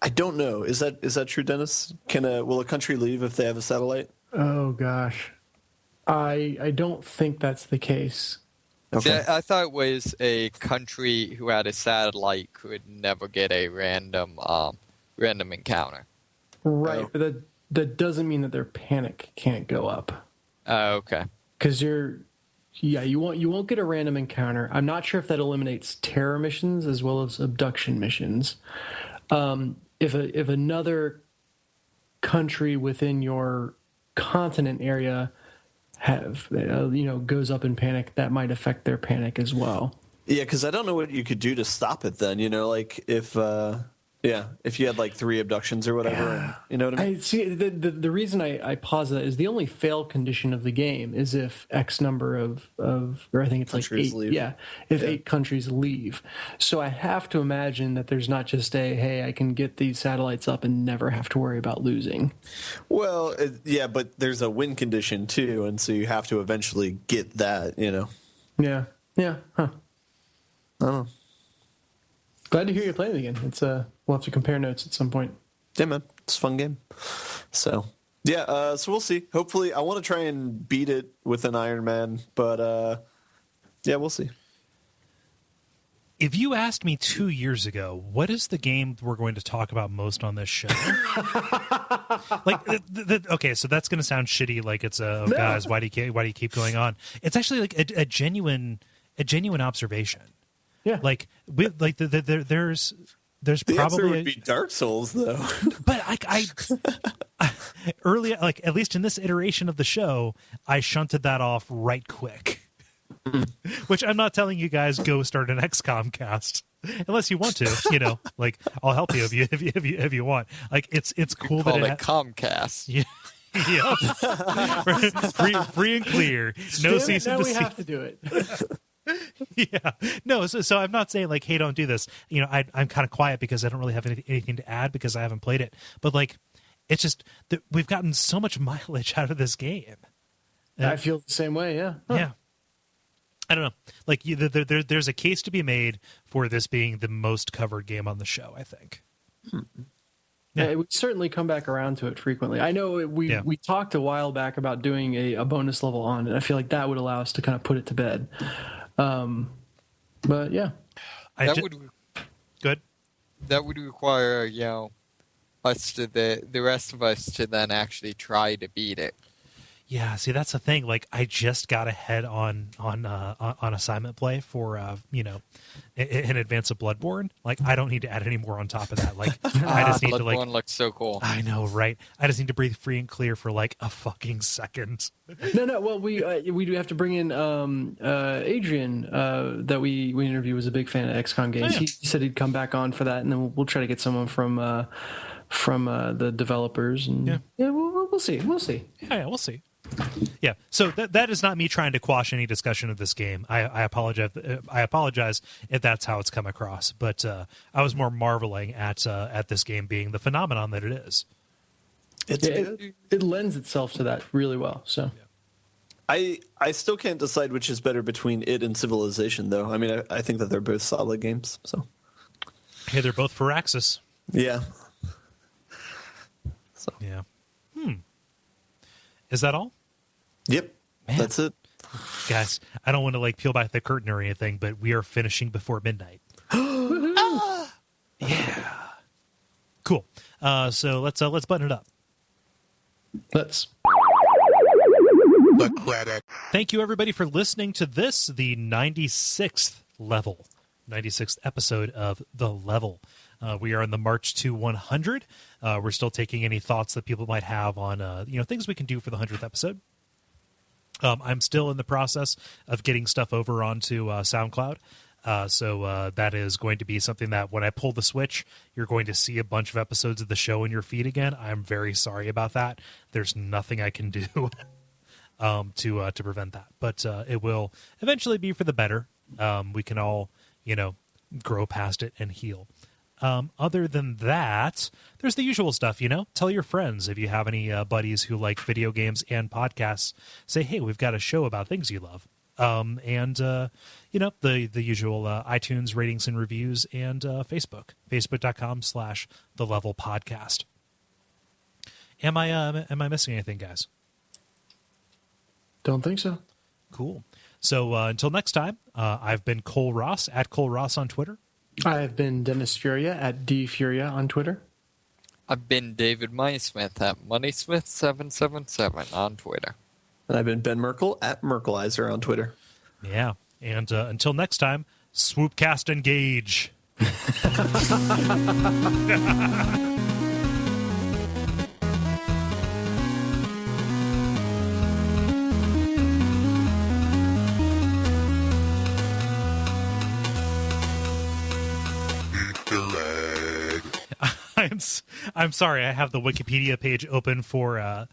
[SPEAKER 4] I don't know. Is that true, Dennis? Will a country leave if they have a satellite?
[SPEAKER 2] Oh gosh, I don't think that's the case.
[SPEAKER 3] Okay. See, I thought it was a country who had a satellite could never get a random encounter.
[SPEAKER 2] Right,
[SPEAKER 4] Oh.
[SPEAKER 2] but that doesn't mean that their panic can't go up.
[SPEAKER 3] Okay.
[SPEAKER 2] Because you won't get a random encounter. I'm not sure if that eliminates terror missions as well as abduction missions. If another country within your continent area goes up in panic, that might affect their panic as well.
[SPEAKER 4] Yeah, because I don't know what you could do to stop it then. Like if you had like 3 abductions or whatever.
[SPEAKER 2] Yeah.
[SPEAKER 4] You know what I mean?
[SPEAKER 2] See, the reason I pause that is the only fail condition of the game is if X number of or I think it's
[SPEAKER 4] countries
[SPEAKER 2] like 8.
[SPEAKER 4] leave.
[SPEAKER 2] Yeah, if 8 countries leave. So I have to imagine that there's not just hey, I can get these satellites up and never have to worry about losing.
[SPEAKER 4] Well, yeah, but there's a win condition too, and so you have to eventually get that.
[SPEAKER 2] Yeah. Huh.
[SPEAKER 4] I don't know.
[SPEAKER 2] Glad to hear you playing it again. It's we'll have to compare notes at some point.
[SPEAKER 4] Yeah, man, it's a fun game. So yeah, so we'll see. Hopefully, I want to try and beat it with an Iron Man, but yeah, we'll see.
[SPEAKER 1] If you asked me 2 years ago, what is the game we're going to talk about most on this show? Okay, so that's going to sound shitty. Like it's guys, why do you keep going on? It's actually like a genuine observation.
[SPEAKER 2] Yeah,
[SPEAKER 1] like there's
[SPEAKER 4] The
[SPEAKER 1] probably
[SPEAKER 4] answer would be Dark Souls, though.
[SPEAKER 1] But I early, like at least in this iteration of the show, I shunted that off right quick. Which I'm not telling you guys go start an XCOM cast unless you want to. Like I'll help you if you want. Like it's cool
[SPEAKER 3] Call
[SPEAKER 1] that
[SPEAKER 3] it Comcast.
[SPEAKER 1] Yeah. Yeah. free and clear. No cease and
[SPEAKER 2] now we
[SPEAKER 1] desist.
[SPEAKER 2] have to do it.
[SPEAKER 1] Yeah, no. So I'm not saying like, hey, don't do this. I'm kind of quiet because I don't really have anything to add because I haven't played it. But like, it's just that we've gotten so much mileage out of this game.
[SPEAKER 2] I feel the same way. Yeah. Huh.
[SPEAKER 1] Yeah. I don't know. Like, there's a case to be made for this being the most covered game on the show, I think.
[SPEAKER 2] Yeah, it would certainly come back around to it frequently. I know we talked a while back about doing a bonus level on it. I feel like that would allow us to kind of put it to bed. But yeah,
[SPEAKER 1] good.
[SPEAKER 3] That would require us to the rest of us to then actually try to beat it.
[SPEAKER 1] Yeah, see, that's the thing. Like, I just got ahead on assignment play for in advance of Bloodborne. Like, I don't need to add any more on top of that. Like, I just need to like.
[SPEAKER 3] Bloodborne looks so cool.
[SPEAKER 1] I know, right? I just need to breathe free and clear for like a fucking second.
[SPEAKER 2] No. Well, we do have to bring in Adrian that we interviewed, was a big fan of XCOM games.
[SPEAKER 1] Oh, yeah.
[SPEAKER 2] He said he'd come back on for that, and then we'll try to get someone from the developers. And we'll see.
[SPEAKER 1] Yeah, we'll see. Yeah, so that is not me trying to quash any discussion of this game. I apologize. I apologize if that's how it's come across. But I was more marveling at this game being the phenomenon that it is.
[SPEAKER 2] It lends itself to that really well. So,
[SPEAKER 4] I still can't decide which is better between it and Civilization, though. I mean, I think that they're both solid games. So,
[SPEAKER 1] Hey, they're both Firaxis.
[SPEAKER 4] yeah. So.
[SPEAKER 1] Yeah. Is that all?
[SPEAKER 4] Yep.
[SPEAKER 1] Man.
[SPEAKER 4] That's it.
[SPEAKER 1] Guys, I don't want to like peel back the curtain or anything, but we are finishing before midnight. Yeah. Cool. So let's button it up.
[SPEAKER 2] let's.
[SPEAKER 5] The credit.
[SPEAKER 1] Thank you everybody for listening to this, the 96th episode of The Level. We are in the march to 100. We're still taking any thoughts that people might have on things we can do for the 100th episode. I'm still in the process of getting stuff over onto SoundCloud. So that is going to be something that when I pull the switch, you're going to see a bunch of episodes of the show in your feed again. I'm very sorry about that. There's nothing I can do to prevent that. But it will eventually be for the better. We can all, grow past it and heal. Other than that, there's the usual stuff, Tell your friends if you have any buddies who like video games and podcasts. Say, hey, we've got a show about things you love. And the usual iTunes ratings and reviews, and Facebook.com/The Level Podcast. Am I missing anything, guys?
[SPEAKER 2] Don't think so.
[SPEAKER 1] Cool. So until next time, I've been Kole Ross at Kole Ross on Twitter.
[SPEAKER 2] I have been Dennis Furia at DFuria on Twitter.
[SPEAKER 3] I've been David Moneysmith at Moneysmith777 on Twitter.
[SPEAKER 4] And I've been Ben Merkel at Merkelizer on Twitter.
[SPEAKER 1] Yeah. And until next time, Swoopcast Engage. I'm sorry. I have the Wikipedia page open for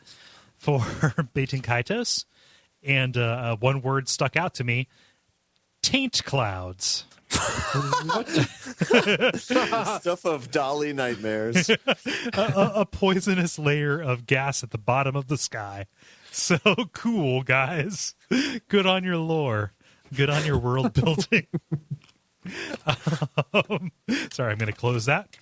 [SPEAKER 1] Baton Kaitos, and one word stuck out to me: taint clouds.
[SPEAKER 4] Stuff of Dolly nightmares.
[SPEAKER 1] a poisonous layer of gas at the bottom of the sky. So cool, guys. Good on your lore. Good on your world building. Sorry, I'm going to close that.